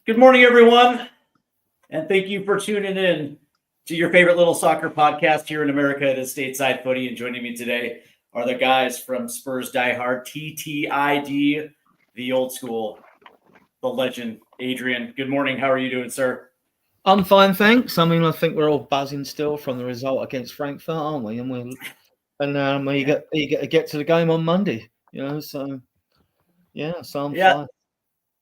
Good morning, everyone, and thank you for tuning in to your favorite little soccer podcast here in America. It is Stateside Footy, and joining me today are the guys from Spurs Die Hard, TTID, the old school, the legend, Adrian. Good morning. How are you doing, sir? I'm fine, thanks. I mean, I think we're all buzzing still from the result against Frankfurt, aren't we? And we're eager to get to the game on Monday. So I'm fine.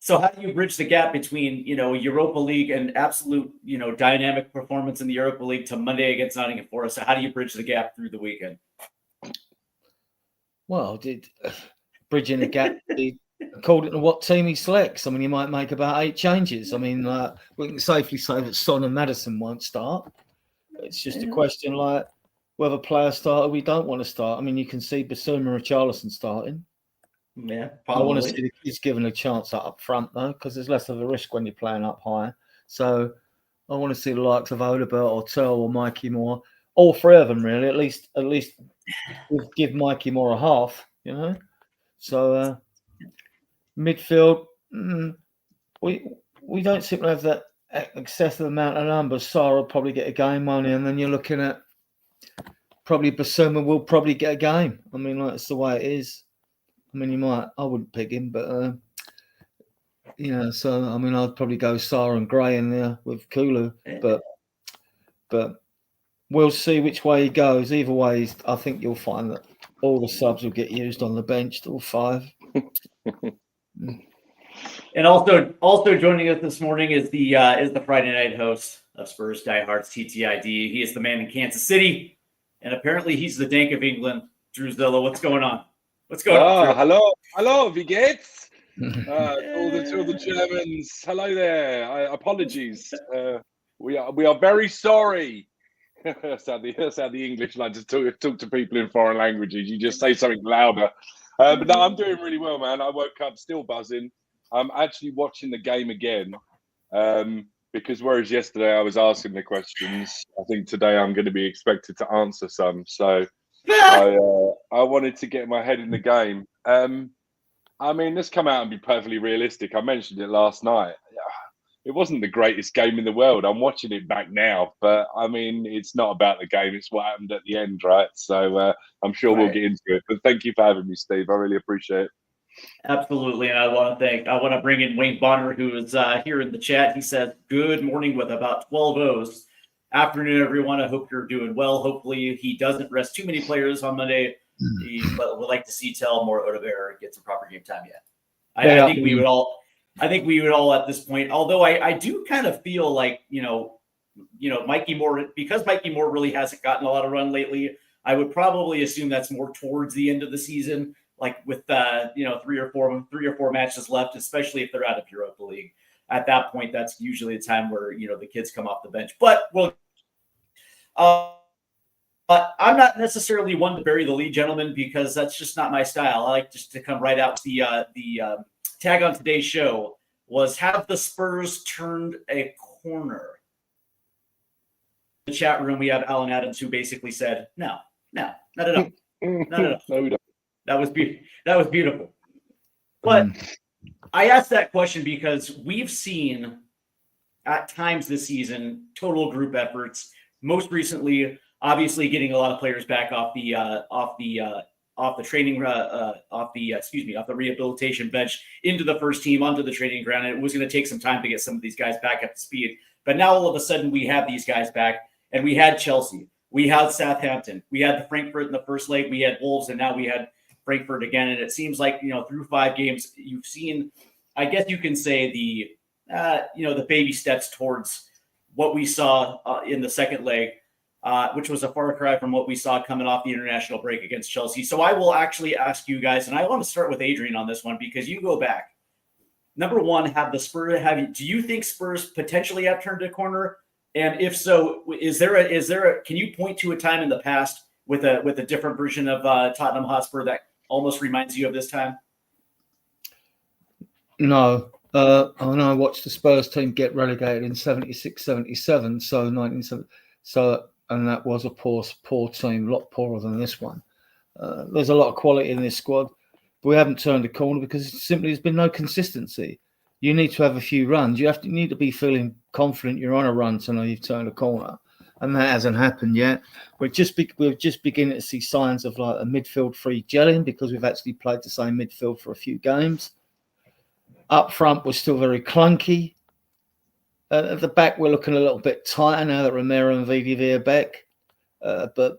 So how do you bridge the gap between, Europa League and absolute, dynamic performance in the Europa League to Monday against Nottingham Forest? So how do you bridge the gap through the weekend? Well, bridging the gap, according to what team he selects. I mean, he might make about 8 changes. I mean, we can safely say that Son and Maddison won't start. It's just a question like whether players start or we don't want to start. I mean, you can see Basuma or Richarlison starting. Yeah, probably. I want to see the kids given a chance up front though, because there's less of a risk when you're playing up high. So I want to see the likes of Odebert or Tell or Mikey Moore, all 3 of them really. At least give Mikey Moore a half, So midfield, we don't seem to have that excessive amount of numbers. Sarr will probably get a game money, and then you're looking at probably Basuma will probably get a game. I mean, that's the way it is. I mean, I wouldn't pick him, but so I mean, I'd probably go Sarr and Gray in there with Kulu, but we'll see which way he goes. Either way, I think you'll find that all the subs will get used on the bench, all 5. And also joining us this morning is the Friday night host of Spurs Die Hard's TTID. He is the man in Kansas City, and apparently he's the Dank of England. Drew Zilla, what's going on? What's going on? Hello, wie geht's? all the Germans. Hello there. Apologies. We are very sorry. That's how the English like to talk to people in foreign languages. You just say something louder. But no, I'm doing really well, man. I woke up still buzzing. I'm actually watching the game again because whereas yesterday I was asking the questions, I think today I'm going to be expected to answer some. So I wanted to get my head in the game. I mean, let's come out and be perfectly realistic. I mentioned it last night. It wasn't the greatest game in the world. I'm watching it back now, but I mean, it's not about the game. It's what happened at the end, right? So I'm sure we'll get into it. But thank you for having me, Steve. I really appreciate it. Absolutely, and I want to bring in Wayne Bonner, who is here in the chat. He says, "Good morning" with about 12 O's. Afternoon, everyone. I hope you're doing well. Hopefully, he doesn't rest too many players on Monday. But would like to see Tell more Odebert get some proper game time yet. I think we would all at this point. Although I do kind of feel like Mikey Moore, because Mikey Moore really hasn't gotten a lot of run lately. I would probably assume that's more towards the end of the season, like with 3 or 4 matches left, especially if they're out of Europa League. At that point, that's usually the time where the kids come off the bench. But I'm not necessarily one to bury the lead, gentlemen, because that's just not my style. I like just to come right out. The tag on today's show was, have the Spurs turned a corner? In the chat room, we have Alan Adams, who basically said, no, not at all. Not at all. No, that was beautiful. But I asked that question because we've seen at times this season total group efforts. Most recently, obviously, getting a lot of players back off the rehabilitation bench into the first team, onto the training ground. And it was going to take some time to get some of these guys back up to speed. But now all of a sudden we have these guys back, and we had Chelsea, we had Southampton, we had the Frankfurt in the first leg, we had Wolves, and now we had Frankfurt again. And it seems like through 5 games, you've seen, I guess you can say, the baby steps towards what we saw in the second leg. Which was a far cry from what we saw coming off the international break against Chelsea. So I will actually ask you guys, and I want to start with Adrian on this one, because you go back. Number one, do you think Spurs potentially have turned a corner? And if so, can you point to a time in the past with a different version of Tottenham Hotspur that almost reminds you of this time? No. I watched the Spurs team get relegated in 76-77, so 1970. So, and that was a poor team, a lot poorer than this one. There's a lot of quality in this squad, but we haven't turned a corner because simply there's been no consistency. you need to have a few runs. You need to be feeling confident you're on a run to know you've turned a corner, and that hasn't happened yet. We're just beginning to see signs of like a midfield three gelling because we've actually played the same midfield for a few games. Up front, we're still very clunky. At the back, we're looking a little bit tighter now that Romero and VDV are back. But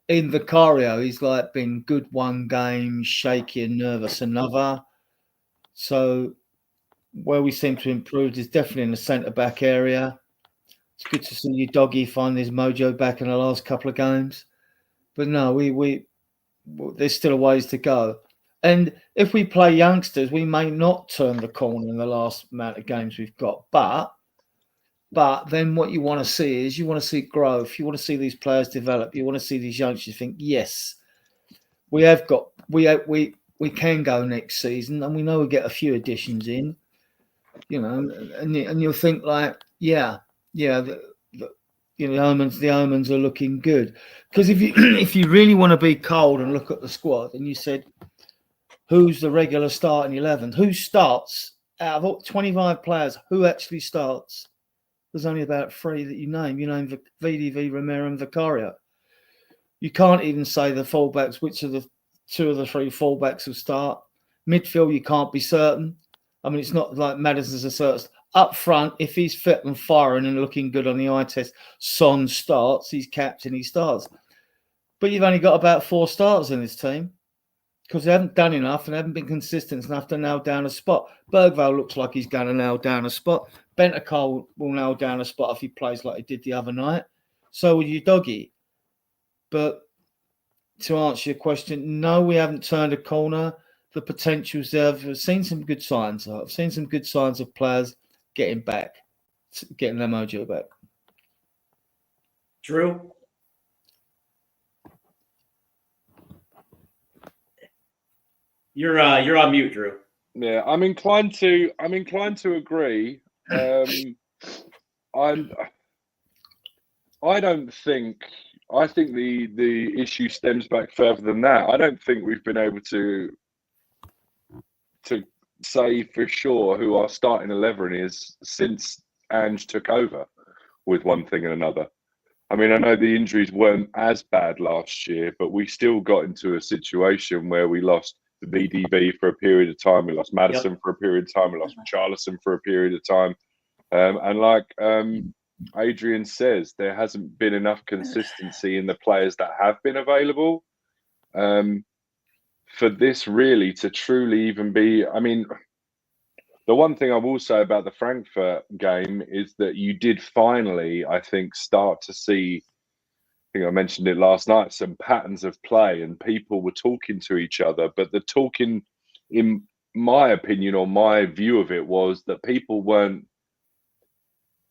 in Vicario, he's like been good one game, shaky and nervous another. So where we seem to improve is definitely in the centre-back area. It's good to see you, Doggy, find his mojo back in the last couple of games. But no, we there's still a ways to go. And if we play youngsters, we may not turn the corner in the last amount of games we've got. But then what you want to see is you want to see growth. You want to see these players develop. You want to see these youngsters think, yes, we can go next season, and we know we get a few additions in. You know, and you'll think like, the omens are looking good. Because if you really want to be cold and look at the squad, and you said, who's the regular starting 11? Who starts out of all 25 players? Who actually starts? There's only about 3 that you name. You name VDV, Romero, and Vicario. You can't even say the fullbacks, which of the 2 of the 3 fullbacks will start. Midfield, you can't be certain. I mean, it's not like Madison's a certain. Up front, if he's fit and firing and looking good on the eye test, Son starts. He's captain, he starts. But you've only got about 4 starters in this team because they haven't done enough and haven't been consistent enough to nail down a spot. Bergvall looks like he's going to nail down a spot. Bentancur will nail down a spot if he plays like he did the other night. So will you, Doggy. But to answer your question, no, we haven't turned a corner. The potential's there. I've seen some good signs. I've seen some good signs of players getting back, getting their mojo back. Drew? You're on mute, Drew. Yeah, I'm inclined to agree. I think the issue stems back further than that. I don't think we've been able to say for sure who our starting 11 is since Ange took over, with one thing and another. I mean, I know the injuries weren't as bad last year, but we still got into a situation where we lost the VDB for a period of time, we lost Madison for a period of time, we lost Richarlison for a period of time, and like Adrian says, there hasn't been enough consistency in the players that have been available for this really to truly even be. I mean, the one thing I will say about the Frankfurt game is that you did finally, I think, start to see, I think I mentioned it last night, some patterns of play and people were talking to each other. But the talking, in my opinion or my view of it, was that people weren't,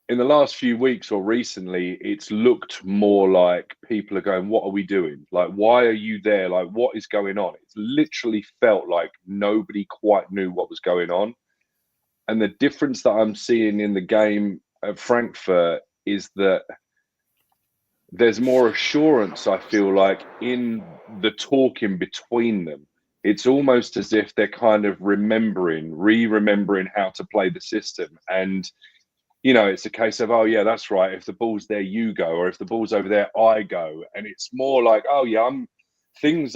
in the last few weeks or recently, it's looked more like people are going, what are we doing? Like, why are you there? Like, what is going on? It's literally felt like nobody quite knew what was going on. And the difference that I'm seeing in the game at Frankfurt is that there's more assurance, I feel like, in the talking between them. It's almost as if they're kind of remembering how to play the system. And, you know, it's a case of, oh, yeah, that's right. If the ball's there, you go. Or if the ball's over there, I go. And it's more like, oh, yeah,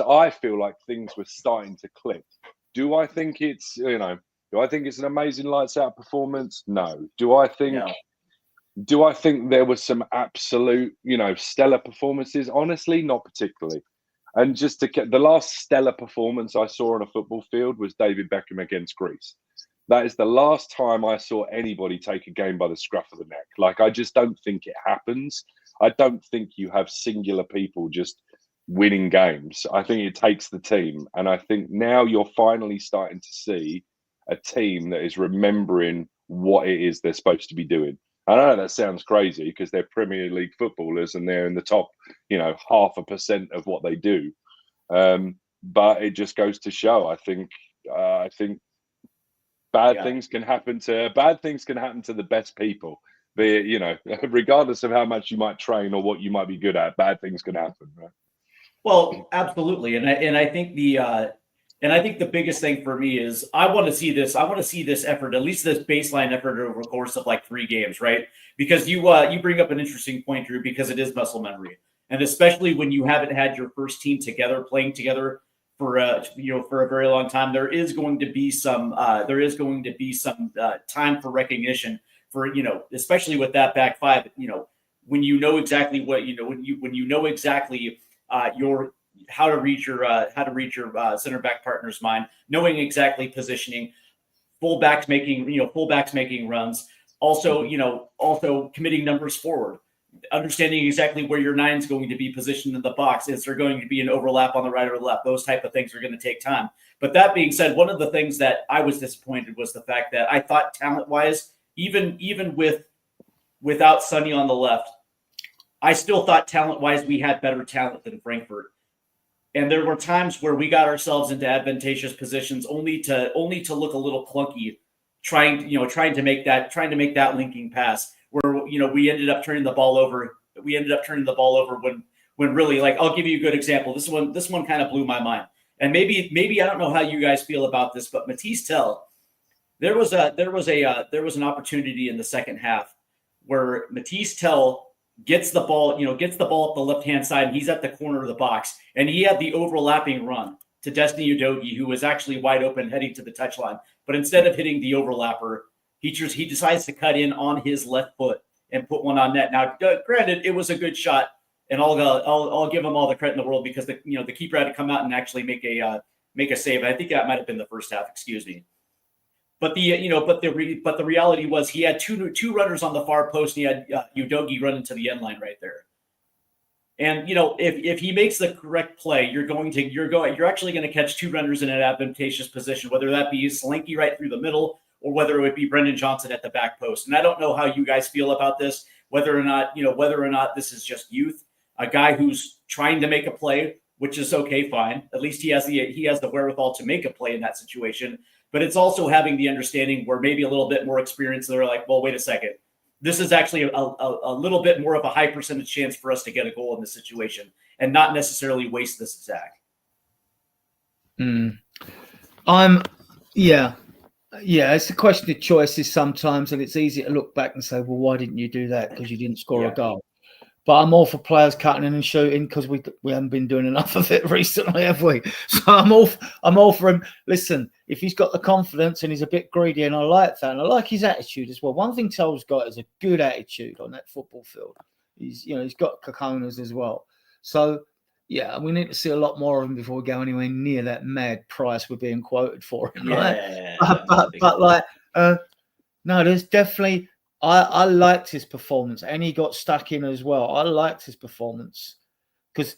I feel like things were starting to click. Do I think it's, do I think it's an amazing lights out performance? No. Do I think there was some absolute, stellar performances? Honestly, not particularly. And just to get the last stellar performance I saw on a football field was David Beckham against Greece. That is the last time I saw anybody take a game by the scruff of the neck. Like, I just don't think it happens. I don't think you have singular people just winning games. I think it takes the team. And I think now you're finally starting to see a team that is remembering what it is they're supposed to be doing. I know that sounds crazy because they're Premier League footballers and they're in the top, 0.5% of what they do. But it just goes to show. I think bad things can happen to the best people. Be it, regardless of how much you might train or what you might be good at, bad things can happen, right? Well, absolutely, and I think And I think the biggest thing for me is I want to see this effort, at least this baseline effort over the course of like 3 games, right? Because you bring up an interesting point, Drew, because it is muscle memory. And especially when you haven't had your first team together, playing together for for a very long time, there is going to be some time for recognition for, especially with that back five, when you know exactly what, when you know exactly your how to read your center back partner's mind, knowing exactly positioning, fullbacks making runs, also committing numbers forward, understanding exactly where your 9 is going to be positioned in the box. Is there going to be an overlap on the right or the left? Those type of things are going to take time. But that being said, one of the things that I was disappointed was the fact that I thought talent-wise, even without Sonny on the left, I still thought talent-wise we had better talent than Frankfurt. And there were times where we got ourselves into advantageous positions only to look a little clunky, trying to make that linking pass where we ended up turning the ball over. We ended up turning the ball over when really, like, I'll give you a good example. This one kind of blew my mind. And maybe I don't know how you guys feel about this, but Matisse Tell, there was an opportunity in the second half where Matisse Tell gets the ball up the left-hand side, and he's at the corner of the box, and he had the overlapping run to Destiny Udogie, who was actually wide open heading to the touchline. But instead of hitting the overlapper, he decides to cut in on his left foot and put one on net. Now, granted, it was a good shot, and I'll give him all the credit in the world because the keeper had to come out and actually make a save. I think that might have been the first half. Excuse me. But the reality was he had two runners on the far post, and he had Udogie running to the end line right there. And if he makes the correct play, you're actually going to catch 2 runners in an advantageous position, whether that be Solanke right through the middle or whether it would be Brendan Johnson at the back post. And I don't know how you guys feel about this, whether or not this is just youth, a guy who's trying to make a play, which is okay, fine. At least he has the wherewithal to make a play in that situation. But it's also having the understanding where maybe a little bit more experience. They're like, well, wait a second. This is actually a little bit more of a high percentage chance for us to get a goal in this situation and not necessarily waste this attack. Yeah, it's a question of choices sometimes, and it's easy to look back and say, well, why didn't you do that? Because you didn't score a goal. But I'm all for players cutting in and shooting because we haven't been doing enough of it recently, have we? So I'm all for him. Listen, if he's got the confidence and he's a bit greedy, and I like that, and I like his attitude as well. One thing Tell's got is a good attitude on that football field. He's got cojones as well. So yeah, we need to see a lot more of him before we go anywhere near that mad price we're being quoted for him. Yeah, right? No, there's definitely. I liked his performance, and he got stuck in as well. I liked his performance because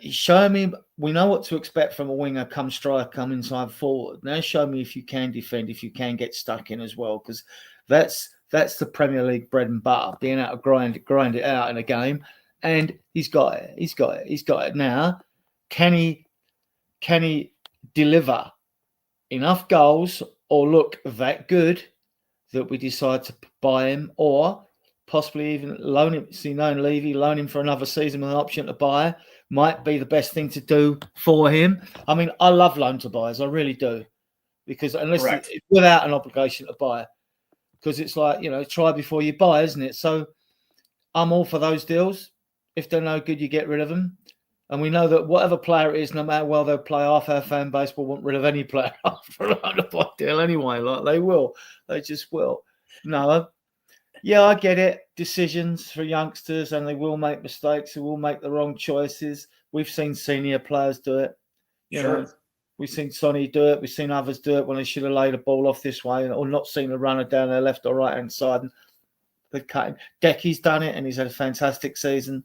he's showing me we know what to expect from a winger, come striker, come inside forward. Now show me if you can defend, if you can get stuck in as well, because that's the Premier League bread and butter, being able to grind it out in a game. And he's got it. He's got it now. Can he deliver enough goals or look that good that we decide to buy him, or possibly even loan him? Loan him for another season with an option to buy might be the best thing to do for him. I mean, I love loan to buys, I really do, because unless it's without an obligation to buy, because it's like try before you buy, isn't it? So I'm all for those deals. If they're no good, you get rid of them. And we know that whatever player it is, no matter well they'll play, half our fan base will want rid of any player after a loan-to-buy deal anyway. Like they will. They just will. No. Yeah, I get it. Decisions for youngsters, and they will make mistakes. They will make the wrong choices. We've seen senior players do it. You know, we've seen Sonny do it. We've seen others do it when they should have laid a ball off this way or not seen a runner down their left or right-hand side. And they've cut him. Decky's done it, and he's had a fantastic season.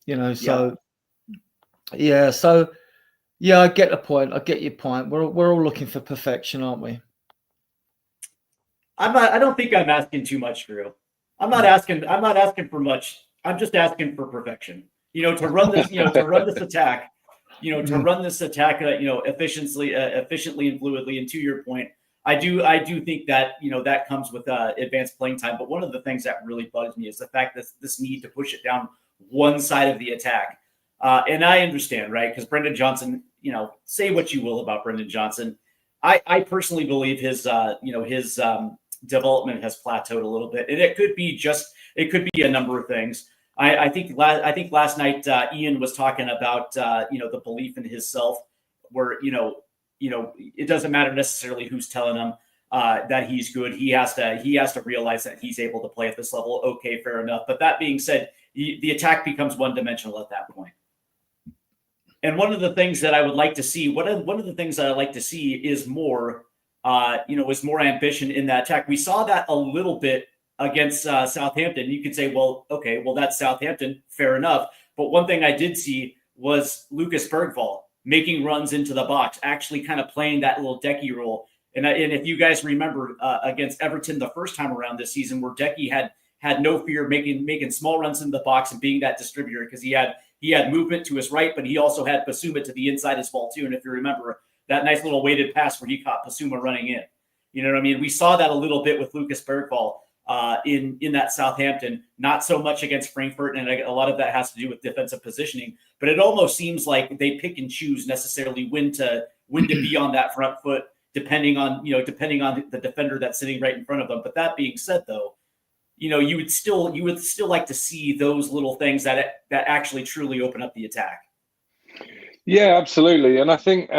So... Yeah, I get the point. I get your point. We're all looking for perfection, aren't we? I don't think I'm asking too much, Drew. I'm not asking for much. I'm just asking for perfection. To run this, to run this attack, efficiently and fluidly. And to your point, I do think that that comes with advanced playing time. But one of the things that really bugs me is the fact that this need to push it down one side of the attack. And I understand, right? Because Brendan Johnson, say what you will about Brendan Johnson. I personally believe his development has plateaued a little bit, and it could be a number of things. I think last night Ian was talking about the belief in himself, where it doesn't matter necessarily who's telling him that he's good. He has to realize that he's able to play at this level. Okay, fair enough. But that being said, the attack becomes one-dimensional at that point. And one of the things that I would like to see, one of the things that I like to see is more, is more ambition in that attack. We saw that a little bit against Southampton. You could say, well, okay, well, that's Southampton, fair enough. But one thing I did see was Lucas Bergvall making runs into the box, actually kind of playing that little Decky role. And if you guys remember against Everton the first time around this season, where Decky had no fear making small runs in the box and being that distributor, because he had movement to his right, but he also had Basuma to the inside as well too. And if you remember that nice little weighted pass where he caught Basuma running in, you know what I mean? We saw that a little bit with Lucas Bergvall in that Southampton, not so much against Frankfurt, and a lot of that has to do with defensive positioning. But it almost seems like they pick and choose necessarily when to be on that front foot, depending on the defender that's sitting right in front of them. But that being said, though, you would still like to see those little things that actually truly open up the attack. Yeah, absolutely. And I think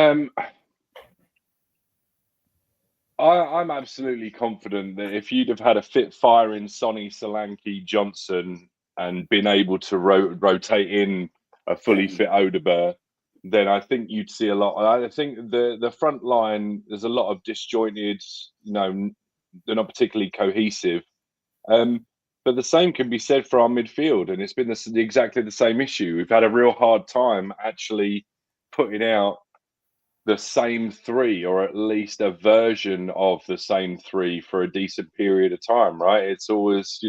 I'm absolutely confident that if you'd have had a fit firing Sonny, Solanke, Johnson, and been able to rotate in a fully fit Odegaard, then I think you'd see a lot. I think the front line, there's a lot of disjointed, they're not particularly cohesive. But the same can be said for our midfield, and it's been exactly the same issue. We've had a real hard time actually putting out the same three, or at least a version of the same three for a decent period of time, right? It's always,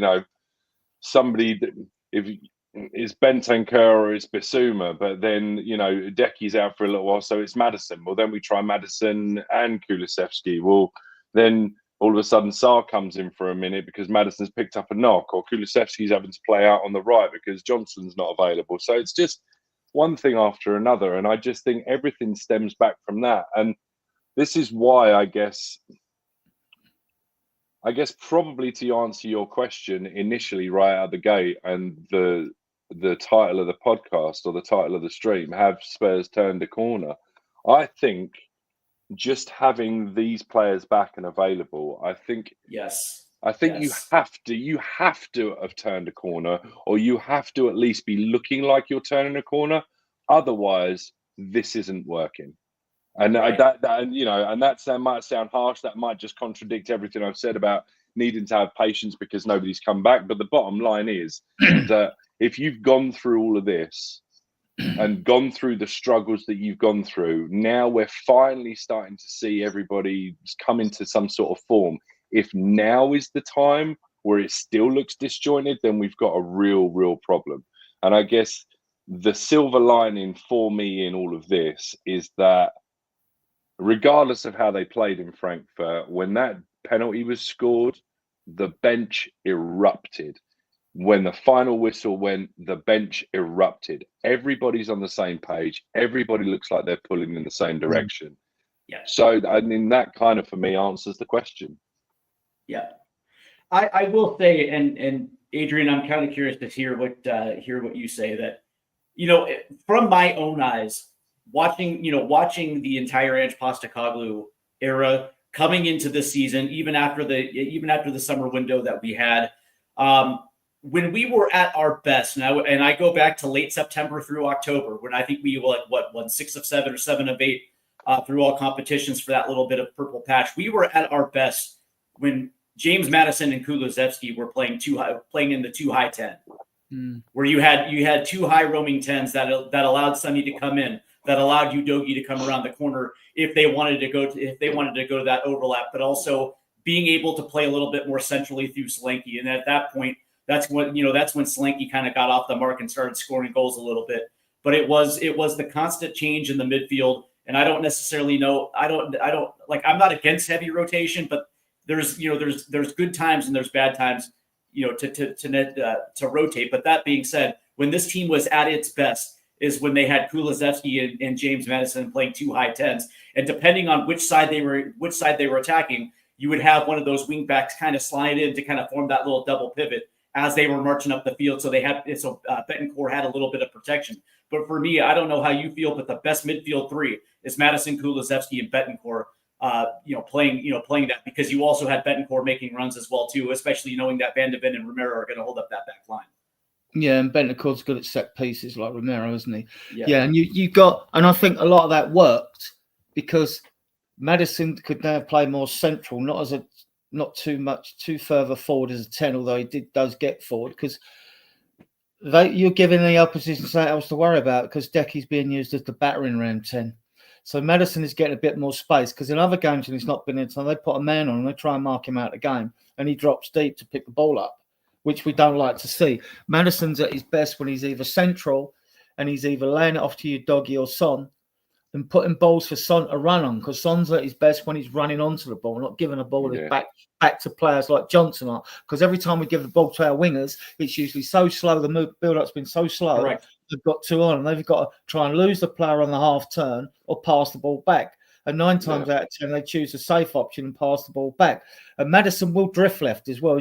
somebody that if it's Bentancur or it's Bissouma, but then, Decky's out for a little while, so it's Maddison. Well, then we try Maddison and Kulusevski. Well, then all of a sudden Sarr comes in for a minute because Maddison's picked up a knock, or Kulusevski's having to play out on the right because Johnson's not available. So it's just one thing after another. And I just think everything stems back from that. And this is why I guess probably to answer your question initially right out of the gate, and the title of the podcast or the title of the stream, have Spurs turned a corner? I think just having these players back and available, I think yes. you have to have turned a corner, or you have to at least be looking like you're turning a corner. Otherwise, this isn't working. And right. that might sound harsh. That might just contradict everything I've said about needing to have patience because nobody's come back. But the bottom line is that if you've gone through all of this and gone through the struggles that you've gone through, now we're finally starting to see everybody come into some sort of form. If now is the time where it still looks disjointed, then we've got a real problem. And I guess the silver lining for me in all of this is that regardless of how they played in Frankfurt, when that penalty was scored, the bench erupted. When the final whistle went, the bench erupted. Everybody's on the same page. Everybody looks like they're pulling in the same direction. Yeah. So, I mean, that kind of, for me, answers the question. Yeah. I will say, and Adrian, I'm kind of curious to hear what you say, that, from my own eyes, watching the entire Ange Postecoglou era coming into this season, even after the summer window that we had, when we were at our best, and I go back to late September through October, when I think we won 6 of 7 or 7 of 8 through all competitions for that little bit of purple patch. We were at our best when James Maddison and Kulusevski were playing in the 2 high 10, where you had 2 high roaming 10s that allowed Sonny to come in, that allowed Udogie to come around the corner if they wanted to go to that overlap, but also being able to play a little bit more centrally through Solanke. And at that point, that's when Solanke kind of got off the mark and started scoring goals a little bit. But it was the constant change in the midfield. And I don't necessarily know. I'm not against heavy rotation, but there's good times and there's bad times, to rotate. But that being said, when this team was at its best, is when they had Kulusevski and James Madison playing two high tens, and depending on which side they were attacking, you would have one of those wing backs kind of slide in to kind of form that little double pivot as they were marching up the field. So Betancourt had a little bit of protection. But for me, I don't know how you feel, but the best midfield three is Madison, Kulusevski, and Betancourt. Playing that, because you also had Betancourt making runs as well too, especially knowing that Van de Ven and Romero are going to hold up that back line. Yeah, and Betancourt's good at set pieces like Romero, isn't he? Yeah, and you got, and I think a lot of that worked because Madison could now play more central, not too further forward as a 10, although he does get forward, because you're giving the opposition something else to worry about, because Decky's being used as the battering ram 10. So Madison is getting a bit more space, because in other games when he's not been in, so they put a man on and they try and mark him out of the game, and he drops deep to pick the ball up, which we don't like to see. Madison's at his best when he's either central and he's either laying it off to Udogie or Son and putting balls for Son to run on, because Son's at his best when he's running onto the ball, not giving the ball back to players like Johnson are. Because every time we give the ball to our wingers, it's usually so slow, the build-up's been so slow. Correct. They've got two on, and they've got to try and lose the player on the half turn or pass the ball back. And 9 times out of 10, they choose a safe option and pass the ball back. And Madison will drift left as well.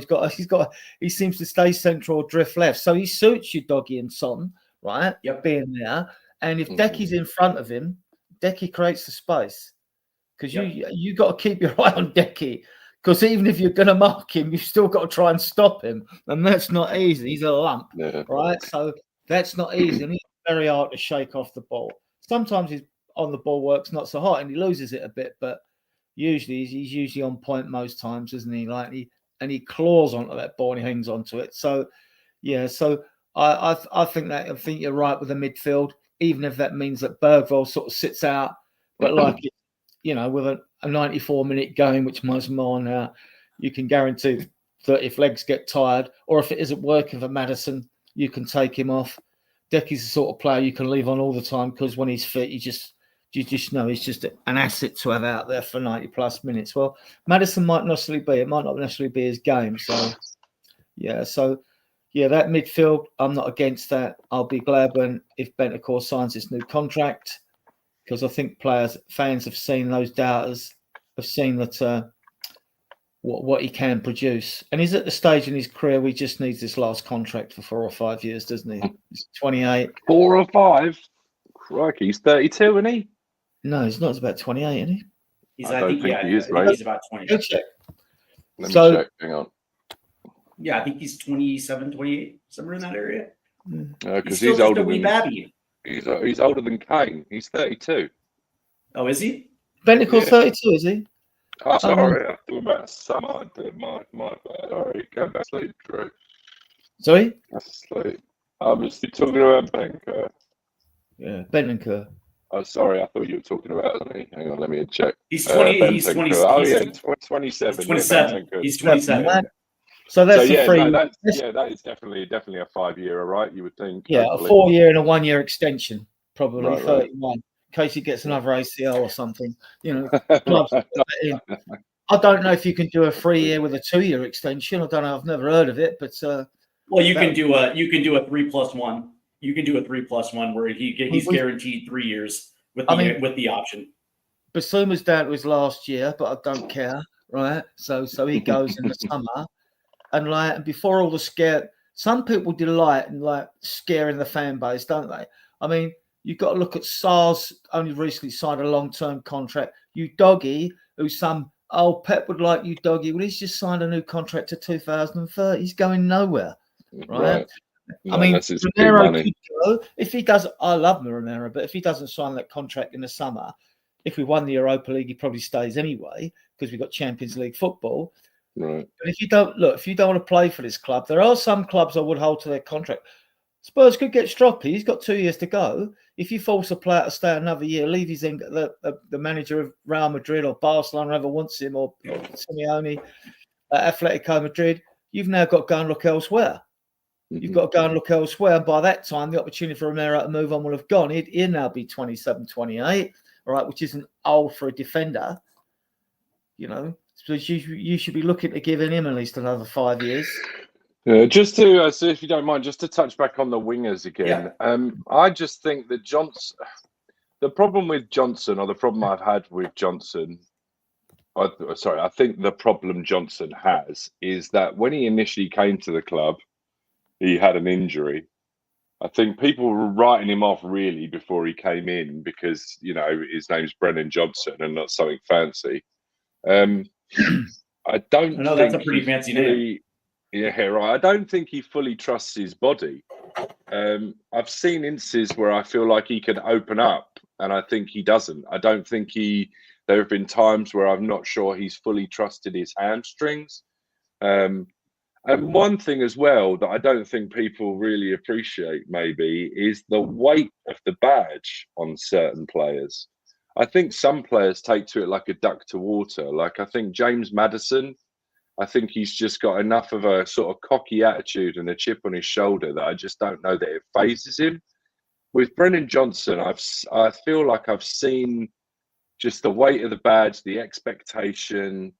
He seems to stay central or drift left. So he suits Udogie and Son, right? Yep. Being there. And if Decky's in front of him, Decky creates the space. Because you got to keep your eye on Decky. Because even if you're going to mark him, you've still got to try and stop him. And that's not easy. He's a lump, right? So that's not easy. And he's very hard to shake off the ball. Sometimes he's on the ball works not so hot and he loses it a bit, but usually he's usually on point most times, isn't he? He claws onto that ball and he hangs onto it. So I think you're right with the midfield, even if that means that Bergvall sort of sits out, but with a 94-minute game, which most more now, you can guarantee that if legs get tired or if it isn't working for Madison, you can take him off. Decky's the sort of player you can leave on all the time, because when he's fit, you just know he's just an asset to have out there for 90 plus minutes. Well, Madison might not necessarily be his game. So that midfield, I'm not against that. I'll be glad if Betancourt signs his new contract, because I think fans have seen those doubters, have seen that what he can produce. And he's at the stage in his career where he just needs this last contract for 4 or 5 years, doesn't he? He's 28. 4 or 5? Crikey, he's 32, isn't he? No, he's not. He's about 28, isn't he? I think he is, right? He's about 20. Go check. Let me check. Hang on. Yeah, I think he's 27, 28, somewhere in that area. Because he's older than Babby. He's older than Kane. He's 32. Oh, is he? Betancourt 32, is he? Oh, sorry, I thought about some. I did my bad. All right, go back to sleep, Drew. Sorry? That's sleep. I'm just talking about Betancourt. Yeah, Betancourt. Oh, sorry, I thought you were talking about me. Hang on, let me check. He's 20. He's 20. Oh, yeah, 27. He's 27. He's 27. Yeah. So that's a free. That is definitely a 5-year, right? You would think. Yeah, hopefully. A 4-year and a 1-year extension, probably Right, 31. In case he gets another ACL or something, clubs in. I don't know if you can do a 3-year with a 2-year extension. I don't know. I've never heard of it, but well, you can do a 3+1. You can do a 3+1 where he's guaranteed 3 years with the option. Basuma's down to his last year, but I don't care, right? So he goes in the summer, and before all the scare, some people delight in scaring the fan base, don't they? I mean, you've got to look at SARS. Only recently signed a long-term contract. Udogie, who's Pep would like Udogie. Well, he's just signed a new contract to 2030. He's going nowhere, right? No, I mean, Romero could go. If he does, I love Romero, but if he doesn't sign that contract in the summer, if we won the Europa League, he probably stays anyway, because we've got Champions League football. Right. But if you don't want to play for this club, there are some clubs I would hold to their contract. Spurs could get stroppy. He's got 2 years to go. If you force a player to stay another year, leave his the manager of Real Madrid or Barcelona, whoever wants him, or Simeone, Atletico Madrid, you've now got to go and look elsewhere. You've got to go and look elsewhere. And by that time, the opportunity for Romero to move on will have gone. He'll now be 27, 28, all right, which isn't old for a defender. So you should be looking to giving him at least another 5 years. Just to, so if you don't mind, just to touch back on the wingers again. I just think that the problem with Johnson, or the problem I've had with Johnson, I think the problem Johnson has is that when he initially came to the club, he had an injury. I think people were writing him off really before he came in because, you know, his name's Brennan Johnson and not something fancy. I don't No, think that's a pretty fancy fully, name. Yeah, right. I don't think he fully trusts his body. I've seen instances where I feel like he could open up, and I think he doesn't. I don't think there have been times where I'm not sure he's fully trusted his hamstrings. And one thing as well that I don't think people really appreciate maybe is the weight of the badge on certain players. I think some players take to it like a duck to water. Like I think James Maddison, I think he's just got enough of a sort of cocky attitude and a chip on his shoulder that I just don't know that it phases him. With Brennan Johnson, I feel like I've seen just the weight of the badge, the expectation,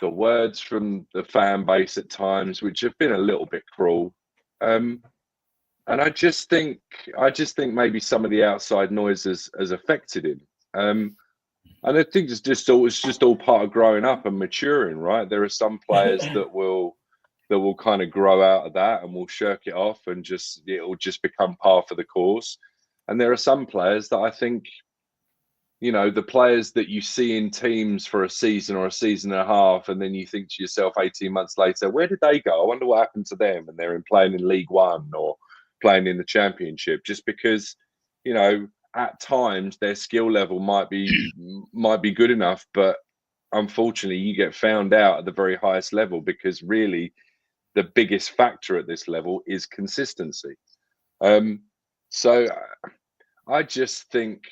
the words from the fan base at times, which have been a little bit cruel. And I just think maybe some of the outside noise has affected him. And I think it's just all part of growing up and maturing, right? There are some players that will kind of grow out of that and will shirk it off and it'll just become par for the course. And there are some players that I think, you know, the players that you see in teams for a season or a season and a half, and then you think to yourself 18 months later, where did they go? I wonder what happened to them. And they're playing in League One or playing in the Championship, just because, you know, at times their skill level might be good enough, but unfortunately you get found out at the very highest level because really the biggest factor at this level is consistency. So I think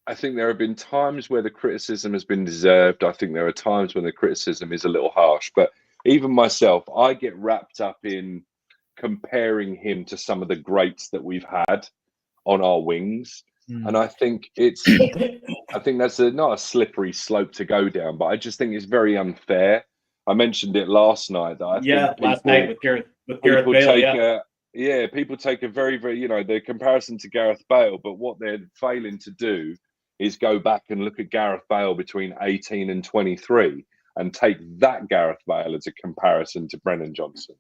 there have been times where the criticism has been deserved. I think there are times when the criticism is a little harsh, but even myself, I get wrapped up in comparing him to some of the greats that we've had on our wings. And I think that's not a slippery slope to go down, but I just think it's very unfair. I mentioned it last night that I think last night with Gareth Bale, people take a very, very, you know, the comparison to Gareth Bale, but what they're failing to do is go back and look at Gareth Bale between 18 and 23 and take that Gareth Bale as a comparison to Brennan Johnson.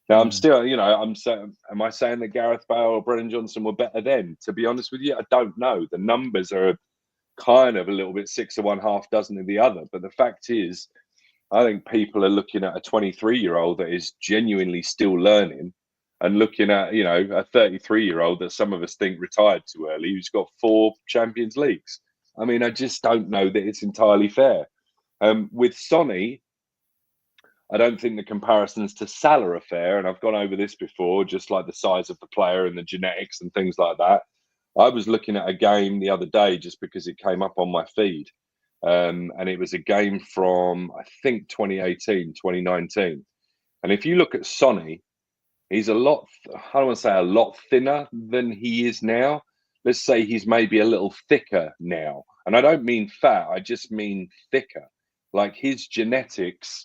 Now, I'm still, you know, am I saying that Gareth Bale or Brennan Johnson were better then? To be honest with you, I don't know. The numbers are kind of a little bit 6 of one, half dozen of the other. But the fact is, I think people are looking at a 23-year-old that is genuinely still learning and looking at, you know, a 33-year-old that some of us think retired too early, who's got 4 Champions Leagues. I mean, I just don't know that it's entirely fair. With Sonny, I don't think the comparisons to Salah are fair, and I've gone over this before, just like the size of the player and the genetics and things like that. I was looking at a game the other day just because it came up on my feed, and it was a game from, I think, 2018, 2019. And if you look at Sonny, he's I don't want to say a lot thinner than he is now. Let's say he's maybe a little thicker now. And I don't mean fat, I just mean thicker. Like his genetics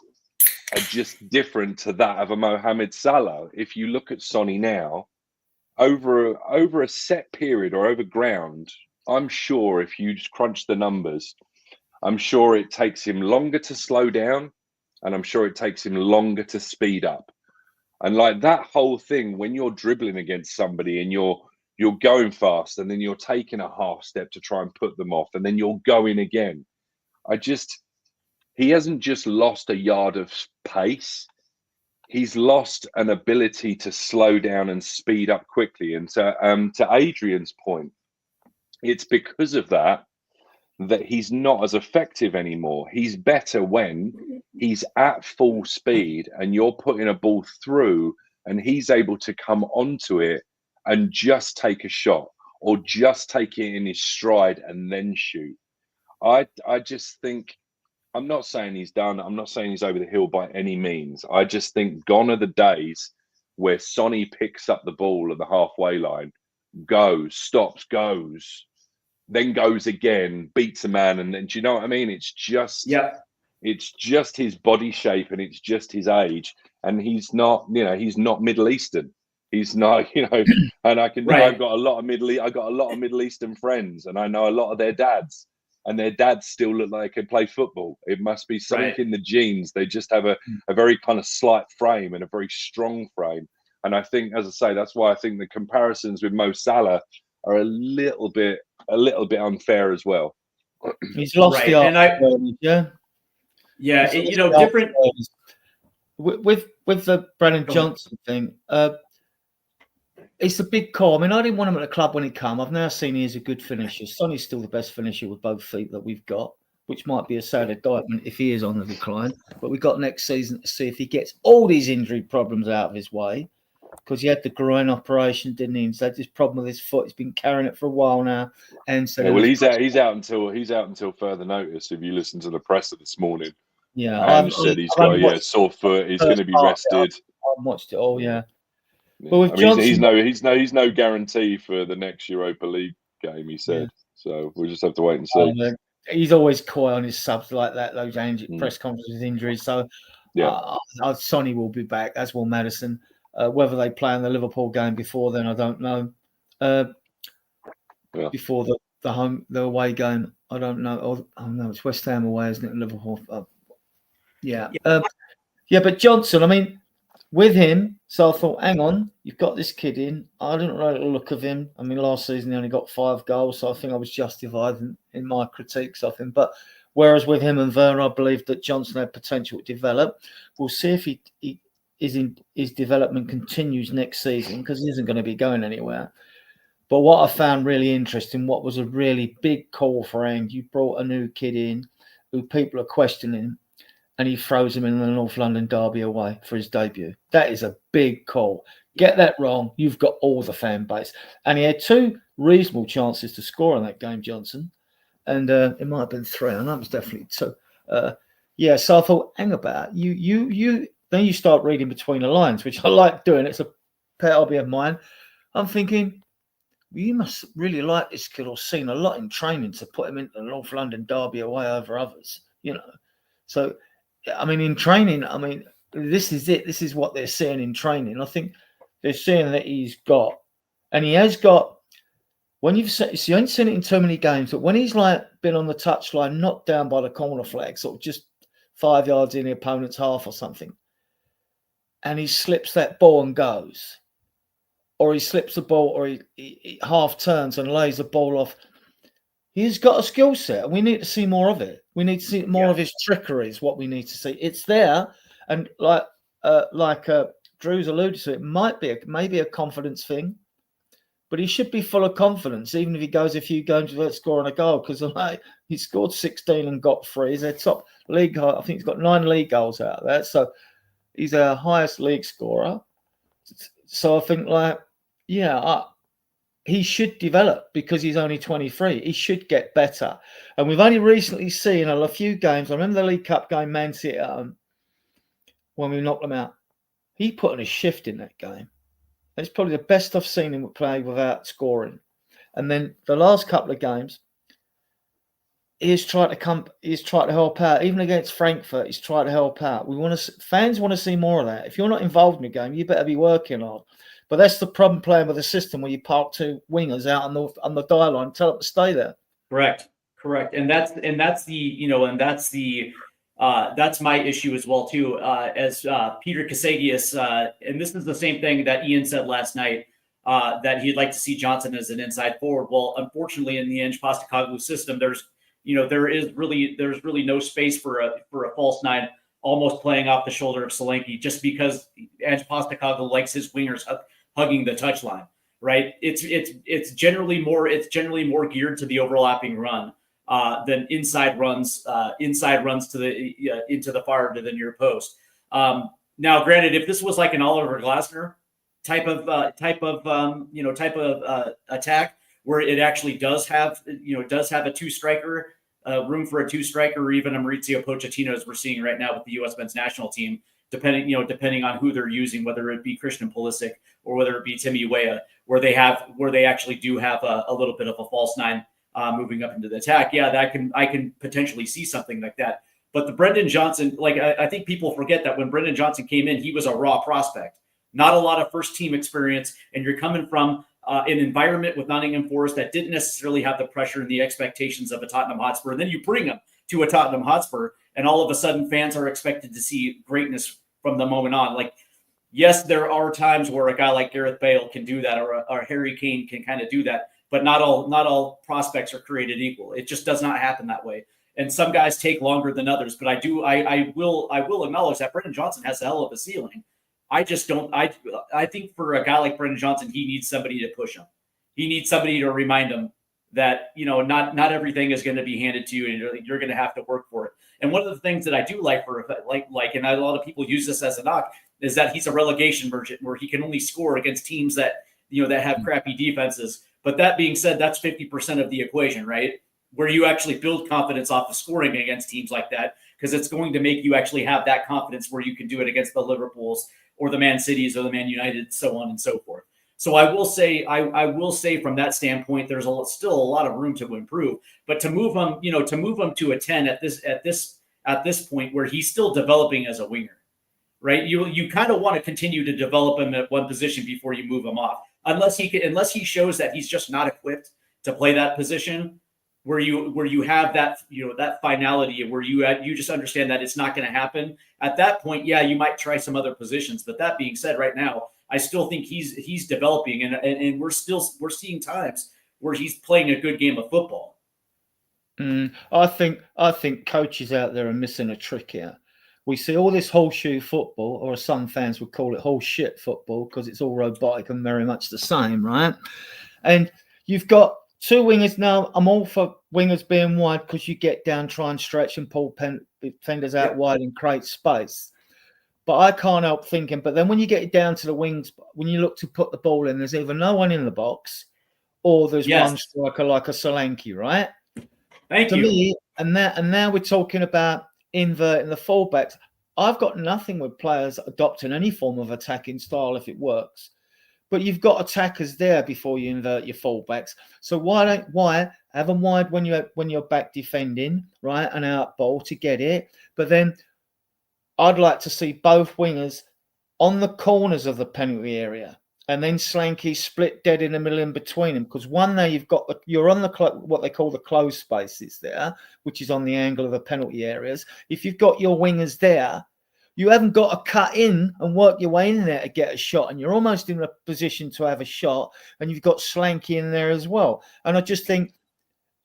are just different to that of a Mohamed Salah. If you look at Sonny now, over a set period or over ground, I'm sure if you just crunch the numbers, I'm sure it takes him longer to slow down, and I'm sure it takes him longer to speed up. And like that whole thing, when you're dribbling against somebody and you're going fast, and then you're taking a half step to try and put them off, and then you're going again. He hasn't just lost a yard of pace. He's lost an ability to slow down and speed up quickly. And to Adrian's point, it's because of that he's not as effective anymore. He's better when he's at full speed and you're putting a ball through and he's able to come onto it and just take a shot or just take it in his stride and then shoot. I just think, I'm not saying he's done. I'm not saying he's over the hill by any means. I just think gone are the days where Sonny picks up the ball at the halfway line, goes, stops, goes, then goes again, beats a man. And then, do you know what I mean? It's just, It's just his body shape and it's just his age. And he's not, he's not Middle Eastern. He's not, and I've got a lot of Middle Eastern friends, and I know a lot of their dads, and their dads still look like they can play football. It must be something in the genes. They just have a very kind of slight frame and a very strong frame. And I think, as I say, that's why I think the comparisons with Mo Salah are a little bit unfair as well. He's lost the art. Different with the Brennan Johnson thing. It's a big call. I mean, I didn't want him at the club when he came. I've now seen he is a good finisher. Sonny's still the best finisher with both feet that we've got, which might be a sad indictment if he is on the decline. But we've got next season to see if he gets all these injury problems out of his way, because he had the groin operation, didn't he? And so this problem with his foot, he's been carrying it for a while now. And so he's out until further notice. If you listen to the presser this morning, I've said he's got a sore foot. He's going to be rested. I've watched it all, yeah. But with Johnson, he's no guarantee for the next Europa League game. He said, so we'll just have to wait and see. He's always coy on his subs like that. Those press conferences, injuries. So Sonny will be back, as will Maddison. Whether they play in the Liverpool game before then, I don't know. Before the away game, I don't know. Oh no, it's West Ham away, isn't it? Liverpool. But Johnson, I mean, with him, so I thought, hang on, you've got this kid in. I didn't like the look of him. I mean, last season he only got 5 goals, so I think I was justified in my critiques of him. But whereas with him and Werner, I believe that Johnson had potential to develop. We'll see if his development continues next season, because he isn't going to be going anywhere. But what I found really interesting, what was a really big call for ANGE, you brought a new kid in who people are questioning, and he throws him in the North London derby away for his debut. That is a big call. Get that wrong, you've got all the fan base. And he had 2 reasonable chances to score in that game, Johnson. And it might have been 3. I know it was definitely 2. So I thought, hang about. You then you start reading between the lines, which I like doing. It's a pet hobby of mine. I'm thinking, you must really like this kid, or seen a lot in training to put him into the North London derby away over others, So, I mean, in training, this is it. This is what they're seeing in training. I think they're seeing that he's got, and he has got, when you ain't seen it in too many games, but when he's like been on the touchline, knocked down by the corner flag, sort of just 5 yards in the opponent's half or something, and he slips that ball and goes, or he slips the ball, or he half turns and lays the ball off. He's got a skill set, and we need to see more of it. We need to see more of his trickery is what we need to see. It's there, and like Drew's alluded to, it might be maybe a confidence thing, but he should be full of confidence, even if he goes a few games without scoring a goal, because he scored 16 and got 3. He's their top league. I think he's got 9 league goals out of that, so he's our highest league scorer. So I think, he should develop, because he's only 23. He should get better. And we've only recently seen a few games. I remember the League Cup game, Man City at home, when we knocked them out. He put in a shift in that game. It's probably the best I've seen him play without scoring. And then the last couple of games, he's tried to help out. Even against Frankfurt, he's tried to help out. Fans want to see more of that. If you're not involved in the game, you better be working hard. But that's the problem playing with a system where you park 2 wingers out on the dial line, tell them to stay there. Correct. And that's my issue as well too. As Peter Kasagias, and this is the same thing that Ian said last night, that he'd like to see Johnson as an inside forward. Well, unfortunately, in the ANGE Postecoglou system, there's really no space for a false 9, almost playing off the shoulder of Solanke, just because ANGE Postecoglou likes his wingers hugging the touchline, right? It's generally more geared to the overlapping run than inside runs to the into the far to the near post. Now, granted, if this was like an Oliver Glasner type of attack, where it actually does have a 2 striker, room for a 2 striker, or even a Maurizio Pochettino, as we're seeing right now with the U.S. men's national team, depending on who they're using, whether it be Christian Pulisic or whether it be Timmy Weah, where they actually do have a little bit of a false 9 moving up into the attack. Yeah, I can potentially see something like that. But the Brendan Johnson, like I think people forget that when Brendan Johnson came in, he was a raw prospect, not a lot of first team experience, and you're coming from an environment with Nottingham Forest that didn't necessarily have the pressure and the expectations of a Tottenham Hotspur. And then you bring them to a Tottenham Hotspur, and all of a sudden fans are expected to see greatness from the moment on. Like, yes, there are times where a guy like Gareth Bale can do that, or Harry Kane can kind of do that, but not all prospects are created equal. It just does not happen that way. And some guys take longer than others, but I will acknowledge that Brendan Johnson has a hell of a ceiling. I just don't. I think for a guy like Brendan Johnson, he needs somebody to push him. He needs somebody to remind him that, you know, not everything is going to be handed to you, and you're going to have to work for it. And one of the things that I do like and a lot of people use this as a knock, is that he's a relegation merchant where he can only score against teams that, you know, that have crappy defenses. But that being said, that's 50% of the equation, right? Where you actually build confidence off of scoring against teams like that, because it's going to make you actually have that confidence where you can do it against the Liverpools or the Man Cities or the Man United, so on and so forth. So I will say from that standpoint, there's still a lot of room to improve. But to move him to a 10 at this point where he's still developing as a winger, right? You kind of want to continue to develop him at one position before you move him off, unless he shows that he's just not equipped to play that position, where you have that, you know, that finality where you just understand that it's not going to happen. At that point, yeah, you might try some other positions. But that being said, right now, I still think he's developing, and we're seeing times where he's playing a good game of football. I think coaches out there are missing a trick here. We see all this horseshoe football, or some fans would call it horseshit football, because it's all robotic and very much the same, right? And you've got two wingers now. I'm all for wingers being wide, because you get down, try and stretch and pull defenders out wide and create space. But I can't help thinking, but then when you get it down to the wings, when you look to put the ball in, there's either no one in the box, or there's one striker like a Solanke, right? Thank you. Me, and now we're talking about inverting the fullbacks. I've got nothing with players adopting any form of attacking style if it works. But you've got attackers there before you invert your fullbacks. So why have them wide when you're back defending, right, and out ball to get it? But then I'd like to see both wingers on the corners of the penalty area, and then Slanky split dead in the middle in between them. Because one there you're on the what they call the closed spaces there, which is on the angle of the penalty areas. If you've got your wingers there, you haven't got to cut in and work your way in there to get a shot, and you're almost in a position to have a shot, and you've got Slanky in there as well. And I just think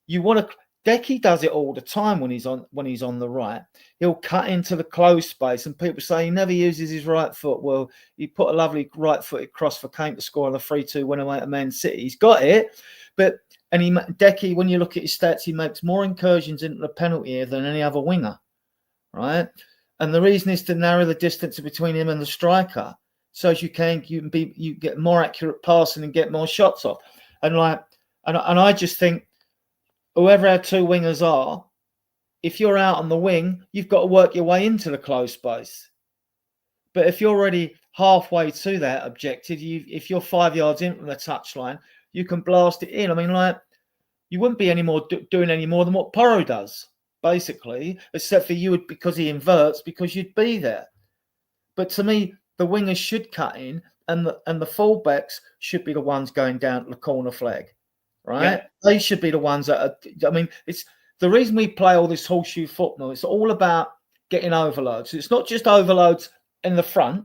you want to. Decky does it all the time when he's on the right. He'll cut into the closed space, and people say he never uses his right foot. Well, he put a lovely right-footed cross for Kane to score on the 3-2 win away at Man City. He's got it, but Decky, when you look at his stats, he makes more incursions into the penalty area than any other winger, right? And the reason is to narrow the distance between him and the striker, so as you get more accurate passing and get more shots off. And I just think, whoever our two wingers are, if you're out on the wing, you've got to work your way into the closed space. But if you're already halfway to that objective, if you're 5 yards in from the touchline, you can blast it in. I mean, like, you wouldn't be doing any more than what Porro does, basically, except for you would, because he inverts, because you'd be there. But to me, the wingers should cut in, and the fullbacks should be the ones going down to the corner flag. Right? Yeah. They should be the ones that it's the reason we play all this horseshoe football. It's all about getting overloads. It's not just overloads in the front.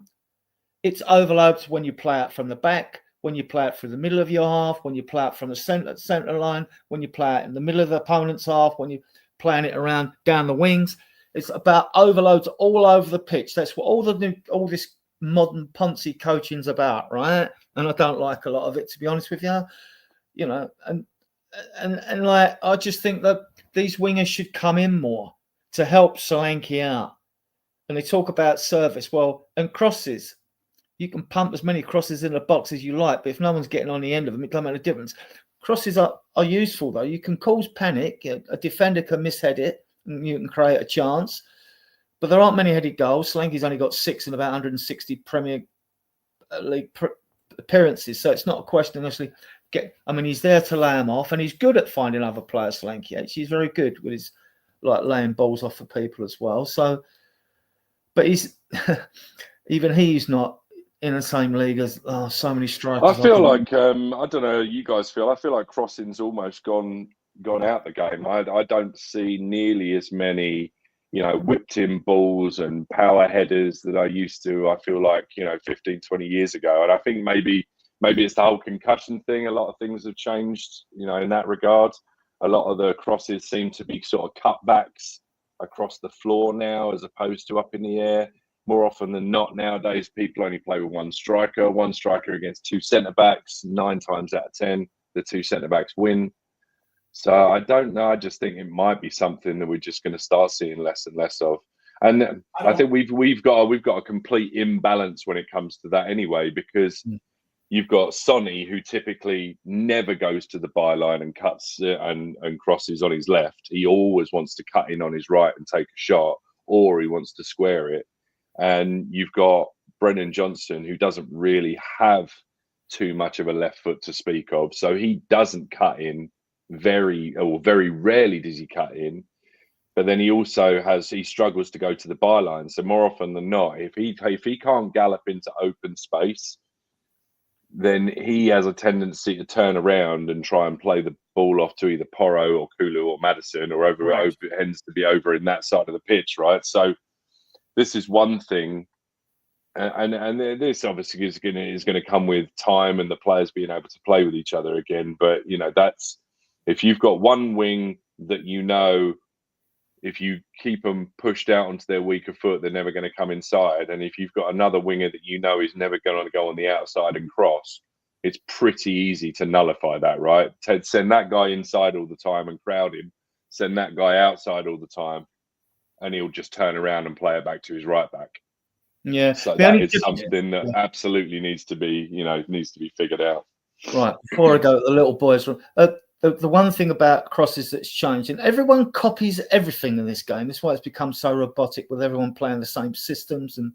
It's overloads when you play out from the back, when you play out through the middle of your half, when you play out from the centre line, when you play out in the middle of the opponent's half, when you're playing it around down the wings. It's about overloads all over the pitch. That's what all this modern Ponzi coaching's about, right? And I don't like a lot of it, to be honest with you. You know, and like, I just think that these wingers should come in more to help Solanke out. And they talk about service, well, and crosses. You can pump as many crosses in the box as you like, but if no one's getting on the end of them, it doesn't make a difference. Crosses are useful, though. You can cause panic. A defender can mishead it, and you can create a chance. But there aren't many headed goals. Solanke's only got 6 in about 160 Premier League appearances, so it's not a question of actually. He's there to lay him off, and he's good at finding other players. Solanke, he's very good with his like laying balls off for people as well. So, but he's even he's not in the same league as so many strikers. I feel like I don't know. You guys feel? I feel like crossing's almost gone out the game. I don't see nearly as many, whipped in balls and power headers that I used to. I feel like 15, 20 years ago, and I think maybe it's the whole concussion thing. A lot of things have changed, in that regard. A lot of the crosses seem to be sort of cutbacks across the floor now, as opposed to up in the air. More often than not nowadays, people only play with one striker against two centre-backs. 9 times out of 10, the two centre-backs win. So I don't know. I just think it might be something that we're just going to start seeing less and less of. And I think we've got a complete imbalance when it comes to that anyway, because you've got Sonny, who typically never goes to the byline and cuts and crosses on his left. He always wants to cut in on his right and take a shot, or he wants to square it. And you've got Brennan Johnson, who doesn't really have too much of a left foot to speak of. So he doesn't cut in very rarely does he cut in. But then he struggles to go to the byline. So more often than not, if he can't gallop into open space, then he has a tendency to turn around and try and play the ball off to either Porro or Kulu or Madison, or it tends to be over in that side of the pitch, right? So this is one thing, and this obviously is going to come with time and the players being able to play with each other again. But that's if you've got one wing that if you keep them pushed out onto their weaker foot, they're never going to come inside. And if you've got another winger that is never going to go on the outside and cross, it's pretty easy to nullify that, right? Ted, send that guy inside all the time and crowd him. Send that guy outside all the time, and he'll just turn around and play it back to his right back. Yeah, so that is something that absolutely needs to be figured out. Right, before I go, the little boys. The one thing about crosses that's changed, and everyone copies everything in this game. That's why it's become so robotic, with everyone playing the same systems. And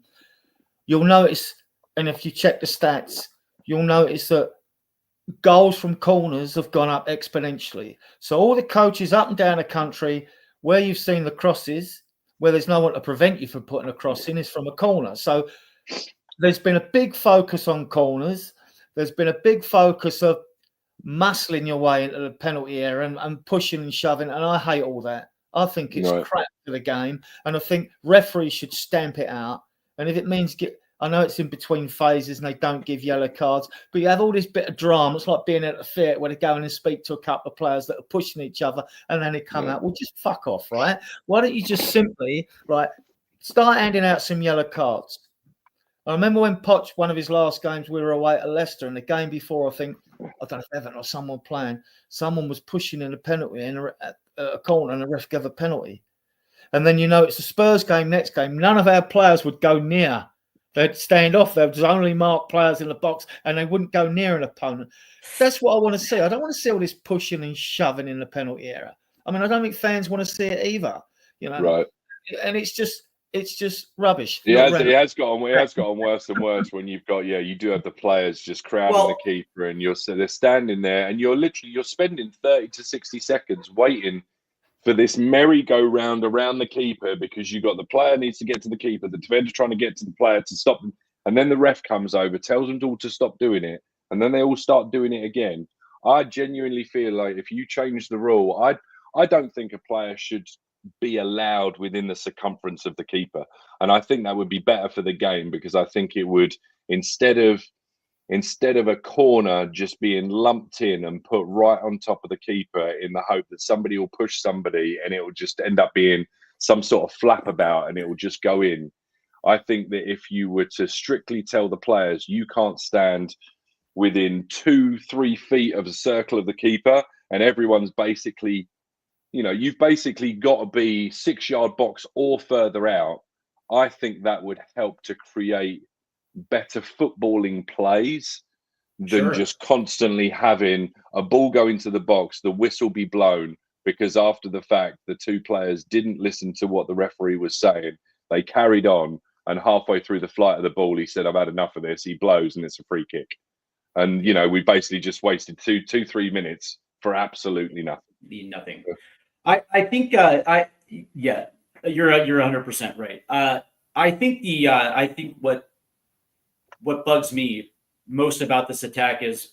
you'll notice, and if you check the stats, you'll notice that goals from corners have gone up exponentially. So all the coaches up and down the country, where you've seen the crosses, where there's no one to prevent you from putting a cross in, is from a corner. So there's been a big focus on corners. There's been a big focus of muscling your way into the penalty area and pushing and shoving, and I hate all that. I think it's crap for the game, and I think referees should stamp it out. And if it means I know it's in between phases and they don't give yellow cards, but you have all this bit of drama. It's like being at a theatre where they go in and speak to a couple of players that are pushing each other, and then they come out. Well, just fuck off, right? Why don't you just simply start handing out some yellow cards? I remember when Poch, one of his last games, we were away at Leicester, and the game before, I don't know if Everton or someone playing, someone was pushing in a penalty in a corner, and the ref gave a penalty. And then it's a Spurs game next game. None of our players would go near. They'd stand off. There was only marked players in the box, and they wouldn't go near an opponent. That's what I want to see. I don't want to see all this pushing and shoving in the penalty area. I mean, I don't think fans want to see it either. Right. And it's just rubbish. It has gotten worse and worse when you've got you do have the players just crowding the keeper, and they're standing there, and you're spending 30 to 60 seconds waiting for this merry-go-round around the keeper, because you've got the player needs to get to the keeper, the defender trying to get to the player to stop them, and then the ref comes over, tells them all to stop doing it, and then they all start doing it again. I genuinely feel like if you change the rule, I don't think a player should be allowed within the circumference of the keeper, and I think that would be better for the game, because I think it would, instead of a corner just being lumped in and put right on top of the keeper in the hope that somebody will push somebody and it will just end up being some sort of flap about and it will just go in. I think that if you were to strictly tell the players you can't stand within 2-3 feet of a circle of the keeper, and everyone's basically, you've basically got to be 6-yard box or further out, I think that would help to create better footballing plays than just constantly having a ball go into the box, the whistle be blown, because after the fact, the two players didn't listen to what the referee was saying. They carried on, and halfway through the flight of the ball, he said, "I've had enough of this." He blows, and it's a free kick. And, we basically just wasted 3 minutes for absolutely nothing. I think Yeah, you're 100% right. I think what bugs me most about this attack is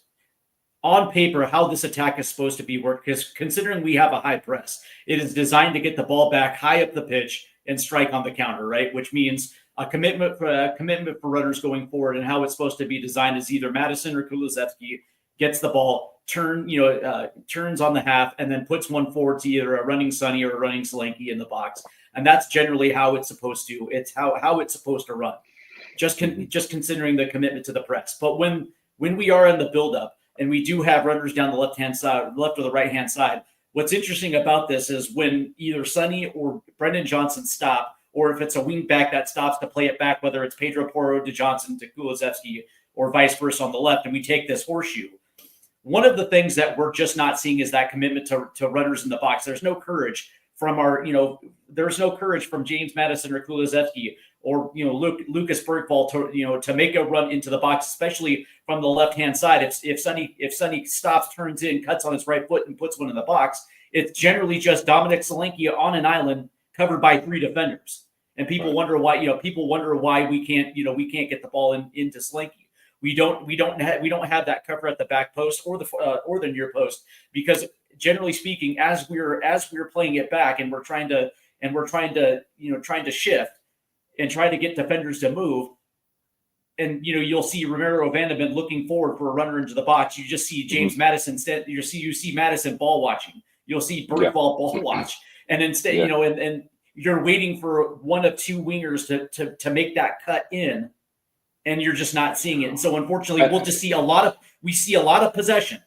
on paper how this attack is supposed to be worked. Because considering we have a high press, it is designed to get the ball back high up the pitch and strike on the counter, right? Which means a commitment for runners going forward. And how it's supposed to be designed is either Madison or Kulusevski gets the ball, turns on the half, and then puts one forward to either a running Sonny or a running Solanke in the box. And that's generally how it's supposed to. It's how it's supposed to run. Just considering the commitment to the press. But when we are in the buildup and we do have runners down the left or the right hand side, what's interesting about this is when either Sonny or Brendan Johnson stop, or if it's a wing back that stops to play it back, whether it's Pedro Porro to Johnson to Kulusevski or vice versa on the left, and we take this horseshoe. One of the things that we're just not seeing is that commitment to runners in the box. There's no courage from there's no courage from James Madison or Kulusevski or Lucas Bergvall to make a run into the box, especially from the left hand side. If Sonny stops, turns in, cuts on his right foot, and puts one in the box, it's generally just Dominic Solanke on an island covered by 3 defenders. And people wonder why we can't get the ball into Solanke. We don't have that cover at the back post or the near post, because generally speaking, as we're playing it back and we're trying to shift and try to get defenders to move, and you'll see Romero Vanderbilt looking forward for a runner into the box. You just see James Madison. You see Madison ball watching. You'll see Bergvall ball watch, and instead and you're waiting for one of 2 wingers to make that cut in. And you're just not seeing it. And so unfortunately, we'll just see a lot of possession.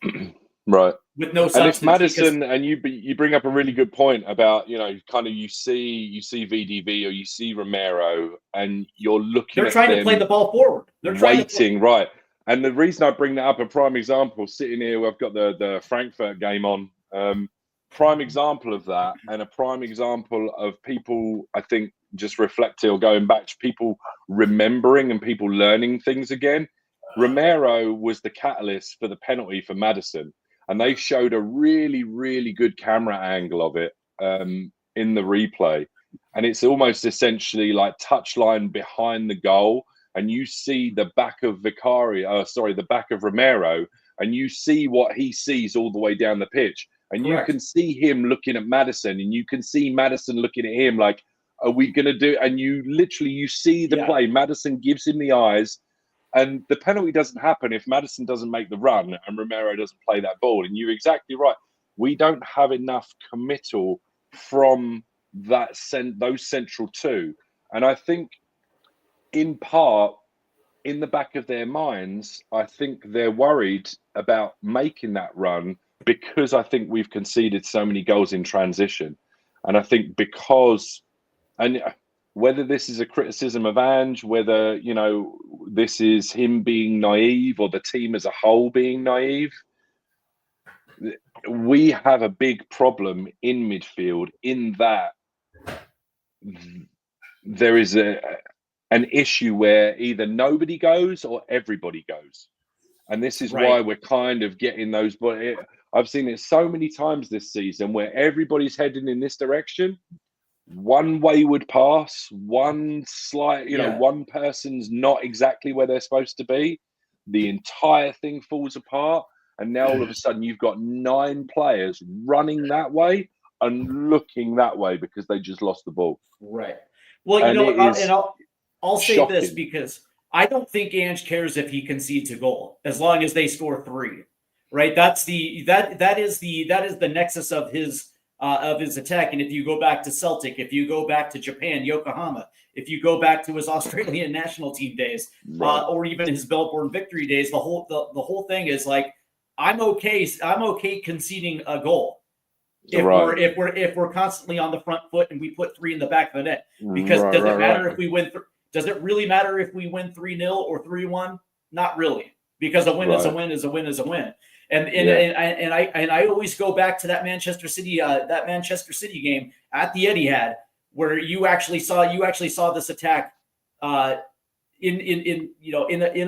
Right. With no substance. And it's Madison, and you bring up a really good point about, you see VDV or you see Romero, and you're looking They're trying to play the ball forward. They're waiting, right. And the reason I bring that up, a prime example, sitting here, I've got the Frankfurt game on. Prime example of that, and a prime example of people, I think, just reflecting or going back to people remembering and people learning things again. Romero was the catalyst for the penalty for Madison, and they showed a really, really good camera angle of it in the replay. And it's almost essentially like touchline behind the goal, and you see the back of the back of Romero, and you see what he sees all the way down the pitch. And Correct. You can see him looking at Madison, and you can see Madison looking at him like, are we going to do? And you see the play. Madison gives him the eyes, and the penalty doesn't happen if Madison doesn't make the run and Romero doesn't play that ball. And you're exactly right. We don't have enough committal from those central 2. And I think in part, in the back of their minds, I think they're worried about making that run, because I think we've conceded so many goals in transition. And I think and whether this is a criticism of Ange, whether, this is him being naive or the team as a whole being naive, we have a big problem in midfield in that there is an issue where either nobody goes or everybody goes. And this is why we're kind of getting those. But I've seen it so many times this season where everybody's heading in this direction. One wayward pass, one slight, one person's not exactly where they're supposed to be. The entire thing falls apart. And now all of a sudden you've got 9 players running that way and looking that way because they just lost the ball. Right. Well, I'll say this, because I don't think Ange cares if he concedes a goal as long as they score 3. Right. That is the nexus of his attack. And if you go back to Celtic, if you go back to Japan, Yokohama, if you go back to his Australian national team days, or even his Melbourne Victory days, the whole thing is like, I'm okay conceding a goal if we're constantly on the front foot and we put 3 in the back of the net. Because does it matter if we win? Does it really matter if we win 3-0 or 3-1? Not really, because a win is a win is a win is a win. And I always go back to that Manchester City game at the Etihad, where you actually saw this attack in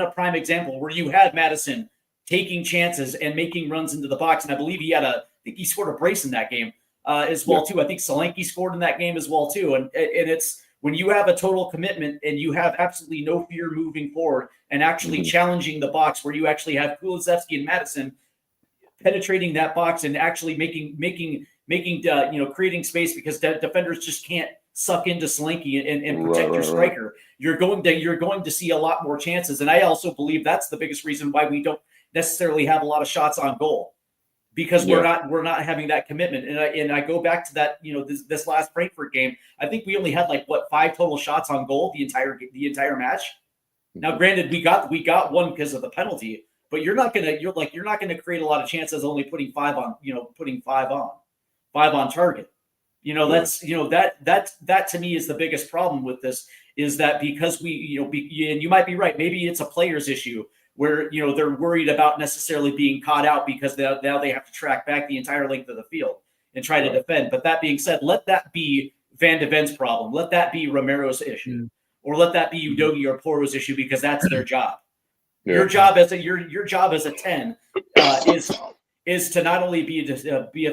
a prime example, where you had Madison taking chances and making runs into the box. And I believe he scored a brace in that game. as well too. I think Solanke scored in that game as well too. And it's when you have a total commitment and you have absolutely no fear moving forward and actually challenging the box, where you actually have Kulusevski and Madison penetrating that box and actually making creating space, because defenders just can't suck into Solanke and protect your striker. You're going to see a lot more chances. And I also believe that's the biggest reason why we don't necessarily have a lot of shots on goal, because we're not having that commitment. And I go back to that, this last Frankfurt game, I think we only had 5 total shots on goal the entire match. Now, granted, we got one because of the penalty, but you're not gonna create a lot of chances only putting 5 on target. That to me is the biggest problem with this, is that because and you might be right, maybe it's a player's issue where they're worried about necessarily being caught out because now they have to track back the entire length of the field and try to defend. But that being said, let that be Van de Ven's problem. Let that be Romero's issue, or let that be Udogie or Poro's issue, because that's their job. Yeah. Your job as a 10 is to not only be a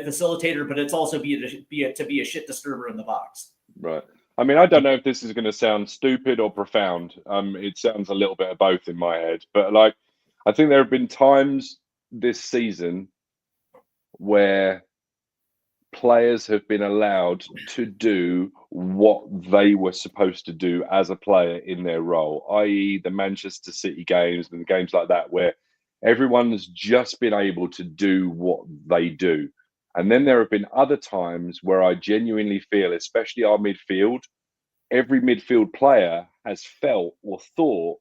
facilitator, but it's also to be a shit disturber in the box. Right. I mean, I don't know if this is going to sound stupid or profound. It sounds a little bit of both in my head. But I think there have been times this season where players have been allowed to do what they were supposed to do as a player in their role, i.e. the Manchester City games and the games like that, where everyone has just been able to do what they do. And then there have been other times where I genuinely feel, especially our midfield, every midfield player has felt or thought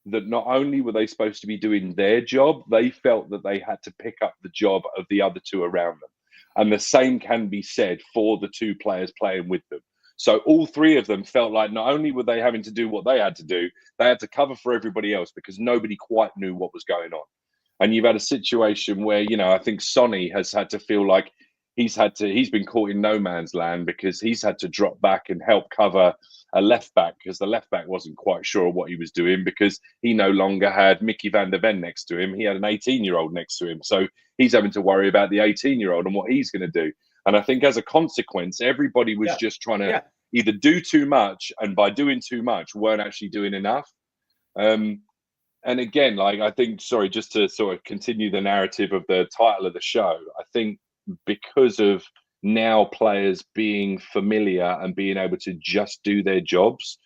that not only were they supposed to be doing their job, they felt that they had to pick up the job of the other two around them. And the same can be said for the 2 players playing with them. So all 3 of them felt like not only were they having to do what they had to do, they had to cover for everybody else, because nobody quite knew what was going on. And you've had a situation where, I think Sonny has had to feel like he's been caught in no man's land, because he's had to drop back and help cover a left back, because the left back wasn't quite sure what he was doing, because he no longer had Mickey van der Ven next to him. He had an 18-year-old next to him. So he's having to worry about the 18-year-old and what he's going to do. And I think as a consequence, everybody was just trying to either do too much, and by doing too much, weren't actually doing enough. And again, I think, sorry, just to sort of continue the narrative of the title of the show, I think because of now players being familiar and being able to just do their jobs,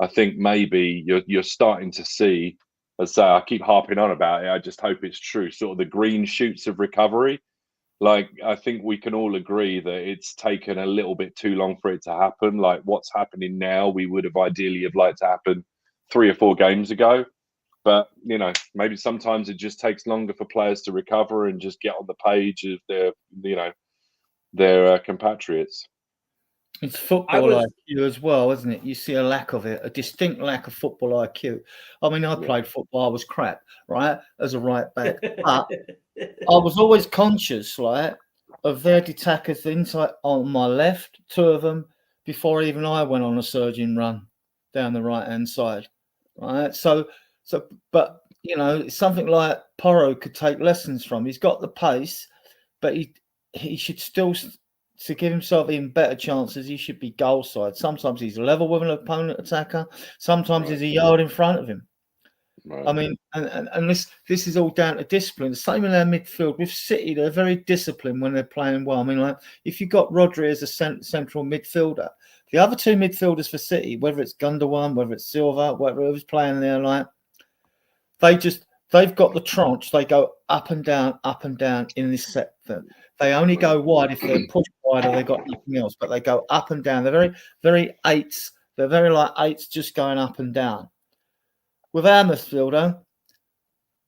I think maybe you're starting to see, as I keep harping on about it, I just hope it's true, sort of the green shoots of recovery. I think we can all agree that it's taken a little bit too long for it to happen. What's happening now, we would have ideally have liked to happen 3 or 4 games ago. But, maybe sometimes it just takes longer for players to recover and just get on the page of their compatriots. It's football IQ as well, isn't it? You see a lack of it, a distinct lack of football IQ. I mean, I played football, I was crap, right, as a right back. But I was always conscious, of their attackers inside on my left, 2 of them, before even I went on a surging run down the right-hand side, right? So, but something like Porro could take lessons from. He's got the pace, but he should still, to give himself even better chances, he should be goal side. Sometimes he's level with an opponent attacker. Sometimes he's a yard in front of him. Right. I mean, and this is all down to discipline. The same in our midfield. With City, they're very disciplined when they're playing well. I mean, if you've got Rodri as a central midfielder, the other 2 midfielders for City, whether it's Gundogan, whether it's Silva, whoever's playing there, they've got the tranche. They go up and down in this sector. They only go wide if they're pushed wide or they've got nothing else, but they go up and down. They're very, very 8s. They're very like 8s just going up and down. With our midfielder,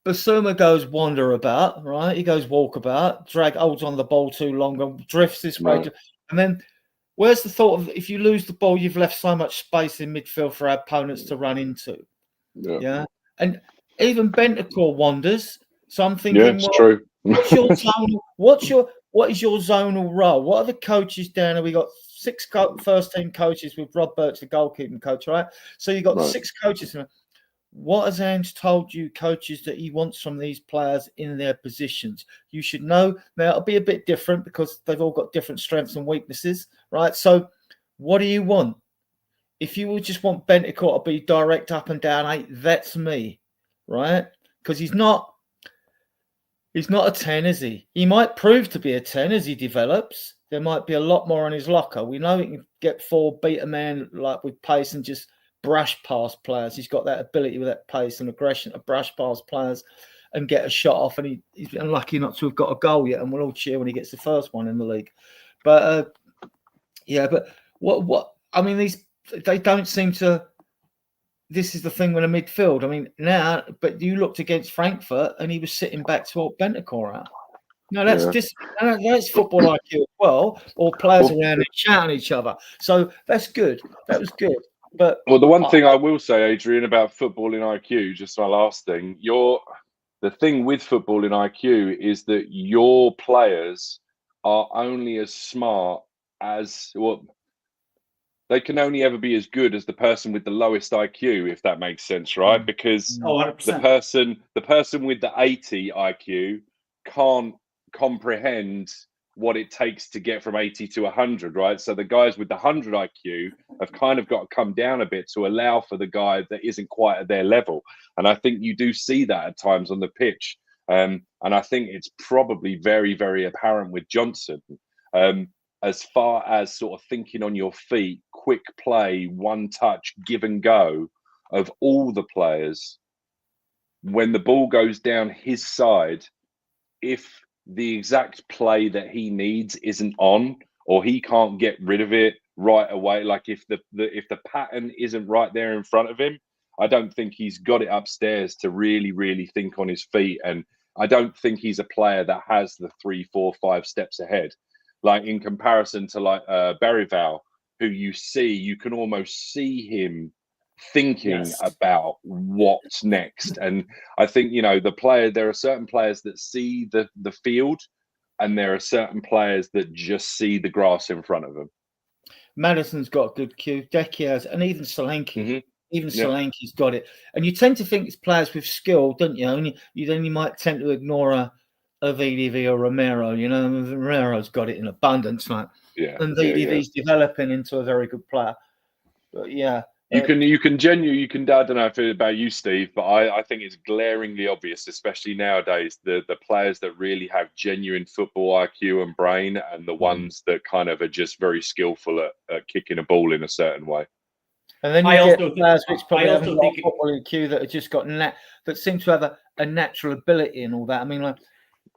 Basuma goes wander about, right? He goes walkabout, holds on the ball too long and drifts this way. Right. And then where's the thought of, if you lose the ball, you've left so much space in midfield for our opponents to run into. Yeah. And even Bentancur wanders. So I'm thinking, it's true. What's your zonal? What is your zonal role? What are the coaches down there? We got 6 first team coaches with Rob Birch, the goalkeeping coach, right? So you got 6 coaches. what has Ange told you, coaches, that he wants from these players in their positions? You should know. Now, it'll be a bit different because they've all got different strengths and weaknesses, right? So what do you want? If you would just want Bentancur to be direct up and down 8, that's me, right? Because he's not a 10, is he? He might prove to be a 10 as he develops. There might be a lot more in his locker. We know he can get forward, beat a man like with pace and just brush past players. He's got that ability with that pace and aggression to brush past players and get a shot off. And he's unlucky not to have got a goal yet. And we'll all cheer when he gets the first one in the league. But but what I mean, they don't seem to. This is the thing with a midfield. I mean, now, but you looked against Frankfurt and he was sitting back to help Bentancur out. No, that's that's football IQ as well, or players around and shouting at each other. So that's good. That was good. But the one thing I will say, Adrian, about footballing IQ, just my last thing, the thing with footballing IQ is that your players are only as smart as they can only ever be as good as the person with the lowest IQ, if that makes sense, right? Because 100%. the person with the 80 IQ can't comprehend what it takes to get from 80 to 100, right? So the guys with the 100 IQ have kind of got to come down a bit to allow for the guy that isn't quite at their level. And I think you do see that at times on the pitch. And I think it's probably very, very apparent with Johnson. As far as sort of thinking on your feet, quick play, one touch, give and go of all the players, when the ball goes down his side, if the exact play that he needs isn't on, or he can't get rid of it right away, like if the pattern isn't right there in front of him, I don't think he's got it upstairs to really, really think on his feet. And I don't think he's a player that has the 3, 4, 5 steps ahead. Like in comparison to like Berryvale, who you can almost see him thinking about what's next. And I think, there are certain players that see the field, and there are certain players that just see the grass in front of them. Madison's got good cue, Decky has, and even Solanke. Mm-hmm. Even Solanke's got it. And you tend to think it's players with skill, don't you? And you might tend to ignore a VDV or Romero. Romero's got it in abundance, and VDV's developing into a very good player. But you can I don't know if it's about you, Steve, but I think it's glaringly obvious, especially nowadays, the players that really have genuine football IQ and brain, and the ones that kind of are just very skillful at kicking a ball in a certain way. And then you get players which probably haven't got football IQ that have just got that seem to have a natural ability and all that. I mean, like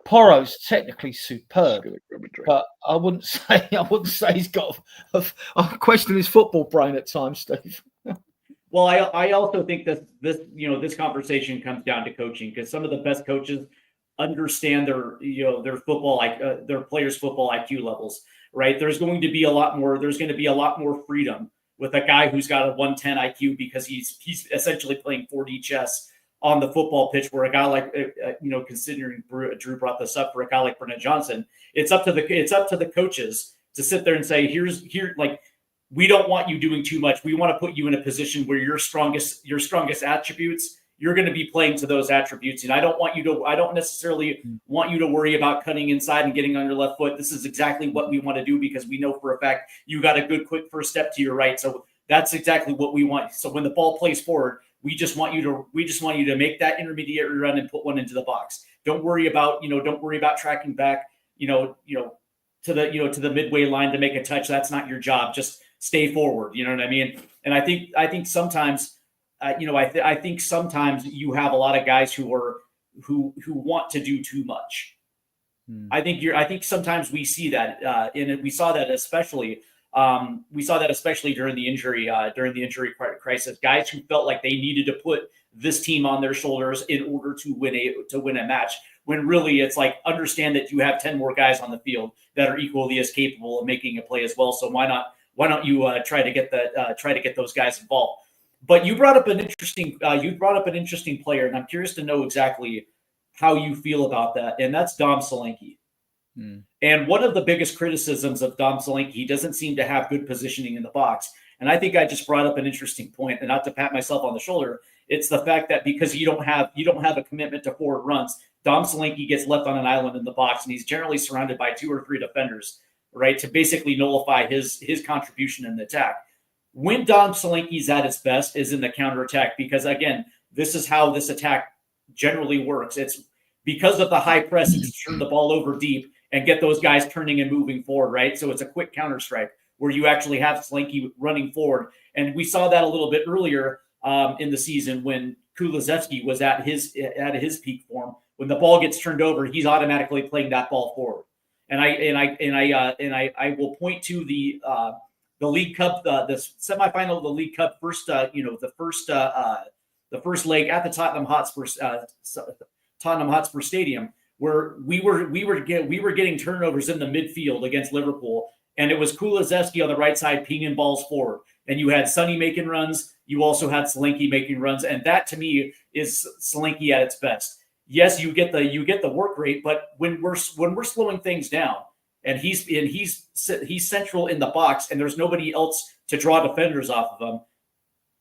Porro's technically superb, but I wouldn't say he's got. I question his football brain at times, Steve. Well, I also think that this conversation comes down to coaching, because some of the best coaches understand their football, like their players' football IQ levels. Right? There's going to be a lot more freedom with a guy who's got a 110 IQ, because he's essentially playing 4D chess on the football pitch, where a guy like, considering Drew brought this up, for a guy like Brennan Johnson, it's up to the coaches to sit there and say, we don't want you doing too much. We want to put you in a position where your strongest attributes, you're going to be playing to those attributes. And I don't necessarily want you to worry about cutting inside and getting on your left foot. This is exactly what we want to do, because we know for a fact you got a good quick first step to your right. So that's exactly what we want. So when the ball plays forward, we just want you to make that intermediate run and put one into the box. Don't worry about tracking back, to the midway line to make a touch. That's not your job. Just stay forward. You know what I mean? And I think sometimes, I think sometimes you have a lot of guys who want to do too much. I think sometimes we see that, and we saw that especially. We saw that especially during the injury crisis. Guys who felt like they needed to put this team on their shoulders in order to win a match. When really it's like, understand that you have 10 more guys on the field that are equally as capable of making a play as well. So why don't you try to get those guys involved? But you brought up an interesting player, and I'm curious to know exactly how you feel about that. And that's Dom Solanke. And one of the biggest criticisms of Dom Solanke, he doesn't seem to have good positioning in the box. And I think I just brought up an interesting point, and not to pat myself on the shoulder, It's the fact that because you don't have a commitment to forward runs, Dom Solanke gets left on an island in the box, and he's generally surrounded by 2 or 3 defenders, right, to basically nullify his contribution in the attack. When Dom Solanke's at its best is in the counterattack, because again, this is how this attack generally works. It's because of the high press, it's to turn the ball over deep and get those guys turning and moving forward, right? So it's a quick counter strike where you actually have Solanke running forward. And we saw that a little bit earlier in the season when Kulusevski was at his peak form. When the ball gets turned over, he's automatically playing that ball forward. And I will point to the League Cup, the semifinal of the League Cup, the first leg at the Tottenham Hotspur Stadium, where we were getting turnovers in the midfield against Liverpool, and it was Kulusevski on the right side pinging balls forward, and you had Sonny making runs, you also had Solanke making runs, and that to me is Solanke at its best. Yes, you get the work rate, but when we're slowing things down, and he's central in the box, and there's nobody else to draw defenders off of him,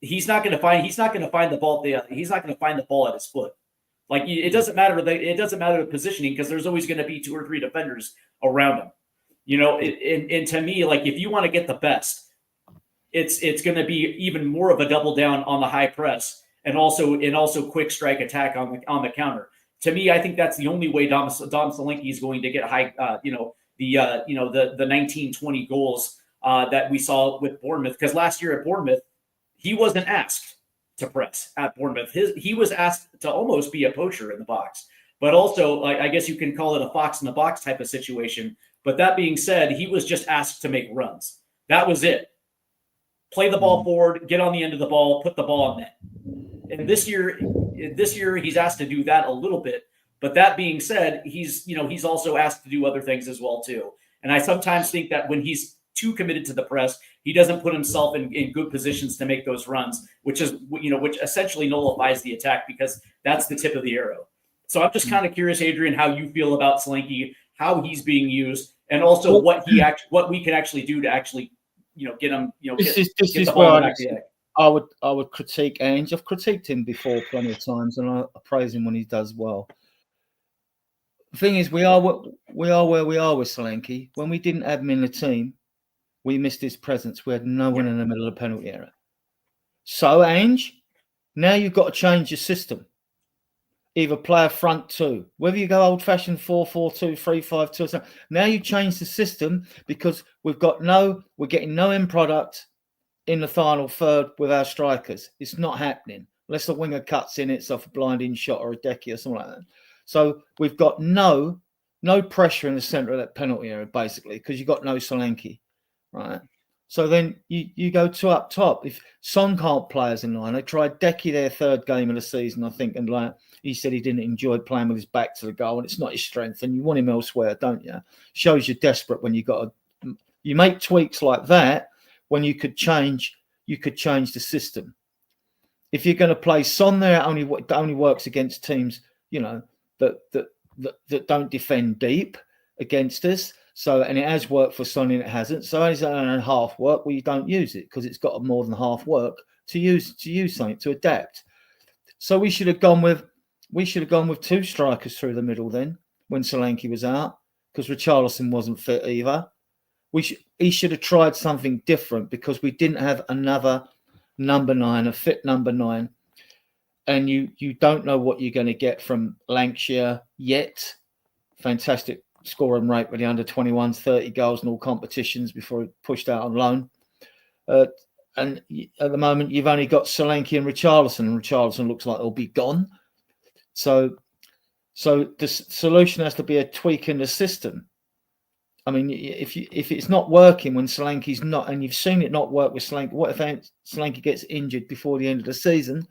he's not going to find the ball. He's not going to find the ball at his foot. Like, it doesn't matter the positioning, because there's always going to be 2 or 3 defenders around him. And to me, like, if you want to get the best, it's going to be even more of a double down on the high press and also quick strike attack on the counter. To me, I think that's the only way Dom Solanke is going to get high. The 19-20 goals that we saw with Bournemouth, because last year at Bournemouth, he wasn't asked to press at Bournemouth. He was asked to almost be a poacher in the box, but also I guess you can call it a fox in the box type of situation. But that being said, he was just asked to make runs. That was it. Play the ball forward, get on the end of the ball, put the ball on net. And this year he's asked to do that a little bit. But that being said, he's also asked to do other things as well too. And I sometimes think that when he's too committed to the press, he doesn't put himself in good positions to make those runs, which essentially nullifies the attack, because that's the tip of the arrow. So I'm just kind of curious, Adrian, how you feel about Solanke, how he's being used, and also what we can actually do to actually get him. This is where I would critique Ange. I've critiqued him before plenty of times, and I praise him when he does well. The thing is, we are where we are with Solanke. When we didn't have him in the team, we missed his presence. We had no one in the middle of the penalty area. So, Ange, now you've got to change your system. Either play a front 2, whether you go old-fashioned 4-4-2, 3-5-2, or something. Now you change the system, because we're getting no end product in the final third with our strikers. It's not happening unless the winger cuts in, it's off a blinding shot or a decky or something like that. So we've got no pressure in the centre of that penalty area, basically, because you've got no Solanke, right? So then you go 2 up top. If Son can't play as a 9, they tried Decky their 3rd game of the season, I think, and he said he didn't enjoy playing with his back to the goal, and it's not his strength, and you want him elsewhere, don't you? Shows you're desperate when you make tweaks like that when you could change the system. If you're going to play Son there, it only works against teams, that don't defend deep against us. So, and it has worked for Son and it hasn't. So it's only half work. Well, you don't use it because it's got more than half work to use something, to adapt. So we should have gone with 2 strikers through the middle then when Solanke was out, because Richarlison wasn't fit either. He should have tried something different, because we didn't have another number 9, a fit number 9. And you don't know what you're going to get from Lancashire yet. Fantastic scoring rate with the under-21s, 30 goals in all competitions before he pushed out on loan. And at the moment, you've only got Solanke and Richarlison, and Richarlison looks like he'll be gone. So the solution has to be a tweak in the system. I mean, if it's not working when Solanke's not, and you've seen it not work with Solanke, what if Solanke gets injured before the end of the season?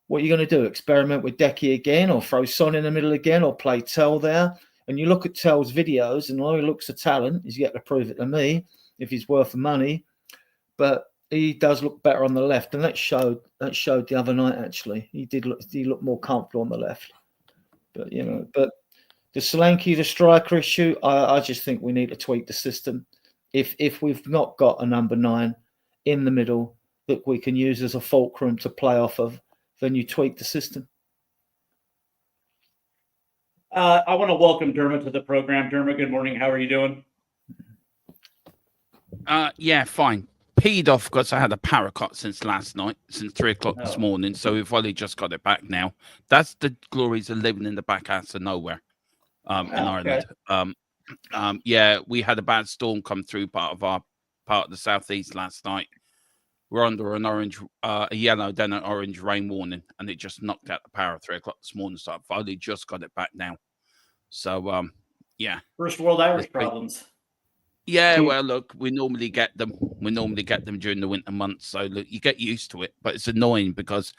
What are you going to do? Experiment with Decky again, or throw Son in the middle again, or play Tell there? And you look at Tell's videos, and all he looks a talent. He's yet to prove it to me if he's worth the money. But he does look better on the left, and that showed the other night. Actually, he look more comfortable on the left. But the Solanke, the striker issue, I just think we need to tweak the system. If we've not got a number 9 in the middle that we can use as a fulcrum to play off of then you tweak the system. I want to welcome Dermot to the program. Dermot, good morning. How are you doing? Yeah, fine. Peed off because I had a power cut since last night, since 3 o'clock this morning. So we've only just got it back now. That's the glories of living in the back house of nowhere in Ireland. Yeah, we had a bad storm come through part of the southeast last night. We're under a yellow, then an orange rain warning, and it just knocked out the power at 3 o'clock this morning. So I've only just got it back now. So yeah. First world Irish problems. Yeah, well, look, we normally get them. We normally get them during the winter months. So look, you get used to it, but it's annoying because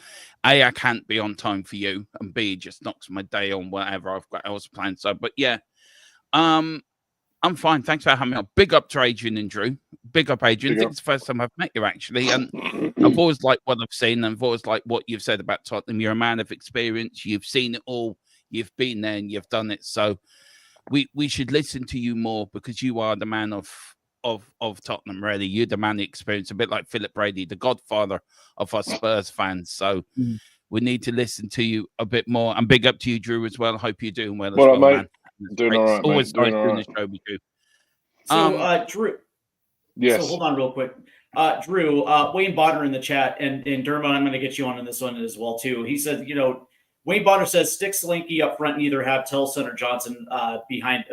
A, I can't be on time for you, and B, it just knocks my day on whatever I've got else planned. So, but yeah, I'm fine. Thanks for having me on. Big up to Adrian and Drew. Big up, Adrian. I think it's the first time I've met you actually, and I've always liked what I've seen, and I've always liked what you've said about Tottenham. You're a man of experience. You've seen it all. You've been there and you've done it. So we should listen to you more because you are the man of Tottenham, really. You're the man of experience, a bit like Philip Brady, the godfather of us Spurs fans. So we need to listen to you a bit more. And big up to you, Drew, as well. Hope you're doing well as well, man. Doing all right, mate. Always nice doing the show with you. So, Drew. Yes. So hold on real quick. Drew, Wayne Bonner in the chat, and Dermot, I'm going to get you on this one as well, too. He said, Wayne Bonner says stick Solanke up front and either have Tellson or Johnson behind,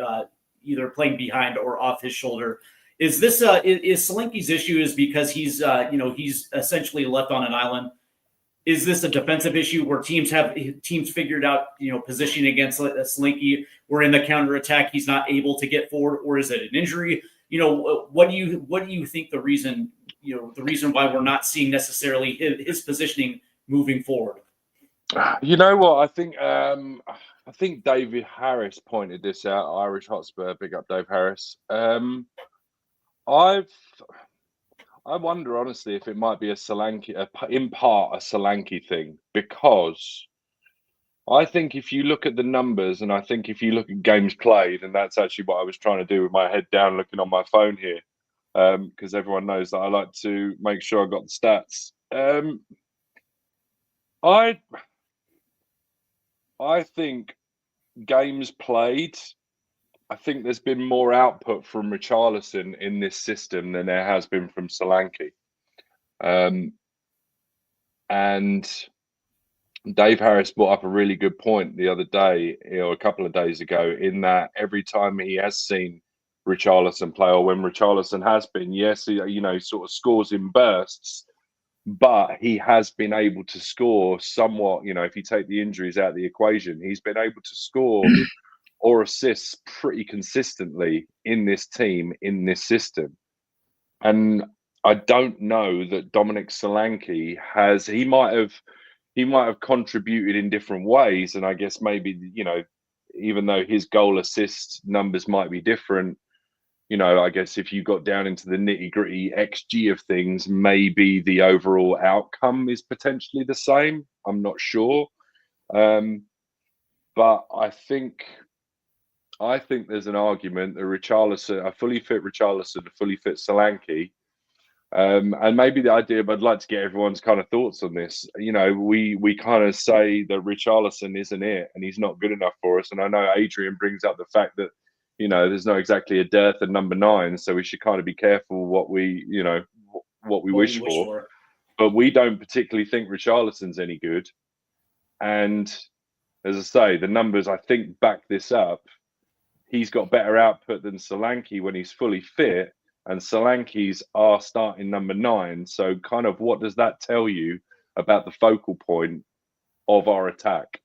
either playing behind or off his shoulder. Is this is Solanke's issue is because he's he's essentially left on an island? Is this a defensive issue where teams figured out positioning against Solanke, where in the counterattack he's not able to get forward, or is it an injury? What do you think the reason why we're not seeing necessarily his positioning moving forward? You know what? I think David Harris pointed this out. Irish Hotspur, big up Dave Harris. I wonder honestly if it might be in part a Solanke thing, because I think if you look at the numbers and I think if you look at games played, and that's actually what I was trying to do with my head down looking on my phone here, because everyone knows that I like to make sure I got the stats. I think games played, I think there's been more output from Richarlison in this system than there has been from Solanke. And Dave Harris brought up a really good point the other day, or a couple of days ago, in that every time he has seen Richarlison play, or when Richarlison has been, yes, he, sort of scores in bursts, but he has been able to score somewhat, if you take the injuries out of the equation, he's been able to score or assist pretty consistently in this team, in this system. And I don't know that Dominic Solanke he might have contributed in different ways. And I guess maybe, even though his goal assist numbers might be different, I guess if you got down into the nitty-gritty XG of things, maybe the overall outcome is potentially the same. I'm not sure. But I think there's an argument that Richarlison, a fully fit Richarlison, a fully fit Solanke, and maybe the idea, but I'd like to get everyone's kind of thoughts on this. We kind of say that Richarlison isn't it, and he's not good enough for us. And I know Adrian brings up the fact that, there's not exactly a dearth of number 9, so we should kind of be careful what we wish for. But we don't particularly think Richarlison's any good. And as I say, the numbers, I think, back this up. He's got better output than Solanke when he's fully fit, and Solanke's our starting number 9. So kind of what does that tell you about the focal point of our attack?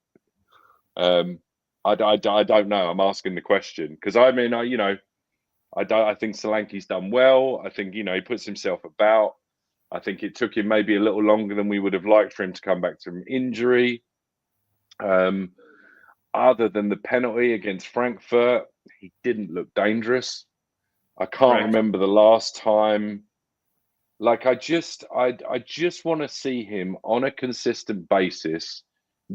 I don't know. I'm asking the question because I think Solanke's done well. I think, he puts himself about. I think it took him maybe a little longer than we would have liked for him to come back from injury. Other than the penalty against Frankfurt, he didn't look dangerous. I can't remember the last time. Like I just want to see him on a consistent basis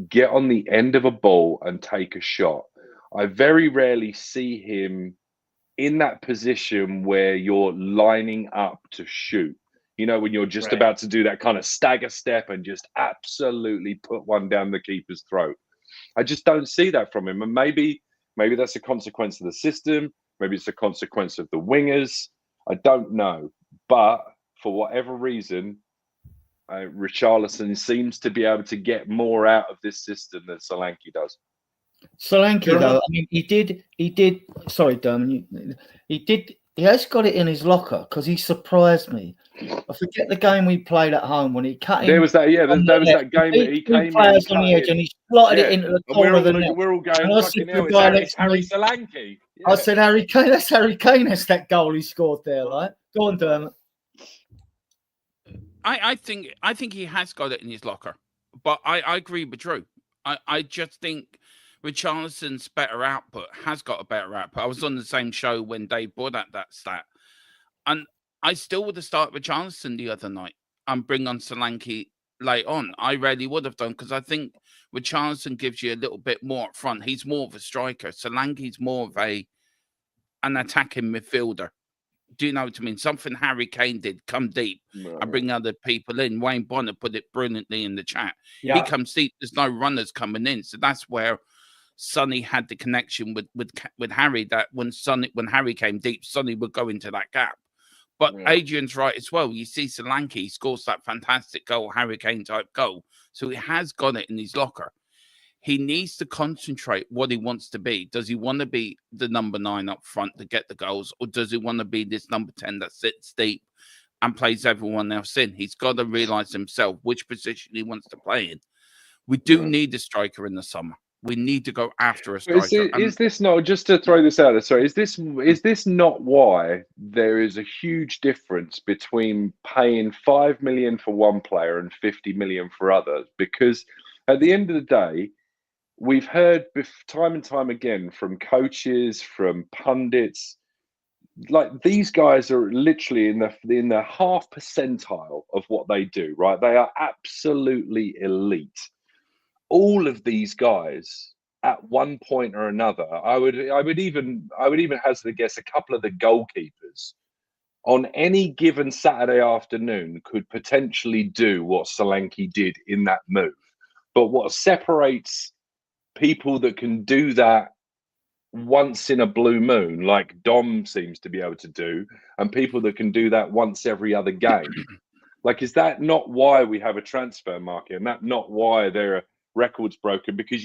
get on the end of a ball and take a shot. I very rarely see him in that position where you're lining up to shoot. You know, when you're just Right. about to do that kind of stagger step and just absolutely put one down the keeper's throat. I just don't see that from him. And maybe that's a consequence of the system. Maybe it's a consequence of the wingers. I don't know. But for whatever reason, Richarlison seems to be able to get more out of this system than Solanke does. Solanke, though, I mean, he did. Sorry, Dermot. He has got it in his locker because he surprised me. I forget the game we played at home when he cut in. There was that, yeah. There was that game that he came in and on the edge, and he slotted it into the corner of the net. We're all going, And fucking hell, it's Harry Solanke. Yeah. I said, Harry Kane. That's Harry Kane. That's that goal he scored there. Like, go on, Dermot. I think he has got it in his locker, but I agree with Drew. I just think Richarlison's better output has got a better output. I was on the same show when Dave brought out that stat, and I still would have started Richarlison the other night and bring on Solanke late on. I really would have done, because I think Richarlison gives you a little bit more up front. He's more of a striker. Solanke's more of an attacking midfielder. Do you know what I mean? Something Harry Kane did, come deep and bring other people in. Wayne Bonner put it brilliantly in the chat. Yeah. He comes deep. There's no runners coming in. So that's where Sonny had the connection with Harry, that when Harry came deep, Sonny would go into that gap. But Adrian's right as well. You see Solanke scores that fantastic goal, Harry Kane type goal. So he has got it in his locker. He needs to concentrate what he wants to be. Does he want to be the number 9 up front to get the goals, or does he want to be this number 10 that sits deep and plays everyone else in? He's got to realize himself which position he wants to play in. We do need a striker in the summer. We need to go after a striker. Is this not, just to throw this out there, sorry, is this not why there is a huge difference between paying 5 million for one player and 50 million for others? Because at the end of the day, we've heard time and time again from coaches, from pundits, like these guys are literally in the half percentile of what they do, right? They are absolutely elite. All of these guys, at one point or another, I would even hazard a guess, a couple of the goalkeepers on any given Saturday afternoon could potentially do what Solanke did in that move. But what separates people that can do that once in a blue moon, like Dom seems to be able to do, and people that can do that once every other game, like, is that not why we have a transfer market, and that not why there are records broken? Because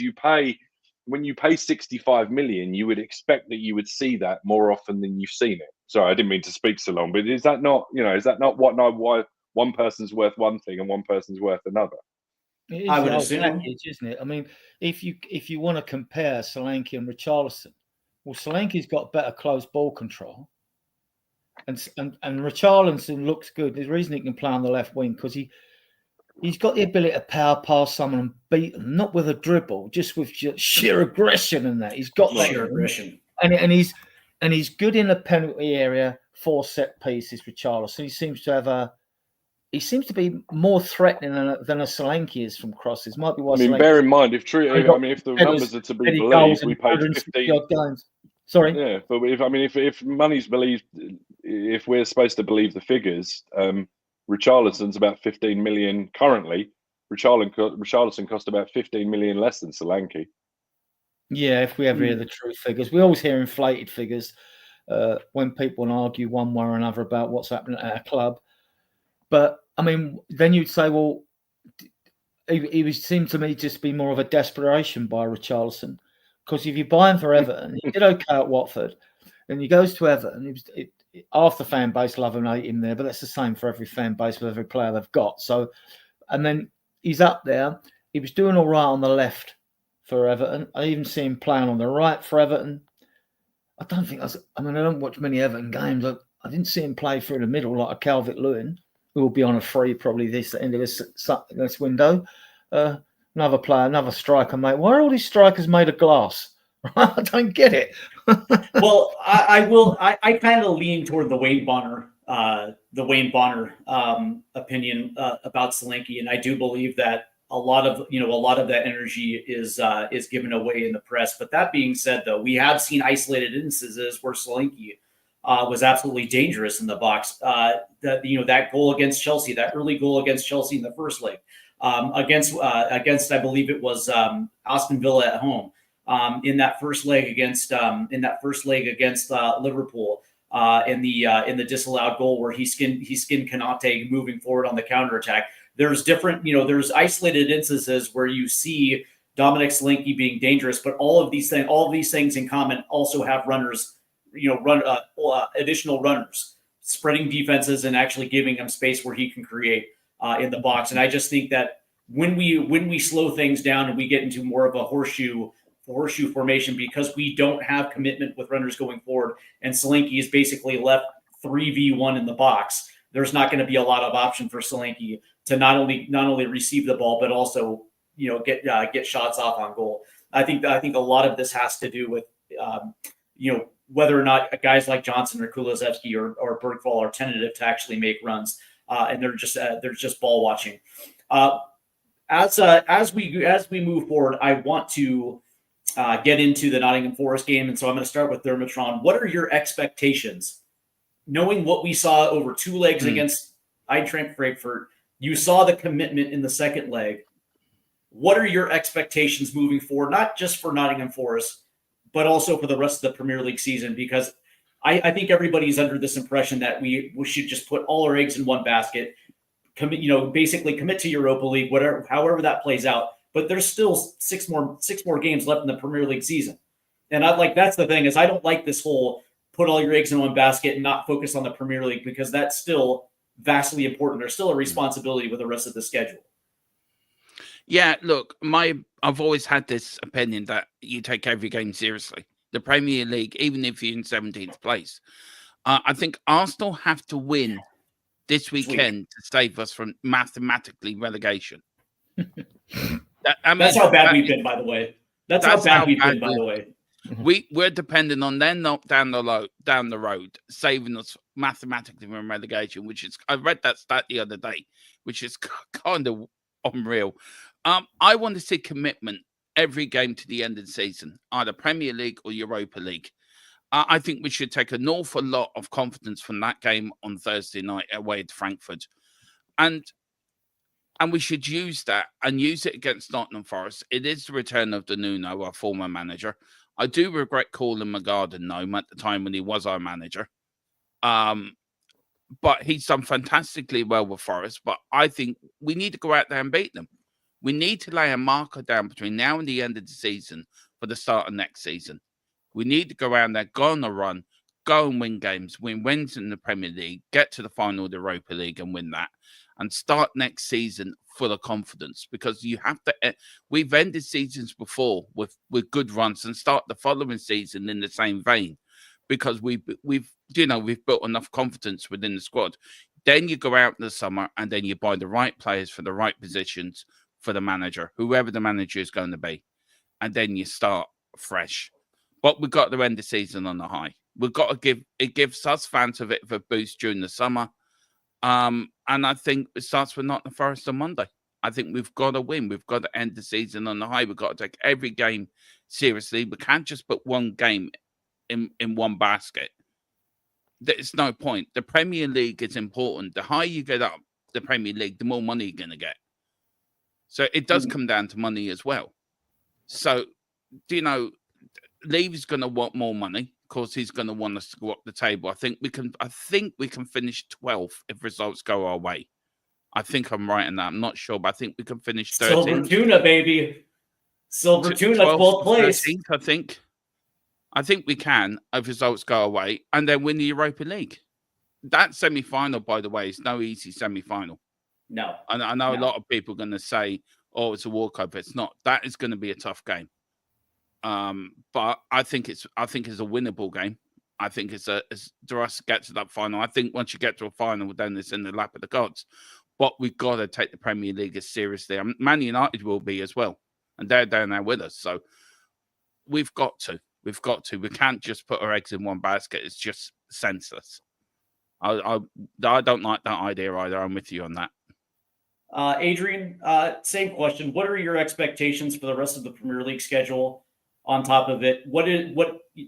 when you pay 65 million, you would expect that you would see that more often than you've seen it. Sorry, I didn't mean to speak so long, but is that not why one person's worth one thing and one person's worth another? It is, I would assume, package, isn't it? I mean, if you want to compare Solanke and Richarlison, well, Solanke's got better close ball control, and Richarlison looks good. There's a reason he can play on the left wing, because he's got the ability to power past someone and beat them, not with a dribble, just with sheer aggression and that. He's got that sheer aggression, and he's good in the penalty area for set pieces. Richarlison, he seems to be more threatening than a Solanke is from crosses. Might be why. I mean, bear in mind, if the numbers are to be believed, we paid 15. Sorry. Yeah, but if money's believed, if we're supposed to believe the figures, Richarlison's about 15 million currently. Richarlison cost about 15 million less than Solanke. Yeah, if we ever hear the true figures, we always hear inflated figures when people argue one way or another about what's happening at a club. But I mean, then you'd say, well, he seemed to me just be more of a desperation by Richarlison, because if you buy him for Everton, he did okay at Watford, and he goes to Everton. Half the fan base love and hate him there, but that's the same for every fan base with every player they've got. So, and then he's up there. He was doing all right on the left for Everton. I even see him playing on the right for Everton. I don't watch many Everton games. I didn't see him play through the middle like a Calvert-Lewin, who will be on a free probably this end of this window. Another player, another striker, mate. Why are all these strikers made of glass? I don't get it. Well, I kind of lean toward the Wayne Bonner opinion about Solanke, and I do believe that a lot of that energy is given away in the press. But that being said, though, we have seen isolated instances where Solanke was absolutely dangerous in the box. That goal against Chelsea, that early goal against Chelsea in the first leg, against I believe it was Aston Villa at home, in that first leg against Liverpool, in the disallowed goal where he skinned Konate moving forward on the counterattack. There's there's isolated instances where you see Dominic Solanke being dangerous, but all of these things in common also have runners, additional runners, spreading defenses and actually giving him space where he can create in the box. And I just think that when we slow things down and we get into more of a horseshoe formation, because we don't have commitment with runners going forward, and Solanke is basically left 3v1 in the box, there's not going to be a lot of option for Solanke to not only receive the ball, but also get shots off on goal. I think a lot of this has to do with whether or not guys like Johnson or Kulusevski or Bergvall are tentative to actually make runs, and they're just ball watching. As we move forward, I want to get into the Nottingham Forest game, and so I'm going to start with Dermatron. What are your expectations, knowing what we saw over 2 legs against Eintracht Frankfurt? You saw the commitment in the second leg. What are your expectations moving forward, not just for Nottingham Forest, but also for the rest of the Premier League season? Because I think everybody's under this impression that we should just put all our eggs in one basket, basically commit to Europa League, however that plays out. But there's still six more games left in the Premier League season, and that's the thing, is I don't like this whole put all your eggs in one basket and not focus on the Premier League, because that's still vastly important. There's still a responsibility with the rest of the schedule. Yeah, look, I've always had this opinion that you take every game seriously. The Premier League, even if you're in 17th place, I think Arsenal have to win this weekend to save us from mathematically relegation. That's how bad we've been, by the way. That's how bad we've been, by the way. We're dependent on them not down the road saving us mathematically from relegation, which is, I read that stat the other day, which is kind of unreal. I want to see commitment every game to the end of the season, either Premier League or Europa League. I think we should take an awful lot of confidence from that game on Thursday night away at Frankfurt, and we should use that and use it against Nottingham Forest. It is the return of Nuno, our former manager. I do regret calling McGarden gnome at the time when he was our manager. But he's done fantastically well with Forest. But I think we need to go out there and beat them. We need to lay a marker down between now and the end of the season for the start of next season. We need to go around there, go on a run, go and win games, win wins in the Premier League, get to the final of the Europa League and win that, and start next season full of confidence, because you have to. We've ended seasons before with good runs and start the following season in the same vein, because we've built enough confidence within the squad. Then you go out in the summer and then you buy the right players for the right positions for the manager, whoever the manager is going to be, and then you start fresh. But we've got to end the season on a high. We've got to gives us fans a bit of a boost during the summer. And I think it starts with Nottingham Forest on Monday. I think we've got to win. We've got to end the season on the high. We've got to take every game seriously. We can't just put one game in one basket. There's no point. The Premier League is important. The higher you get up the Premier League, the more money you're going to get. So it does come down to money as well. So, Levy's going to want more money. Of course, he's going to want us to go up the table. I think we can finish 12th if results go our way. I think I'm right in that. I'm not sure, but I think we can finish 13th. Silver Tuna, baby. Silver Tuna, 12th place. 13th, I think we can, if results go away, and then win the Europa League. That semi-final, by the way, is no easy semi-final. No. I know a lot of people are going to say, oh, it's a walkover. It's not. That is going to be a tough game. But I think it's a winnable game. I think it's for us to get to that final. I think once you get to a final, then it's in the lap of the gods. But we've got to take the Premier League as seriously. Man United will be as well, and they're down there with us. So we've got to. We can't just put our eggs in one basket. It's just senseless. I don't like that idea either. I'm with you on that. Adrian, same question. What are your expectations for the rest of the Premier League schedule? on top of it. What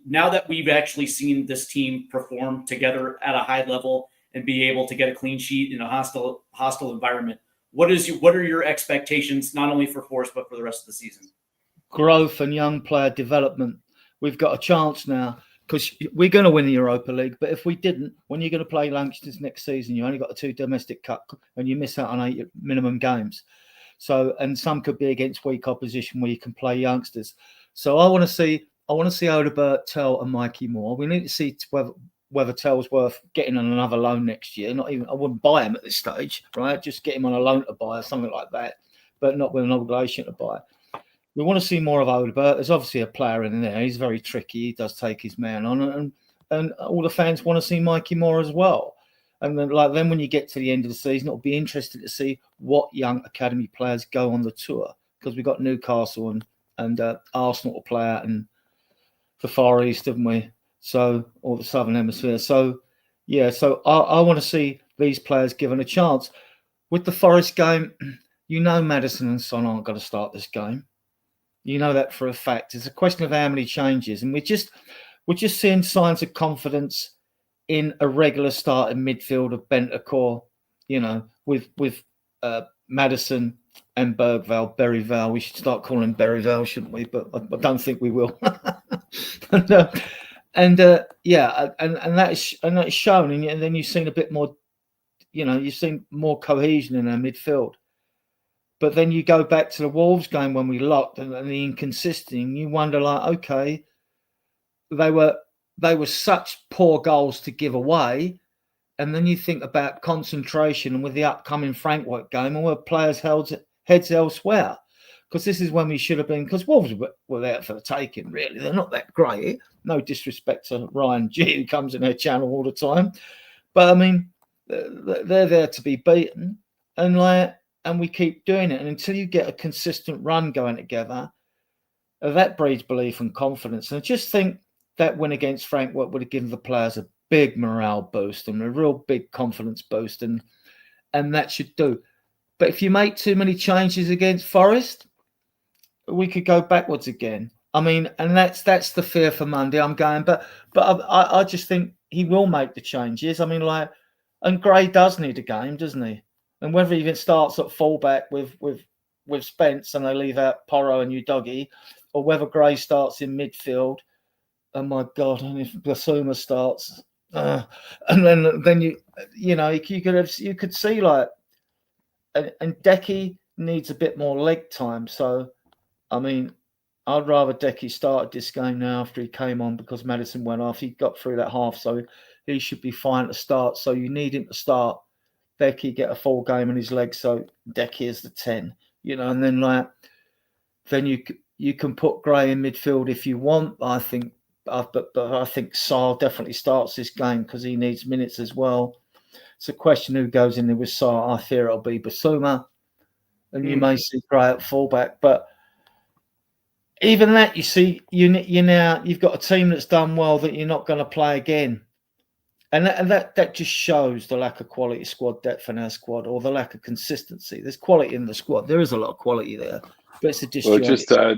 now that we've actually seen this team perform together at a high level and be able to get a clean sheet in a hostile environment, what are your expectations not only for Forest but for the rest of the season? Growth and young player development. We've got a chance now because we're going to win the Europa League. But if we didn't, when you're going to play youngsters next season, you only got the 2 domestic cup and you miss out on 8 minimum games. So, and some could be against weak opposition where you can play youngsters. So I want to see Odobert, Tell, and Mikey Moore. We need to see whether Tell's worth getting on another loan next year. Not even, I wouldn't buy him at this stage, right? Just get him on a loan to buy or something like that, but not with an obligation to buy. We want to see more of Odobert. There's obviously a player in there. He's very tricky. He does take his man on, and all the fans want to see Mikey Moore as well. And then, then when you get to the end of the season, it'll be interesting to see what young academy players go on the tour, because we've got Newcastle and Arsenal to play out in the Far East, haven't we? So, or the Southern Hemisphere. So, yeah. So I want to see these players given a chance. With the Forest game, Maddison and Son aren't going to start this game. You know that for a fact. It's a question of how many changes, and we're just seeing signs of confidence in a regular start in midfield of Bentancur, with Maddison and Berryvale. We should start calling him Berryvale, shouldn't we? But I don't think we will. and that is shown, and then you've seen a bit more. You've seen more cohesion in our midfield. But then you go back to the Wolves game when we locked and the inconsistency, and you wonder, okay, they were such poor goals to give away. And then you think about concentration and with the upcoming Frankfurt game, and where players held heads elsewhere. Because this is when we should have been, because Wolves were there for the taking, really. They're not that great. No disrespect to Ryan G, who comes in their channel all the time. But, I mean, they're there to be beaten. And we keep doing it. And until you get a consistent run going together, that breeds belief and confidence. And I just think that win against Frankfurt would have given the players a big morale boost and a real big confidence boost. And that should do. But if you make too many changes against Forest, we could go backwards again. I mean, and that's the fear for Monday. I'm going, but I just think he will make the changes. I mean, and Gray does need a game, doesn't he? And whether he even starts at fullback with Spence and they leave out Porro and Udogie, or whether Gray starts in midfield, oh my God! And if Basuma starts, and then you could see and Decky needs a bit more leg time. So, I mean, I'd rather Decky started this game now after he came on, because Maddison went off. He got through that half, so he should be fine to start. So you need him to start. Decky get a full game on his legs, so Decky is the 10, and then you can put Gray in midfield if you want. I think, but I think Sarr definitely starts this game because he needs minutes as well. It's a question who goes in there with Sarr. I fear it'll be Basuma, and you may see Gray at fullback. But even that, you see, you've got a team that's done well that you're not going to play again. And that just shows the lack of quality squad depth in our squad, or the lack of consistency. There's quality in the squad. There is a lot of quality there, but it's a disjointed. Well,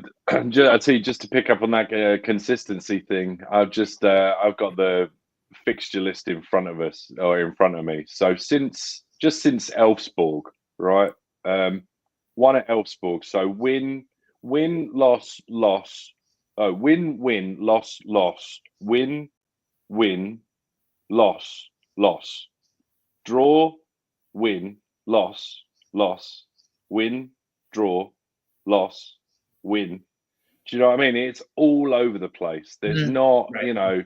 I'd say, just to pick up on that consistency thing, I've got the fixture list in front of me. So since Elfsborg, right? One at Elfsborg. So win, loss. Oh, win, loss. Win. Loss. Draw, win, loss. Win, draw, loss, win. Do you know what I mean? It's all over the place. There's not, right.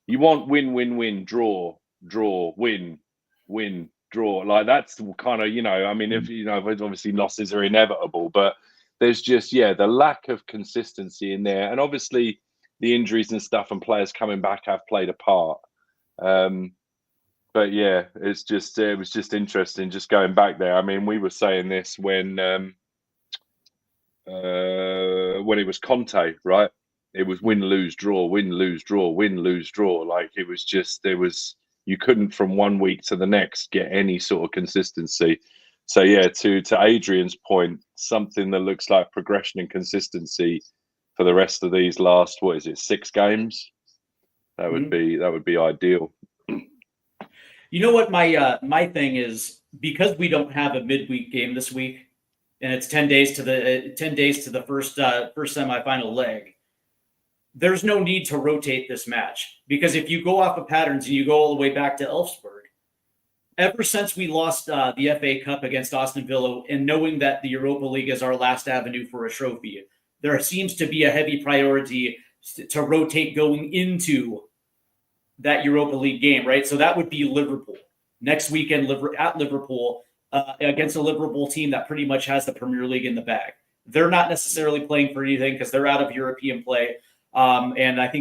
You want win, draw, win, draw. Like, that's kind of, I mean, if obviously losses are inevitable, but there's just, the lack of consistency in there. And obviously the injuries and stuff and players coming back have played a part. But yeah, it was just interesting just going back there. I mean, we were saying this when it was Conte, right? It was win, lose, draw. Like, it was just, you couldn't from one week to the next get any sort of consistency. So yeah, to Adrian's point, something that looks like progression and consistency for the rest of these last 6 games. That would be ideal. You know what my thing is, because we don't have a midweek game this week, and it's 10 days to the first semifinal leg. There's no need to rotate this match, because if you go off of patterns and you go all the way back to Elfsborg, ever since we lost the FA Cup against Aston Villa, and knowing that the Europa League is our last avenue for a trophy, there seems to be a heavy priority to rotate going into that Europa League game, right? So that would be Liverpool next weekend at Liverpool against a Liverpool team that pretty much has the Premier League in the bag. They're not necessarily playing for anything because they're out of European play. And that's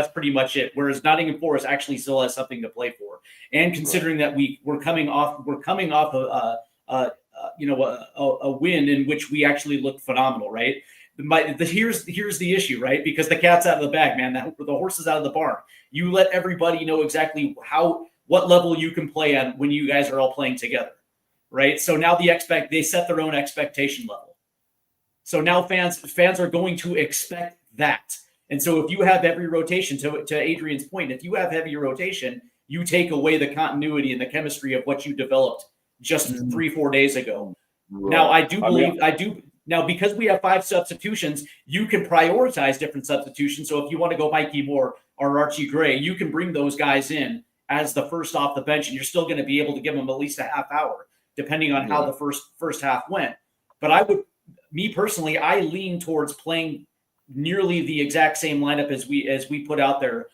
pretty much it. Whereas Nottingham Forest actually still has something to play for. And considering that we're coming off a win in which we actually looked phenomenal, right? Here's the issue, right? Because the cat's out of the bag, man. The horse is out of the barn. You let everybody know exactly what level you can play on when you guys are all playing together, right? So now they set their own expectation level. So now fans are going to expect that. And so if you have every rotation, to Adrian's point, if you have heavy rotation, you take away the continuity and the chemistry of what you developed just 3-4 days ago. Right. Now Now, because we have 5 substitutions, you can prioritize different substitutions. So if you want to go Mikey Moore or Archie Gray, you can bring those guys in as the first off the bench, and you're still going to be able to give them at least a half hour, depending on how the first half went. But me personally, I lean towards playing nearly the exact same lineup as we put out there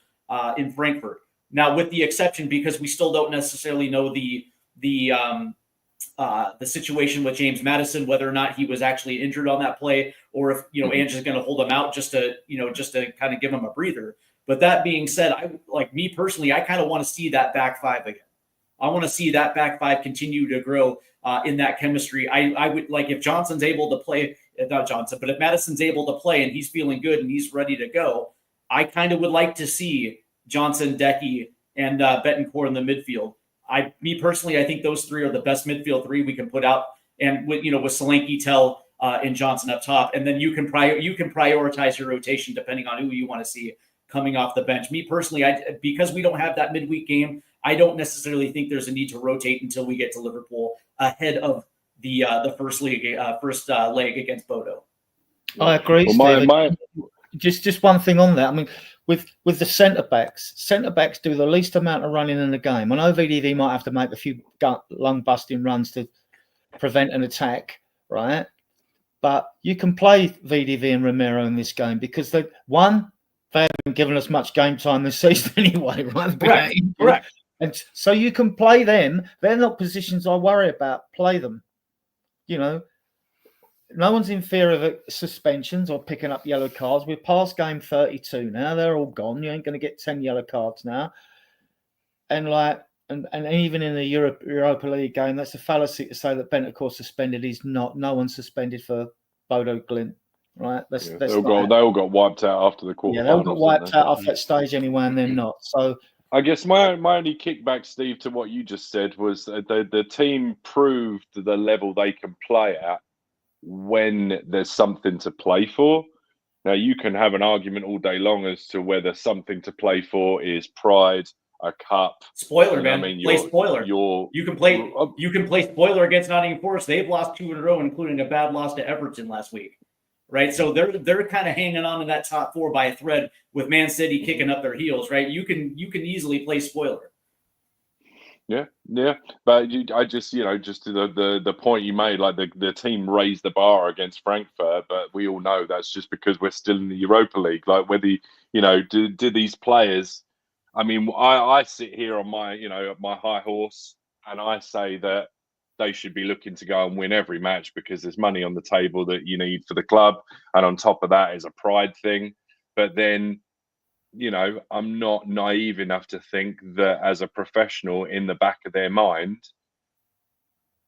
in Frankfurt. Now, with the exception, because we still don't necessarily know the situation with James Maddison, whether or not he was actually injured on that play, or if Ange is going to hold him out just to kind of give him a breather. But that being said, me personally, I kind of want to see that back 5 again. I want to see that back 5 continue to grow in that chemistry. I would like, if Johnson's able to play, not Johnson, but if Madison's able to play and he's feeling good and he's ready to go, I kind of would like to see Johnson, Decky, and Betancourt in the midfield. Me personally, I think those 3 are the best midfield 3 we can put out, and with Solanke, Tell, and Johnson up top, and then you can prioritize your rotation depending on who you want to see coming off the bench. Me personally, because we don't have that midweek game, I don't necessarily think there's a need to rotate until we get to Liverpool ahead of the first leg against Bodo. I agree. Just one thing on that. I mean, with the centre backs do the least amount of running in the game. I know VDV might have to make a few lung busting runs to prevent an attack, right? But you can play VDV and Romero in this game because they haven't given us much game time this season anyway, right? Correct. And so you can play them. They're not positions I worry about. Play them. No one's in fear of suspensions or picking up yellow cards. We're past game 32 now. They're all gone. You ain't going to get 10 yellow cards now. And even in the Europa League game, that's a fallacy to say that Betancourt suspended. He's not. No one's suspended for Bodo Glimt, right? They all got wiped out after the quarterfinals. Yeah, they all got wiped out off that stage anyway, and they're not. So I guess my only kickback, Steve, to what you just said was the team proved the level they can play at when there's something to play for. Now, you can have an argument all day long as to whether something to play for is pride, a cup. Spoiler, man. Play spoiler. You can play spoiler against Nottingham Forest. They've lost 2 in a row, including a bad loss to Everton last week. Right, so they're kind of hanging on to that top 4 by a thread with Man City kicking up their heels. Right, you can easily play spoiler. Yeah, but I just just the point you made, like the team raised the bar against Frankfurt, but we all know that's just because we're still in the Europa League. Like whether do these players? I mean, I sit here on my my high horse, and I say that they should be looking to go and win every match because there's money on the table that you need for the club. And on top of that is a pride thing. But then, I'm not naive enough to think that as a professional in the back of their mind,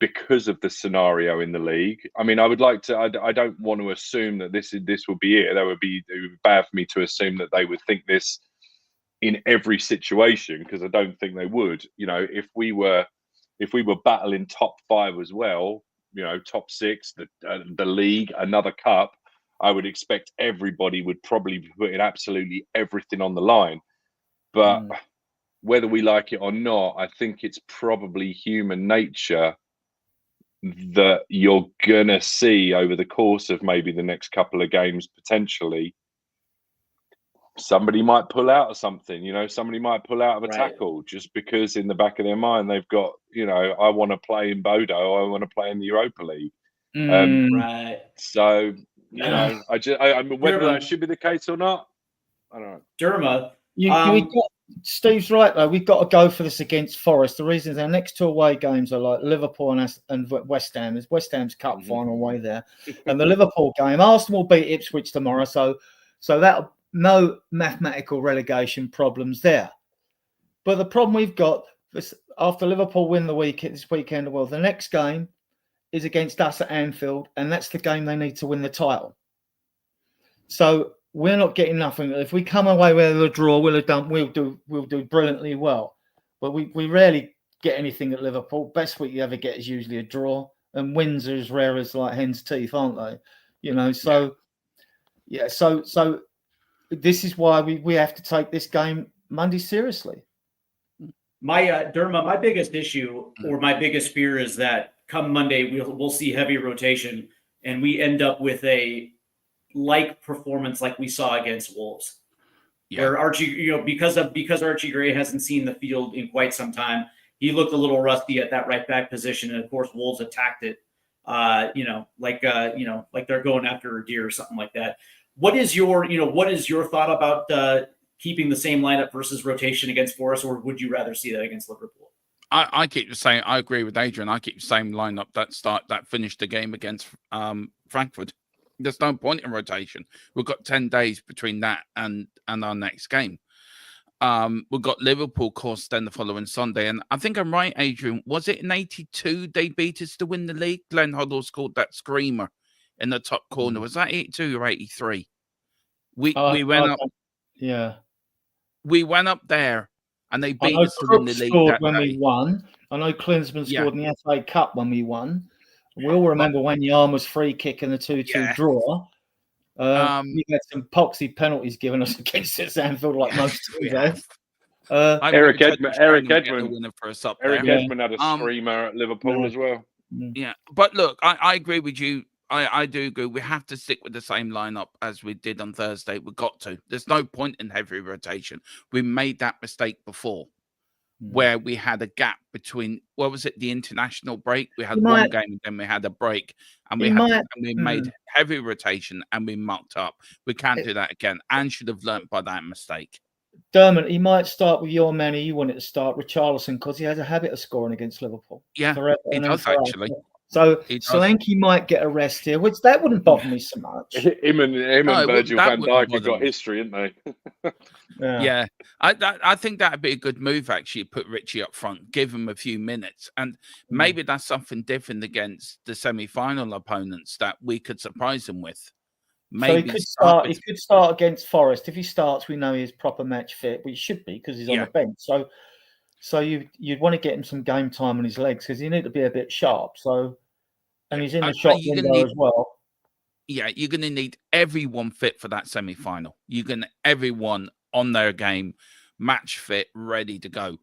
because of the scenario in the league, I mean, I would like to, I don't want to assume that this will be it. It would be bad for me to assume that they would think this in every situation, because I don't think they would. If we were battling top 5 as well, top six, the league, another cup, I would expect everybody would probably be putting absolutely everything on the line. But whether we like it or not, I think it's probably human nature that you're gonna see over the course of maybe the next couple of games, potentially somebody might pull out of something, somebody might pull out of a tackle just because in the back of their mind they've got, I want to play in Bodo, I want to play in the Europa League. Right. So, I mean, whether that should be the case or not, I don't know. Derma, Steve's right though. We've got to go for this against Forest. The reason is our next two away games are like Liverpool and West Ham. There's West Ham's cup final away there, and the Liverpool game. Arsenal beat Ipswich tomorrow, so that no mathematical relegation problems there. But the problem we've got is after Liverpool win this weekend, well, the next game is against us at Anfield, and that's the game they need to win the title. So we're not getting nothing. If we come away with a draw, we'll do brilliantly well. But we rarely get anything at Liverpool. Best week you ever get is usually a draw, and wins are as rare as like hen's teeth, aren't they? So this is why we have to take this game Monday seriously. Derma, my biggest issue or my biggest fear is that come Monday we'll see heavy rotation and we end up with a performance like we saw against Wolves, where Archie, because Archie Gray hasn't seen the field in quite some time, he looked a little rusty at that right back position, and of course Wolves attacked it, like they're going after a deer or something like that. What is your thought about keeping the same lineup versus rotation against Forest, or would you rather see that against Liverpool? I keep saying, I agree with Adrian. I keep the same lineup that finished the game against Frankfurt. There's no point in rotation. We've got 10 days between that and our next game. We've got Liverpool, of course, then the following Sunday. And I think I'm right, Adrian. Was it in 82 they beat us to win the league? Glenn Hoddle scored that screamer in the top corner. Was that 82 or 83? We went up. Yeah. We went up there and they beat us to win the league that when day. We won. I know Klinsmann scored in the FA Cup when we won. We all remember when Yarma's free kick in the 2-2 draw. We had some poxy penalties given us against us Anfield, like most teams. Eric Edmond had a screamer screamer at Liverpool as well. Yeah, but look, I agree with you. I do agree. We have to stick with the same lineup as we did on Thursday. We've got to. There's no point in heavy rotation. We made that mistake before, where we had a gap between, what was it, the international break? We had one game and then we had a break, and we made heavy rotation and we mucked up. We can't do that again. Ange should have learnt by that mistake. Dermot, he might start with your man. You wanted to start with Richarlison because he has a habit of scoring against Liverpool. Yeah, he does actually. So Solanke might get a rest here, which that wouldn't bother me so much. Him and Virgil van Dijk have got history, haven't they? Yeah. I think that'd be a good move, actually, put Richie up front, give him a few minutes. And maybe that's something different against the semi-final opponents that we could surprise him with. Maybe so he could start against Forest. If he starts, we know he's proper match fit, but he should be because he's on the bench. So you'd want to get him some game time on his legs because he need to be a bit sharp. And he's in the shot window as well. Yeah, you're going to need everyone fit for that semi-final. You're going to everyone on their game, match fit, ready to go.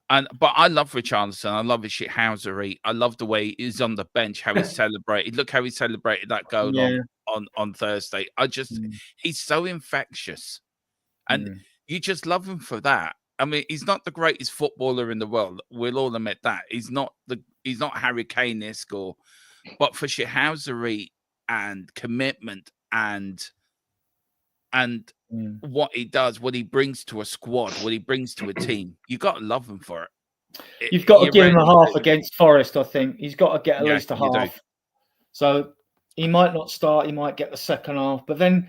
But I love Richarlison. I love his shithousery. I love the way he's on the bench, how he celebrated. Look how he celebrated that goal on Thursday. He's so infectious. And you just love him for that. I mean, he's not the greatest footballer in the world. We'll all admit that. He's not Harry Kane-esque, but for shithousery and commitment and what he does, what he brings to a squad, what he brings to a team, you got to love him for it. You've got to give him a half against Forest, I think. He's got to get at least a half. So he might not start, he might get the second half. But then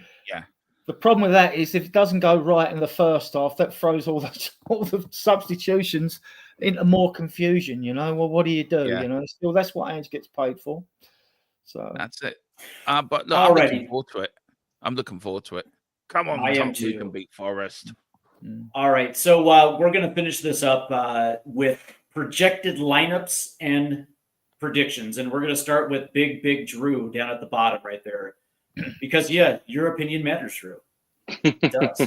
the problem with that is if it doesn't go right in the first half, that throws all the substitutions into more confusion, Well, what do you do, Still, that's what Ange gets paid for. So that's it. But look, I'm looking forward to it. I'm looking forward to it. Come on, I am too. We can beat Forest. All right, so we're going to finish this up with projected lineups and predictions, and we're going to start with Big Drew down at the bottom right there, because your opinion matters, Drew. It does.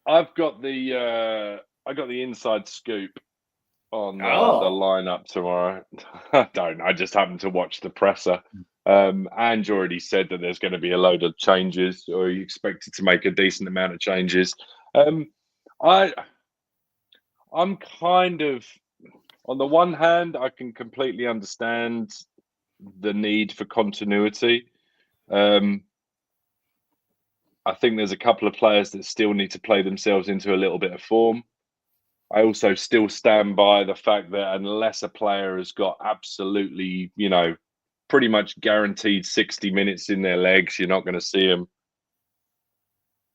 I've got the inside scoop on the lineup tomorrow. I don't. I just happened to watch the presser. Ange already said that there's going to be a load of changes, or you expected to make a decent amount of changes. I'm kind of, on the one hand, I can completely understand the need for continuity. I think there's a couple of players that still need to play themselves into a little bit of form. I also still stand by the fact that unless a player has got absolutely, pretty much guaranteed 60 minutes in their legs, you're not going to see them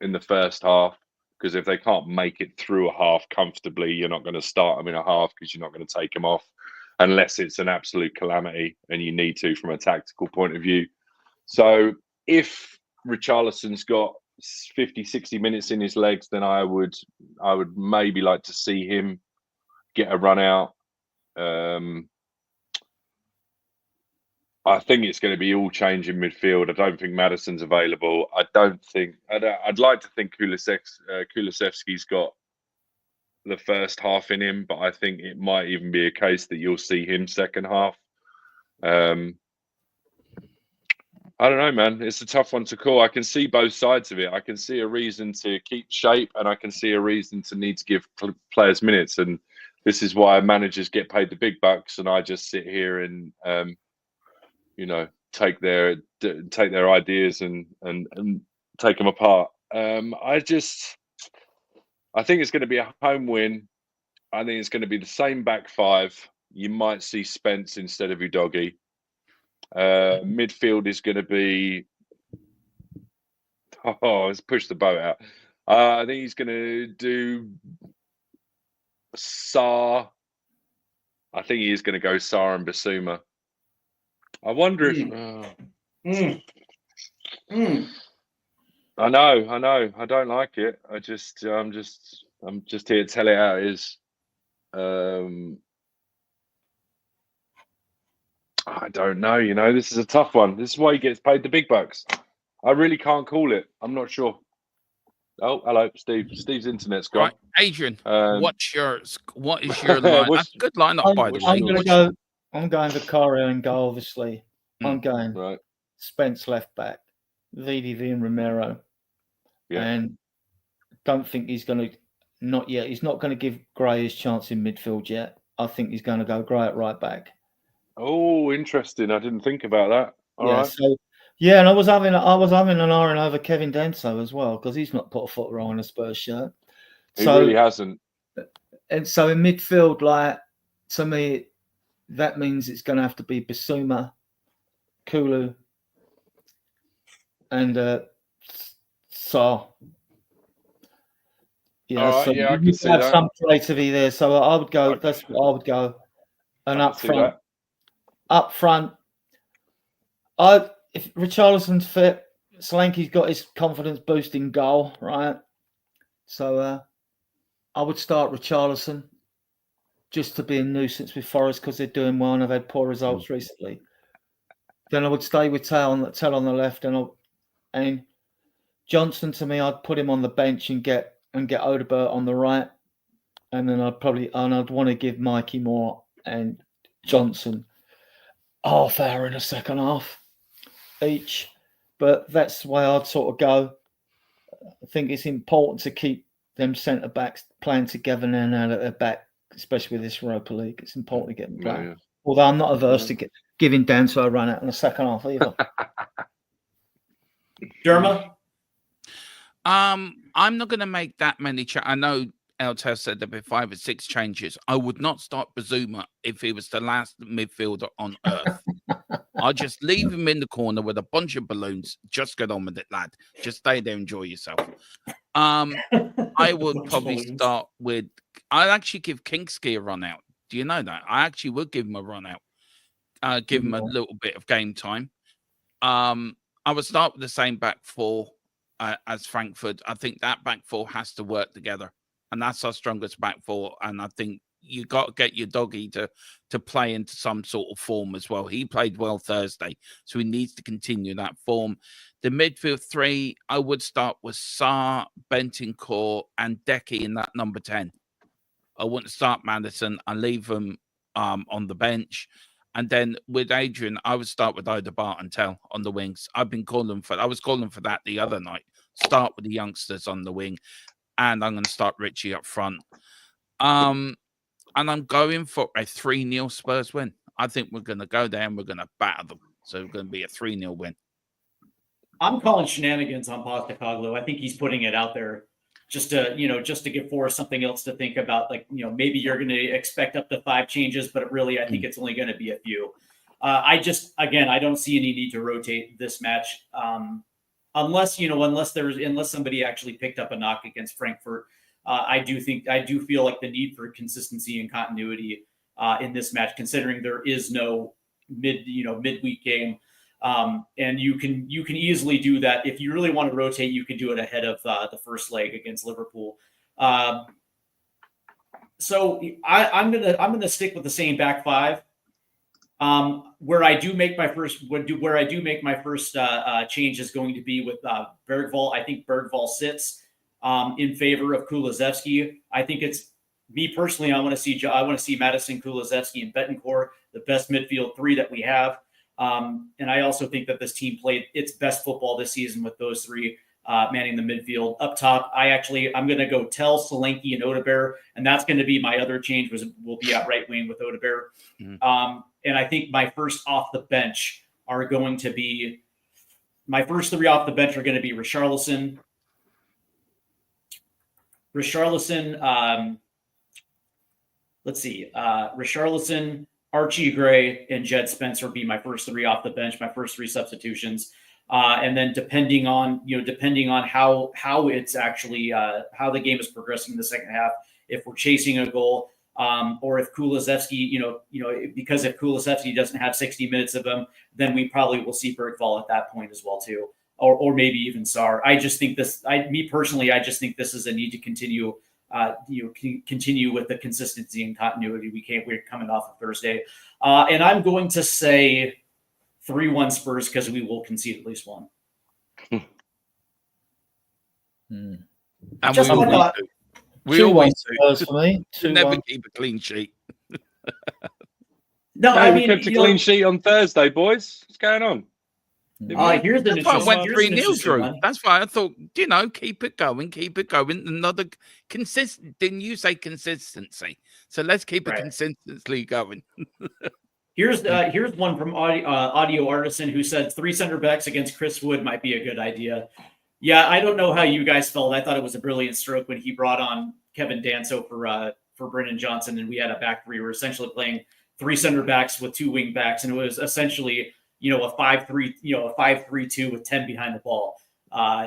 in the first half. Because if they can't make it through a half comfortably, you're not going to start them in a half, because you're not going to take them off unless it's an absolute calamity and you need to from a tactical point of view. So if Richarlison's got 50, 60 minutes in his legs, then I would maybe like to see him get a run out. I think it's going to be all change in midfield. I don't think Maddison's available. I'd like to think Kulusevski's got the first half in him, but I think it might even be a case that you'll see him second half. I don't know, man. It's a tough one to call. I can see both sides of it. I can see a reason to keep shape, and I can see a reason to need to give players minutes. And this is why managers get paid the big bucks, and I just sit here and take their ideas and take them apart. I think it's going to be a home win. I think it's going to be the same back five. You might see Spence instead of Udogie. Midfield is going to be. Let's push the boat out. I think he's going to do Sarr. I think he is going to go Sarr and Basuma. I wonder if. I know. I don't like it. I'm just here to tell it how it is. I don't know. This is a tough one. This is why he gets paid the big bucks. I really can't call it. I'm not sure. Oh, hello, Steve. Steve's internet's gone. Right, Adrian, what is your line? That's a good lineup, by the way. I'm going Vicario and goal, obviously. I'm going Spence left back, VDV and Romero. Yeah. And don't think he's going to, not yet. He's not going to give Gray his chance in midfield yet. I think he's going to go Gray at right back. Oh, interesting. I didn't think about that. All right. So, and I was having an iron over Kevin Denso as well, because he's not put a foot wrong on a Spurs shirt. He really hasn't. And so in midfield, to me, that means it's going to have to be Basuma, Kulu, and Sarr. I can see have that. some creativity there. So I would go. That's what I would go. And up front, if Richarlison's fit, Solanke's got his confidence boosting goal, right? So I would start Richarlison just to be a nuisance with Forest because they're doing well and have had poor results recently. Then I would stay with Tell on the left, and Johnson, to me, I'd put him on the bench and get Odegaard on the right, and then I'd want to give Mikey Moore and Johnson half hour in the second half each. But that's the way I'd sort of go. I think it's important to keep them centre backs playing together now that they're back, especially with this Europa League. It's important to get them playing. Yeah. Although I'm not averse to giving Danso a run out in the second half either. Derma? I'm not going to make that many I know Eltel said there'd be 5 or 6 changes. I would not start Bazuma if he was the last midfielder on earth. I'll just leave him in the corner with a bunch of balloons. Just get on with it, lad. Just stay there, enjoy yourself. I would probably start with. I'd actually give Kingsky a run out. Do you know that? I actually would give him a run out. Give him a little bit of game time. I would start with the same back four as Frankfurt. I think that back four has to work together, and that's our strongest back four. And I think you got to get your doggy to play into some sort of form as well. He played well Thursday, so he needs to continue that form. The midfield three, I would start with Sarr, Bentancur, and Decky in that number 10. I wouldn't start Madison and leave him on the bench. And then with Adrian, I would start with Odegaard and Tell on the wings. I was calling for that the other night. Start with the youngsters on the wing, and I'm going to start Richie up front. And I'm going for a 3-0 Spurs win. I think we're going to go there and we're going to batter them. So it's going to be a 3-0 win. I'm calling shenanigans on Postecoglou. I think he's putting it out there just to give Forrest something else to think about. Like, maybe you're going to expect up to 5 changes, but really, I think it's only going to be a few. I don't see any need to rotate this match. Unless somebody actually picked up a knock against Frankfurt. I do feel like the need for consistency and continuity in this match, considering there is no midweek game. And you can easily do that. If you really want to rotate, you can do it ahead of the first leg against Liverpool. So I'm gonna stick with the same back 5. Where I do make my first change is going to be with Bergvall. I think Bergvall sits in favor of Kulusevski. I think it's me personally. I want to see Madison, Kulusevski, and Bentancur, the best midfield 3 that we have. And I also think that this team played its best football this season with those 3 manning the midfield. Up top, I'm going to go Tell, Solanke, and Odegaard, and that's going to be my other change. Will be at right wing with Odegaard. And I think my first 3 off the bench are going to be Richarlison. Richarlison, Archie Gray, and Jed Spencer would be my first 3 off the bench, my first 3 substitutions. And then depending on how it's actually how the game is progressing in the second half, if we're chasing a goal, or if Kulusevski, because if Kulusevski doesn't have 60 minutes of him, then we probably will see Bergvall at that point as well too, or maybe even Sarr. I just think this is a need to continue. Continue with the consistency and continuity. We're coming off of Thursday, and I'm going to say 3-1 Spurs because we will concede at least 1. And just one thought. We always Spurs for me. Never keep a clean sheet. No, Hey, I we mean, kept a clean sheet on Thursday, boys. What's going on? Here's the That's why I went 3-0, Drew. one. That's why I thought, keep it going. Another consistent. Didn't you say consistency? So let's keep it consistently going. Here's one from Audio Artisan who said 3 center backs against Chris Wood might be a good idea. Yeah, I don't know how you guys felt. I thought it was a brilliant stroke when he brought on Kevin Danso for Brennan Johnson, and we had a back 3. We were essentially playing 3 center backs with 2 wing backs, and it was essentially a 5-3-2 with 10 behind the ball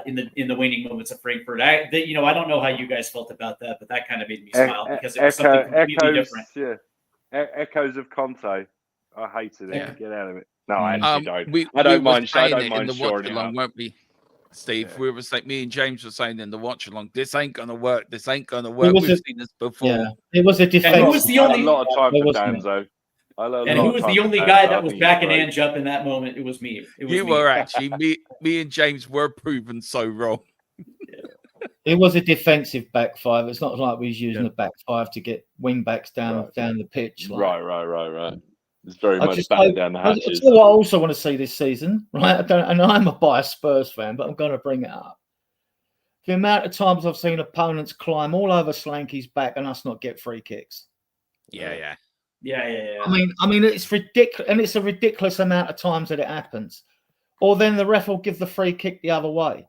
in the waning moments of Frankfurt. I don't know how you guys felt about that, but that kind of made me smile because it was something completely different. Yeah, echoes of Conte. I hated it. Yeah. Get out of it. No, I actually don't. I don't mind shoring it up. Won't we, Steve? Yeah. We were saying, me and James were saying in the watch along, this ain't gonna work. We've seen this before. Yeah, it was a defense. And who was the only a lot of time for Danzo. And who was the only guy that was backing Ange up in that moment? It was me. You were actually. Me and James were proven so wrong. It was a defensive back 5. It's not like we was using a back 5 to get wing backs down the pitch. Right. It's very much batting down the hatches. What I also want to see this season, right? I'm a biased Spurs fan, but I'm going to bring it up. The amount of times I've seen opponents climb all over Slanky's back and us not get free kicks. Yeah. I mean, it's ridiculous, and it's a ridiculous amount of times that it happens. Or then the ref will give the free kick the other way.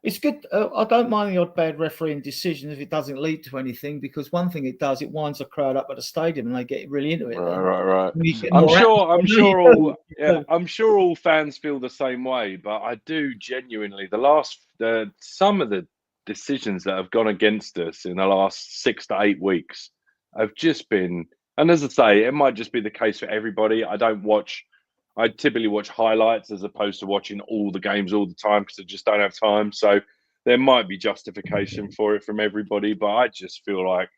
It's good. I don't mind the odd bad refereeing decision if it doesn't lead to anything, because one thing it does, it winds the crowd up at the stadium and they get really into it. Right. I'm sure all fans feel the same way, but I do genuinely. Some of the decisions that have gone against us in the last 6 to 8 weeks have just been, and as I say, it might just be the case for everybody. I typically watch highlights as opposed to watching all the games all the time because I just don't have time. So there might be justification for it from everybody, but I just feel like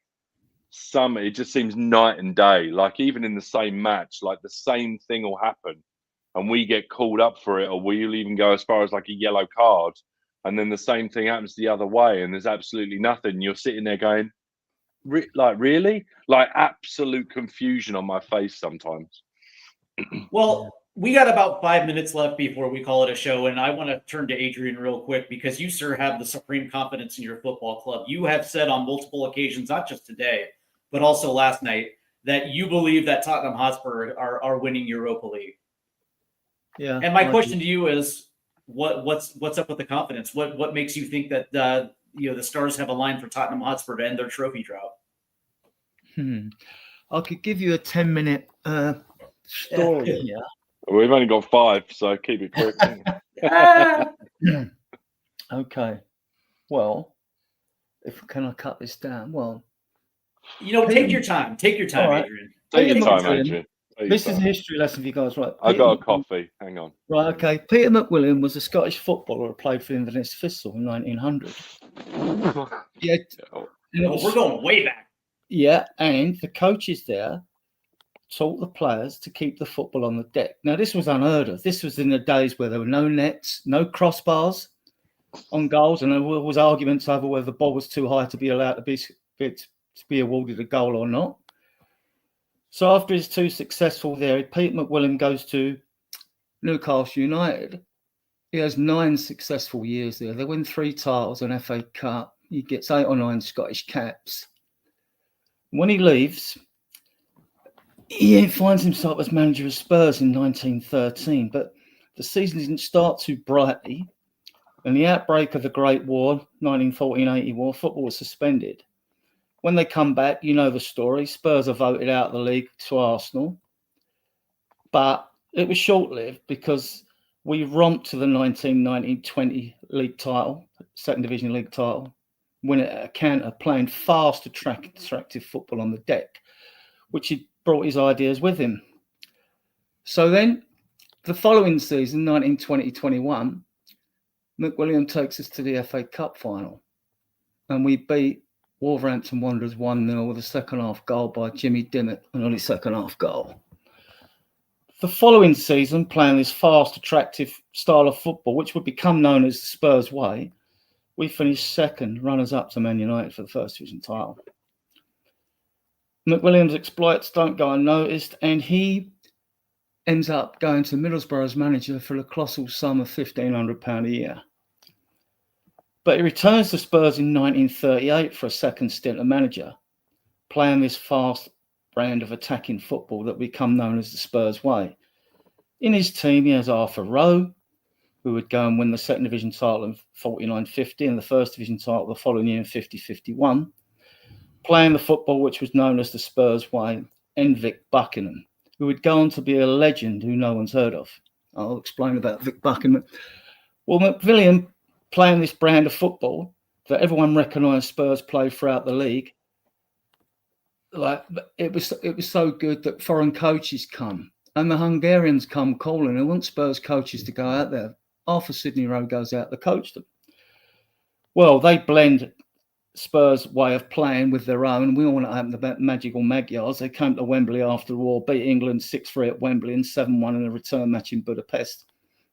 it just seems night and day. Like even in the same match, like the same thing will happen, and we get called up for it, or we'll even go as far as like a yellow card, and then the same thing happens the other way, and there's absolutely nothing. You're sitting there going, really? Like absolute confusion on my face sometimes. Well, we got about 5 minutes left before we call it a show, and I want to turn to Adrian real quick because you, sir, have the supreme confidence in your football club. You have said on multiple occasions, not just today, but also last night, that you believe that Tottenham Hotspur are winning Europa League. Yeah. And my question to you is, what's up with the confidence? What makes you think that the stars have a line for Tottenham Hotspur to end their trophy drought? I could give you a 10-minute story. Yeah. We've only got 5, so keep it quick. Okay. Well, can I cut this down? Well, take your time. Take your time, right. Adrian. Take your time, Adrian. This is a history lesson for you guys, right? I got a coffee. Hang on. Right, okay. Peter McWilliam was a Scottish footballer who played for Inverness Thistle in 1900. Yeah. We're going way back. Yeah, and the coaches there taught the players to keep the football on the deck. Now, this was unheard of. This was in the days where there were no nets, no crossbars on goals, and there was arguments over whether the ball was too high to be allowed to be awarded a goal or not. So after he's too successful there, Pete McWilliam goes to Newcastle United. He has 9 successful years there. They win 3 titles, an FA Cup. He gets 8 or 9 Scottish caps. When he leaves, he finds himself as manager of Spurs in 1913, but the season didn't start too brightly. In the outbreak of the Great War, 1914-80 war, football was suspended. When they come back, you know the story. Spurs are voted out of the league to Arsenal. But it was short-lived because we romped to the 1919-20 league title, second division league title, win it at a canter, playing fast, attractive football on the deck, which he brought his ideas with him. So then the following season, 1920-21, McWilliam takes us to the FA Cup final, and we beat Wolverhampton Wanderers 1-0 with a second half goal by Jimmy Dimmitt, an early second half goal. The following season, playing this fast, attractive style of football, which would become known as the Spurs way, we finished second, runners-up to Man United for the first division title. McWilliam's exploits don't go unnoticed, and he ends up going to Middlesbrough's manager for a colossal sum of £1,500 a year. But he returns to Spurs in 1938 for a second stint as manager, playing this fast brand of attacking football that become known as the Spurs way. In his team, he has Arthur Rowe, who would go and win the second division title in 49-50 and the first division title the following year in 50-51, playing the football which was known as the Spurs way, and Vic Buckingham, who would go on to be a legend who no one's heard of. I'll explain about Vic Buckingham. Well, McWilliam, playing this brand of football that everyone recognised Spurs play throughout the league, like it was so good that foreign coaches come, and the Hungarians come calling. They want Spurs coaches to go out there. Arthur Sidney Rowe goes out to coach them. Well, they blend Spurs' way of playing with their own. We all want to happen about magical Magyars. They came to Wembley after the war, beat England 6-3 at Wembley and 7-1 in a return match in Budapest.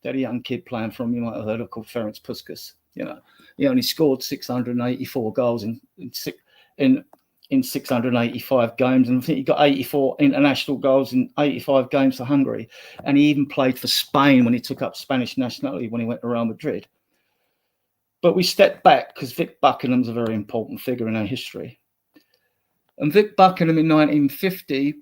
They had a young kid playing for him, you might have heard of, called Ferenc Puskas. You know, he only scored 684 goals in 685 games, and I think he got 84 international goals in 85 games for Hungary. And he even played for Spain when he took up Spanish nationality when he went to Real Madrid. But we stepped back because Vic Buckingham's a very important figure in our history. And Vic Buckingham in 1950,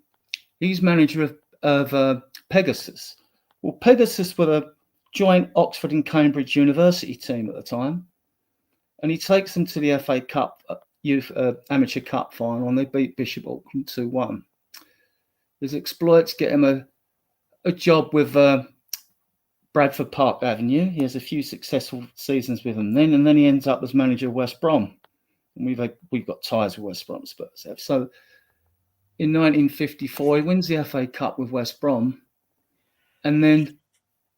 he's manager of Pegasus. Well, Pegasus were a joint Oxford and Cambridge University team at the time. And he takes them to the FA Cup Youth Amateur Cup final, and they beat Bishop Auckland 2-1. His exploits get him a job with Bradford Park Avenue. He has a few successful seasons with them then, and then he ends up as manager of West Brom. And we've got ties with West Brom, Spurs have. So in 1954, he wins the FA Cup with West Brom, and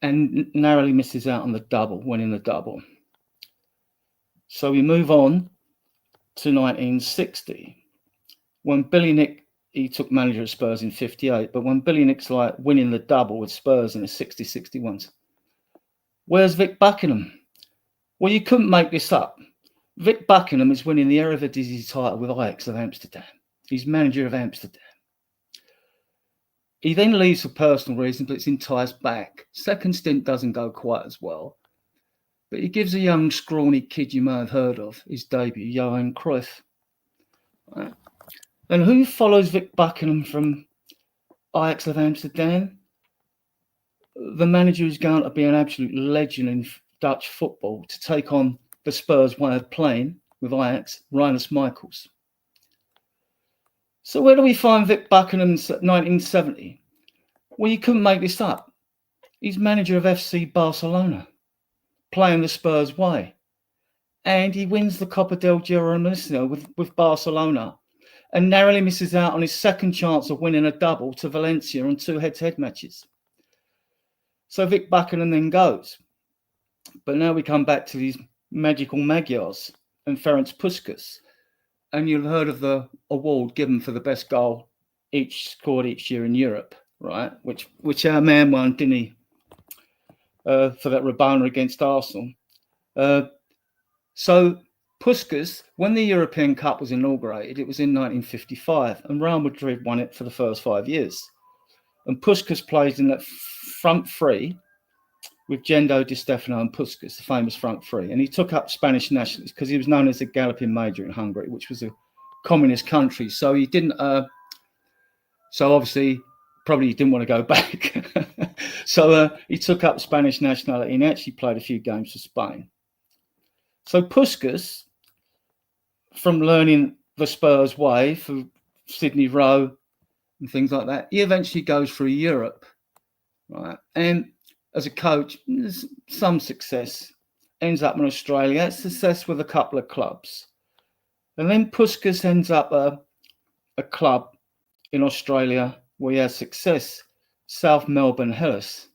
narrowly misses out on the double, winning the double. So we move on to 1960, when Billy Nick, he took manager at Spurs in 58, but when Billy Nick's like winning the double with Spurs in the 60-61s, where's Vic Buckingham? Well, you couldn't make this up. Vic Buckingham is winning the Eredivisie title with Ajax of Amsterdam. He's manager of Amsterdam. He then leaves for personal reasons, but it's enticed back. Second stint doesn't go quite as well. But he gives a young, scrawny kid you may have heard of his debut, Johan Cruyff. Right. And who follows Vic Buckingham from Ajax of Amsterdam? The manager who's going to be an absolute legend in Dutch football to take on the Spurs way of playing with Ajax, Rinus Michels. So where do we find Vic Buckingham in 1970? Well, you couldn't make this up. He's manager of FC Barcelona, playing the Spurs way. And he wins the Copa del Generalissimo with Barcelona and narrowly misses out on his second chance of winning a double to Valencia on 2 head-to-head matches. So Vic Buckingham then goes. But now we come back to these magical Magyars and Ferenc Puskas. And you've heard of the award given for the best goal scored each year in Europe, right? Which our man won, didn't he? For that Rabona against Arsenal. So Puskas, when the European Cup was inaugurated, it was in 1955, and Real Madrid won it for the first 5 years. And Puskas plays in that front three with Gendo, Di Stefano and Puskas, the famous front three. And he took up Spanish nationalities because he was known as the Galloping Major in Hungary, which was a communist country. So he didn't, so obviously, probably he didn't want to go back. So he took up Spanish nationality and actually played a few games for Spain. So Puskas, from learning the Spurs way for Sydney Rowe and things like that, he eventually goes through Europe, right? And as a coach, some success, ends up in Australia, success with a couple of clubs. And then Puskas ends up a club in Australia where he has success, South Melbourne Hellas.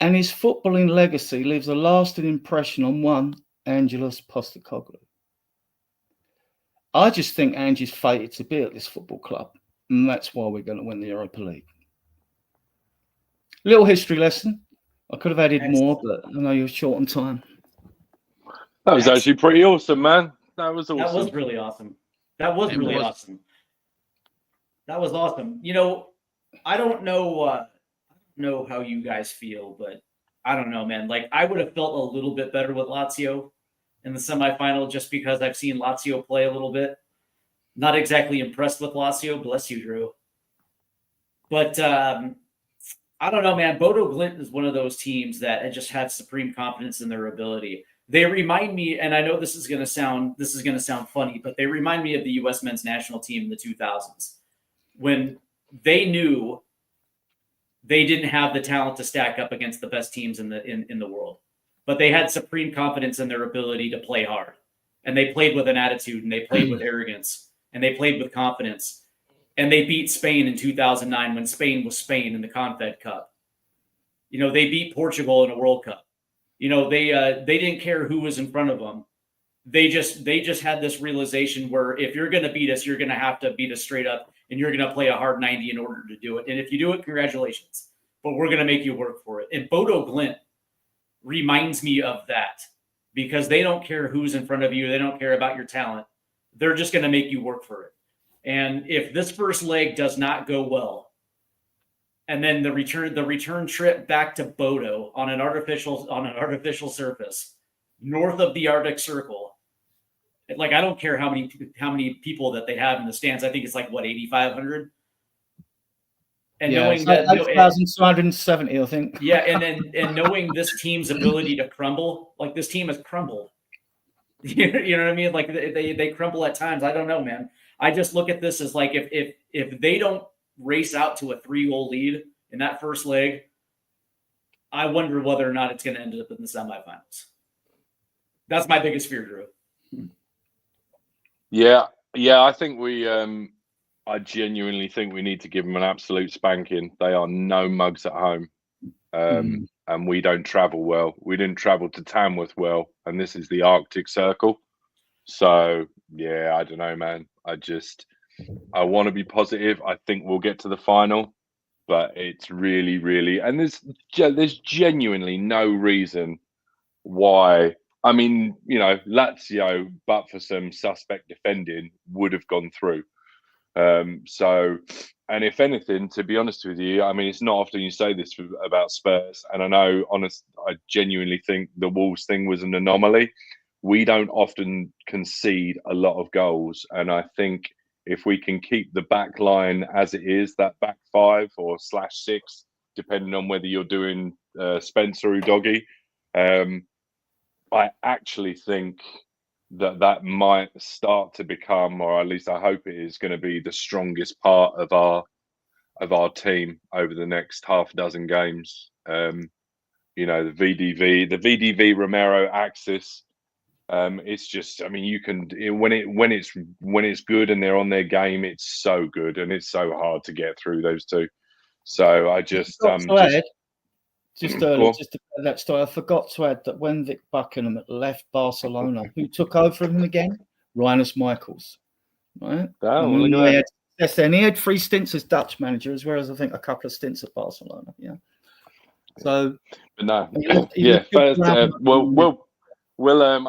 And his footballing legacy leaves a lasting impression on one Angelos Postecoglou. I just think Ange's fated to be at this football club, and that's why we're going to win the Europa League. Little history lesson. I could have added more, but I know you're short on time. That was actually pretty awesome, man. That was awesome. That was really awesome. That was really awesome. That was awesome. You know, I don't know how you guys feel, but I don't know, man. Like, I would have felt a little bit better with Lazio in the semifinal just because I've seen Lazio play a little bit. Not exactly impressed with Lazio. Bless you, Drew. But I don't know, man. Bodo Glimt is one of those teams that just have supreme confidence in their ability. They remind me, and I know this is going to sound funny, but they remind me of the U.S. men's national team in the 2000s when they knew they didn't have the talent to stack up against the best teams in the world, but they had supreme confidence in their ability to play hard, and they played with an attitude, and they played with arrogance, and they played with confidence, and they beat Spain in 2009 when Spain was Spain in the Confed Cup. You know, they beat Portugal in a World Cup. You know, they didn't care who was in front of them. They just had this realization where if you're going to beat us, you're going to have to beat us straight up, and you're going to play a hard 90 in order to do it. And if you do it, congratulations. But we're going to make you work for it. And Bodo Glimt reminds me of that because they don't care who's in front of you. They don't care about your talent. They're just going to make you work for it. And if this first leg does not go well, and then the return trip back to Bodo on an artificial surface north of the Arctic Circle. Like, I don't care how many people that they have in the stands. I think it's like 8,500. And yeah, knowing that 8,270, I think. Yeah, and knowing this team's ability to crumble, like this team has crumbled. You know what I mean? Like they crumble at times. I don't know, man. I just look at this as like if they don't race out to a 3-goal lead in that first leg, I wonder whether or not it's going to end up in the semifinals. That's my biggest fear, Drew. Yeah. I think I genuinely think we need to give them an absolute spanking. They are no mugs at home, and we don't travel well. We didn't travel to Tamworth well, and this is the Arctic Circle. So yeah, I don't know, man. I want to be positive. I think we'll get to the final, but it's really, really, and there's genuinely no reason why. I mean, Lazio, but for some suspect defending, would have gone through. So, and if anything, to be honest with you, I mean, it's not often you say this about Spurs, and I know, I genuinely think the Wolves thing was an anomaly. We don't often concede a lot of goals, and I think if we can keep the back line as it is, that back five or /6, depending on whether you're doing Spencer or Doggy, I actually think that might start to become, or at least I hope it is, going to be the strongest part of our team over the next half dozen games. The VDV Romero axis. It's just, I mean, you can when it's good and they're on their game, it's so good, and it's so hard to get through those two. So I just Just earlier, just to tell that story, I forgot to add that when Vic Buckingham left Barcelona, who took over from him again? Rinus Michels, right? And he had 3 stints as Dutch manager, as well as I think a couple of stints at Barcelona. Yeah. So, but no, yeah. First, I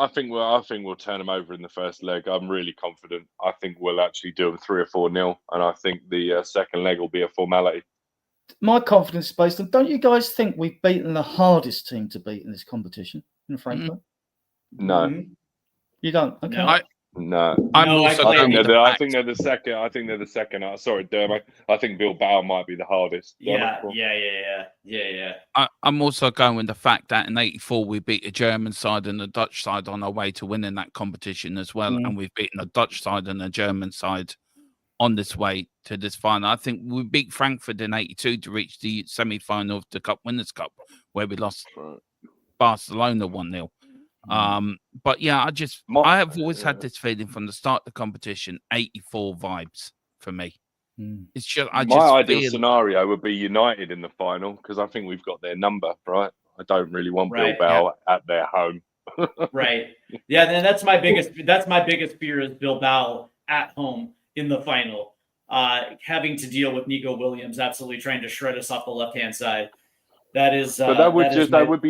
think we'll turn them over in the first leg. I'm really confident. I think we'll actually do them 3 or 4-0, and I think the second leg will be a formality. My confidence is based on, don't you guys think we've beaten the hardest team to beat in this competition in Frankfurt? No. You don't? Okay. No. I think they're the second. I think they're the second. Sorry, Dermo. I think Bilbao might be the hardest. Yeah. I'm also going with the fact that in '84 we beat the German side and the Dutch side on our way to winning that competition as well, and we've beaten the Dutch side and the German side on this way to this final. I think we beat Frankfurt in '82 to reach the semi-final of the Cup Winners' Cup, where we lost Barcelona 1-0. But yeah, I have always had this feeling from the start of the competition, '84 vibes for me. It's just my ideal scenario would be United in the final, because I think we've got their number, right? I don't really want Bilbao at their home. Right. Yeah, and that's my biggest fear is Bilbao at home in the final, having to deal with Nico Williams absolutely trying to shred us off the left-hand side. That is, but that would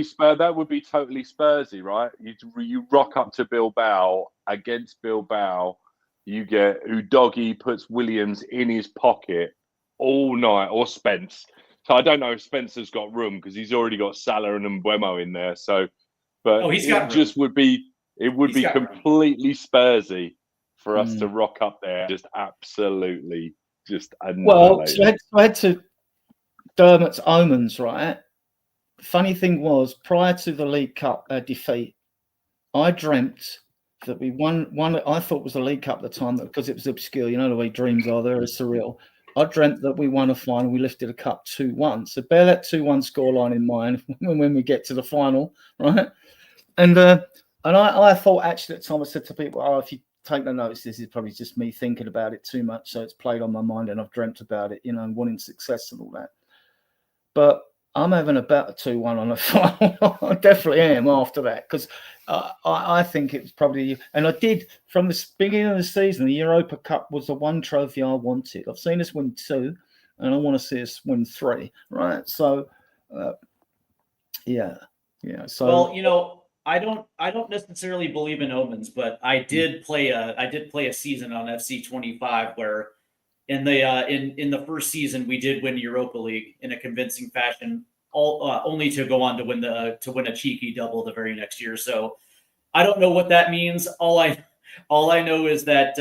be totally Spursy, right? You rock up to Bilbao against Bilbao, you get Udogie puts Williams in his pocket all night, or Spence. So I don't know if Spencer's got room because he's already got Salah and Mbuemo in there. So, but it would be completely Spursy for us to rock up there, just absolutely just annihilate. Well, I had to Dermot's omens, right? The funny thing was, prior to the League Cup defeat, I dreamt that we won I thought it was the League Cup at the time, because it was obscure. You know the way dreams are, they're surreal. I dreamt that we won a final, we lifted a cup 2-1. So bear that 2-1 scoreline in mind when we get to the final, right? And I thought actually at the time, I said to people, if you take no notice, this is probably just me thinking about it too much, so it's played on my mind and I've dreamt about it, and wanting success and all that. But I'm having about a 2-1 on the final. I definitely am after that, because I think it was probably, and I did from the beginning of the season, the Europa Cup was the one trophy I wanted. I've seen us win 2, and I want to see us win 3, right? So, yeah. So, well, I don't necessarily believe in omens, but I did play a season on FC 25 where in the first season we did win Europa League in a convincing fashion, only to go on to win a cheeky double the very next year. So I don't know what that means. All I know is that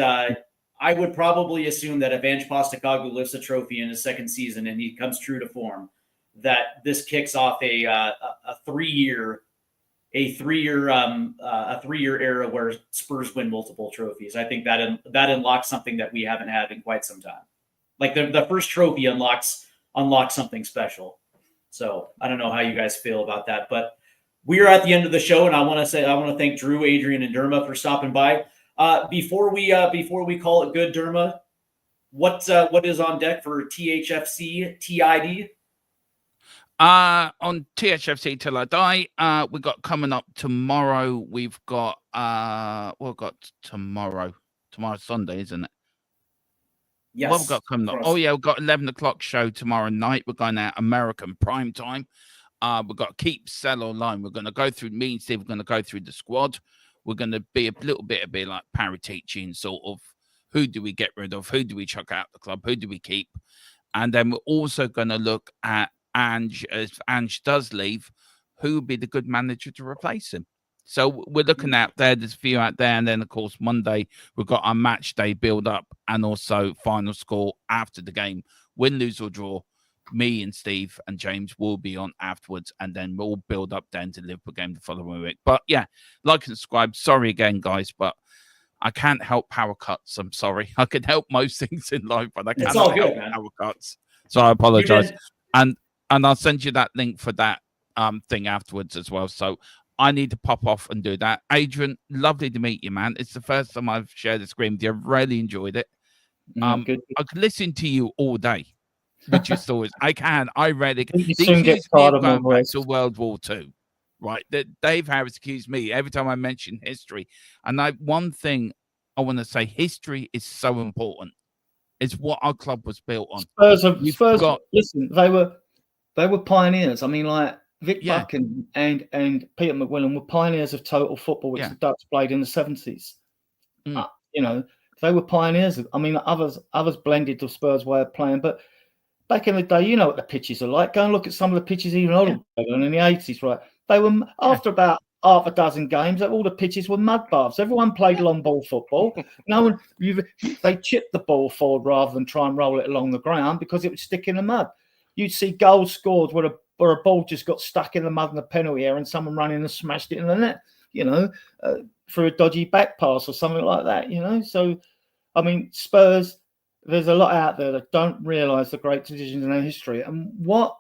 I would probably assume that if Ange Postecoglou lifts a trophy in his second season and he comes true to form, that this kicks off a 3-year era where Spurs win multiple trophies. I think that unlocks something that we haven't had in quite some time. Like the first trophy unlocks something special. So I don't know how you guys feel about that, but we are at the end of the show, and I want to thank Drew, Adrian, and Derma for stopping by. Before we call it good, Derma, what is on deck for THFC TID? On THFC Till I Die, we got coming up tomorrow. We've got tomorrow. Tomorrow's Sunday, isn't it? Yes. What we've got coming up? Cross. Oh yeah, we've got 11 o'clock show tomorrow night. We're going out American prime time. We've got keep sell online. We're going to go through me and Steve. We're going to go through the squad. We're going to be a little bit like para-teaching, sort of who do we get rid of, who do we chuck out the club, who do we keep, and then we're also going to look at Ange. If Ange does leave, who would be the good manager to replace him? So we're looking out there. There's a few out there, and then of course Monday we've got our match day build up, and also final score after the game, win, lose or draw. Me and Steve and James will be on afterwards, and then we'll build up then to the Liverpool game the following week. But yeah, like and subscribe. Sorry again, guys, but I can't help power cuts. I'm sorry. I can help most things in life, but I can't help power cuts. So I apologize. And I'll send you that link for that thing afterwards as well. So I need to pop off and do that. Adrian, lovely to meet you, man. It's the first time I've shared the screen with you. I've really enjoyed it. I could listen to you all day with your stories. I really can. These used me of going back to World War II, right? That Dave Harris accused me every time I mention history. And one thing I want to say, history is so important. It's what our club was built on. Spurs listen, they were pioneers. I mean, like Vic Buck and Peter McWillan were pioneers of total football, which the Dutch played in the 70s. You know, they were pioneers. I mean, others blended the Spurs way of playing, but back in the day, you know what the pitches are like. Go and look at some of the pitches even older than in the 80s, right? They were after about half a dozen games, all the pitches were mud baths. Everyone played long ball football. No one, they chipped the ball forward rather than try and roll it along the ground because it would stick in the mud. You'd see goals scored where a ball just got stuck in the mud in the penalty area and someone running and smashed it in the net, you know, through a dodgy back pass or something like that, you know. So, I mean, Spurs, there's a lot out there that don't realise the great decisions in their history. And what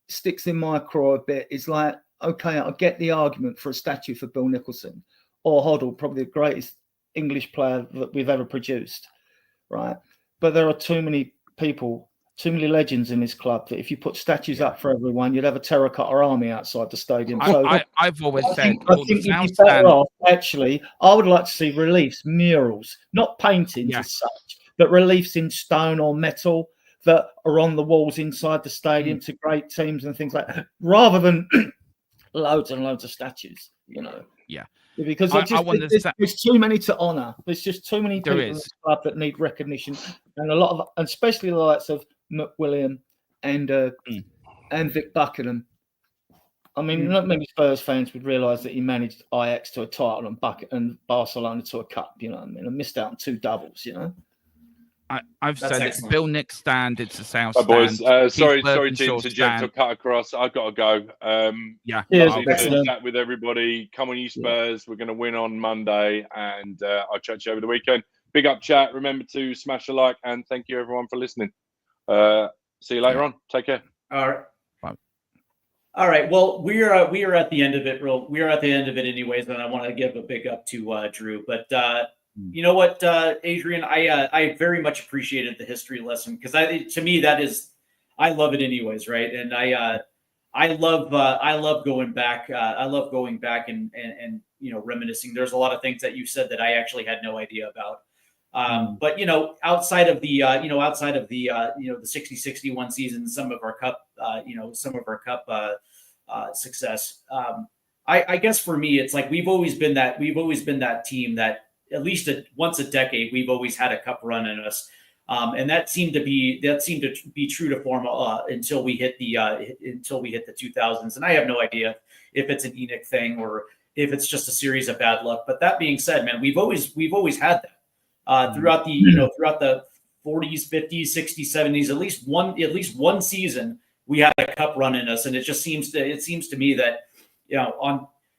sticks in my craw a bit is like, okay, I get the argument for a statue for Bill Nicholson or Hoddle, probably the greatest English player that we've ever produced, right? But there are too many people, too many legends in this club that if you put statues up for everyone, you'd have a terracotta army outside the stadium. I've always said, I think you'd be better off, actually. I would like to see reliefs, murals, not paintings as such, but reliefs in stone or metal that are on the walls inside the stadium to great teams and things like that, rather than loads and loads of statues, you know. Yeah. Because there's too many to honour. There's just too many people in this club that need recognition, and and especially the likes of McWilliam and Vic Buckingham. I mean, not many Spurs fans would realise that he managed Ajax to a title and Barcelona to a cup. You know what I mean? I missed out on 2 doubles. You know. I've said it. Bill Nick stand. It's the South stand. Boys, sorry to interject stand. or cut across. I've got to go. Chat with everybody. Come on, you Spurs. We're going to win on Monday, and I'll chat to you over the weekend. Big up, chat. Remember to smash a like, and thank you everyone for listening. See you later on. Take care. All right. Bye. All right. Well, we are at the end of it. We are at the end of it, anyways. And I want to give a big up to Drew, but. You know what, Adrian? I very much appreciated the history lesson because to me I love it anyways, right? And I love going back. I love going back and you know, reminiscing. There's a lot of things that you said that I actually had no idea about. But you know, outside of the the 60-61 season, some of our cup success. I guess for me, it's like we've always been that team that. At least once a decade, we've always had a cup run in us, and that seemed to be true to form until we hit the 2000s. And I have no idea if it's an Enoch thing or if it's just a series of bad luck. But that being said, man, we've always had that throughout the 40s, 50s, 60s, 70s. At least one season we had a cup run in us, and it seems to me that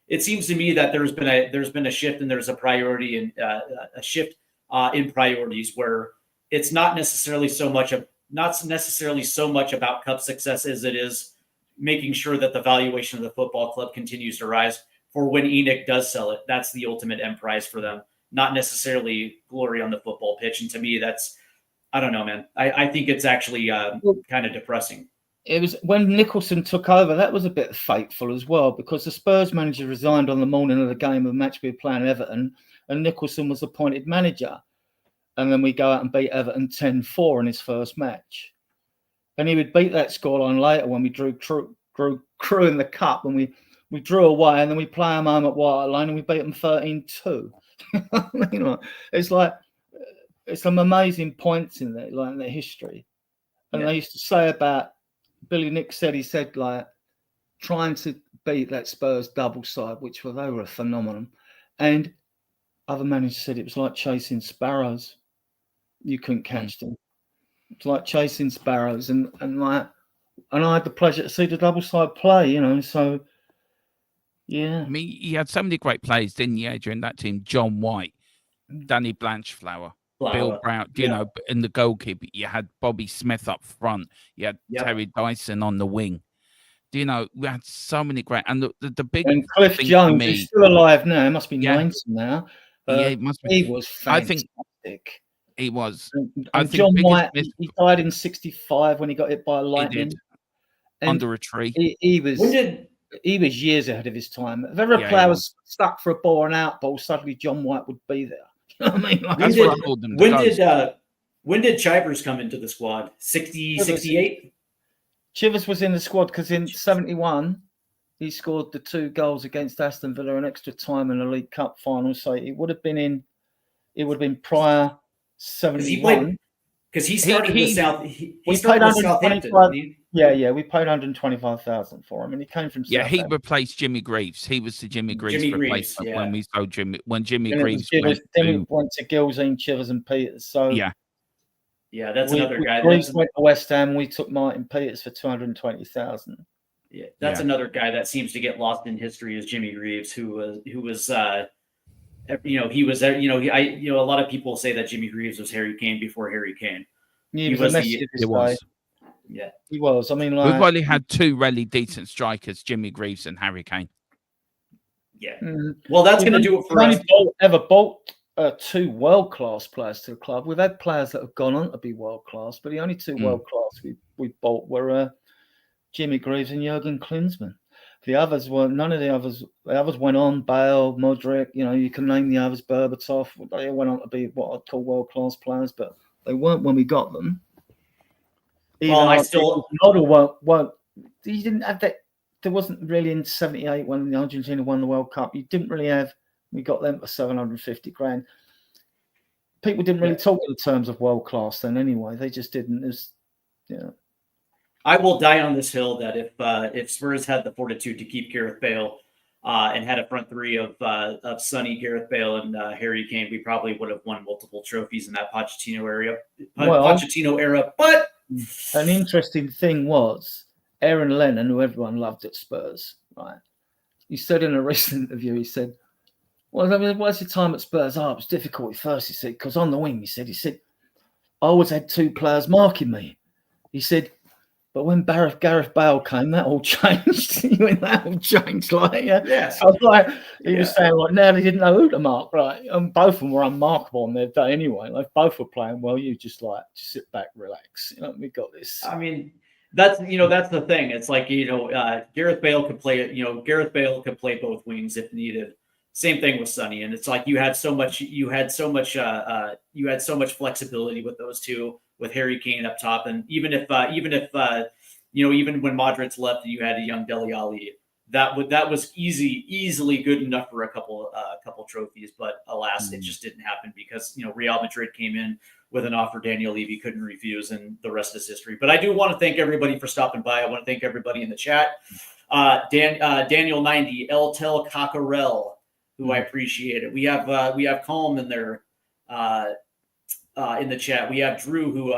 It seems to me that there's been a shift and there's a priority and a shift in priorities where it's not necessarily so much about cup success as it is making sure that the valuation of the football club continues to rise for when Enoch does sell it. That's the ultimate end prize for them, not necessarily glory on the football pitch. And to me, that's, I don't know, man. I think it's actually kind of depressing. It was when Nicholson took over, that was a bit fateful as well, because the Spurs manager resigned on the morning of the game of match we were playing Everton, and Nicholson was appointed manager. and then we go out and beat Everton 10-4 in his first match. And he would beat that scoreline later when we drew Crew in the cup, when we drew away, and then we play them home at White Hart Lane and we beat them 13-2. You know, it's like, it's some amazing points in there, like in their history. And they used to say about, Billy Nick said, he said, like, trying to beat that Spurs double side, which they were a phenomenon. And other managers said it was like chasing sparrows. You couldn't catch them. It's like chasing sparrows, and I had the pleasure to see the double side play, you know. So yeah, I mean, you had so many great players, didn't you, during that team? John White, Danny Blanchflower, Bill Brown, you know, in the goalkeeper. You had Bobby Smith up front. You had Terry Dyson on the wing. Do you know, we had so many great, and the big and Cliff thing Jones, for me, he's still alive now. He must be 90 now. Yeah, it must be. He was fantastic. He was. And I think John White, Smith, he died in 65 when he got hit by lightning. Under a tree. He was years ahead of his time. If ever a player was stuck for a ball or an out ball, suddenly John White would be there. You know what I mean? Like, that's what I called them. When did Chivers come into the squad? 60, 68? Chivers was in the squad because in 71, he scored the 2 goals against Aston Villa in extra time in the League Cup final. So it would have been prior 71. Because he started with South. He we started paid with Southampton. Yeah, we paid 125,000 for him, and he came from. Yeah, Southampton. He replaced Jimmy Greaves. He was the Jimmy Greaves replacement when we sold Jimmy. When Jimmy Greaves went to Gilsing, Chivers, and Peters. So yeah, that's another guy. Greaves went to West Ham. We took Martin Peters for 220,000. Yeah, that's another guy that seems to get lost in history, is Jimmy Greaves, who was. He was there. A lot of people say that Jimmy Greaves was Harry Kane before Harry Kane. He was. Yeah, he was. I mean, we've only had 2 really decent strikers: Jimmy Greaves and Harry Kane. Yeah. Well, that's going to do it for us. Ever bought 2 world-class players to the club. We've had players that have gone on to be world-class, but the only 2 world-class we bought were Jimmy Greaves and Jurgen Klinsmann. The others were none of the others. The others went on. Bale, Modric. You know, you can name the others. Berbatov. They went on to be what I'd call world-class players, but they weren't when we got them. Well, I still weren't. You didn't have that. There wasn't really in '78 when Argentina won the World Cup. You didn't really have. We got them for 750 grand. People didn't really talk in terms of world class then. Anyway, they just didn't. I will die on this hill that if Spurs had the fortitude to keep Gareth Bale and had a front 3 of Sonny, Gareth Bale, and Harry Kane, we probably would have won multiple trophies in that Pochettino era. But an interesting thing was Aaron Lennon, who everyone loved at Spurs, right? He said in a recent interview, he said, "Well, I mean, what's your time at Spurs? Oh, it was difficult at first." He said, "Because on the wing," he said, "I always had 2 players marking me." He said, "But when Gareth Bale came, that all changed." That all changed, like, yeah. I was like, he was saying, like, now they didn't know who to mark, right? And both of them were unmarkable on their day anyway. Like, both were playing well. You just sit back, relax. We got this. I mean, that's the thing. It's like, Gareth Bale could play. Gareth Bale could play both wings if needed. Same thing with Sonny, and it's like you had so much flexibility with those 2. With Harry Kane up top, and even when Modric left and you had a young Dele Alli, that was easily good enough for a couple trophies. But alas, it just didn't happen because Real Madrid came in with an offer Daniel Levy couldn't refuse, and the rest is history. But I do want to thank everybody for stopping by. I want to thank everybody in the chat. Daniel 90, El Tel Cockerel, who I appreciate it. We have Calm in there. In the chat, we have Drew, who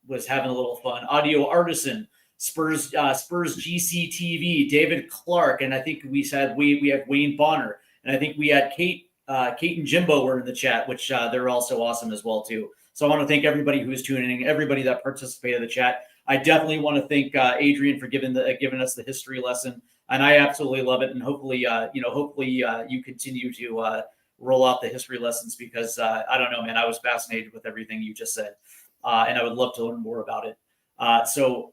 was having a little fun. Audio Artisan, Spurs GCTV, David Clark, and I think we have Wayne Bonner, and I think we had Kate and Jimbo were in the chat, which they're also awesome as well too. So I want to thank everybody who's tuning in, everybody that participated in the chat. I definitely want to thank Adrian for giving us the history lesson, and I absolutely love it. And hopefully you continue to roll out the history lessons, because I don't know, man, I was fascinated with everything you just said, and I would love to learn more about it. So,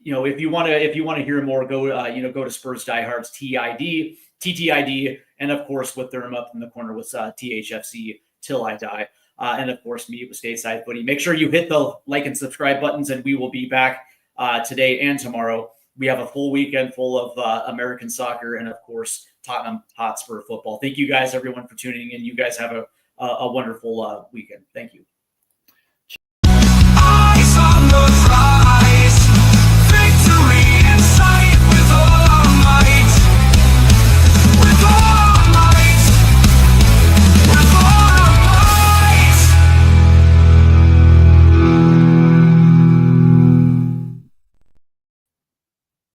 if you want to hear more, go to Spurs Diehards TTID, and of course with them up in the corner with THFC Till I Die. and of course me with Stateside Footy. Make sure you hit the like and subscribe buttons, and we will be back today and tomorrow. We have a full weekend full of American soccer and, of course, Tottenham Hotspur football. Thank you guys, everyone, for tuning in. You guys have a wonderful weekend. Thank you.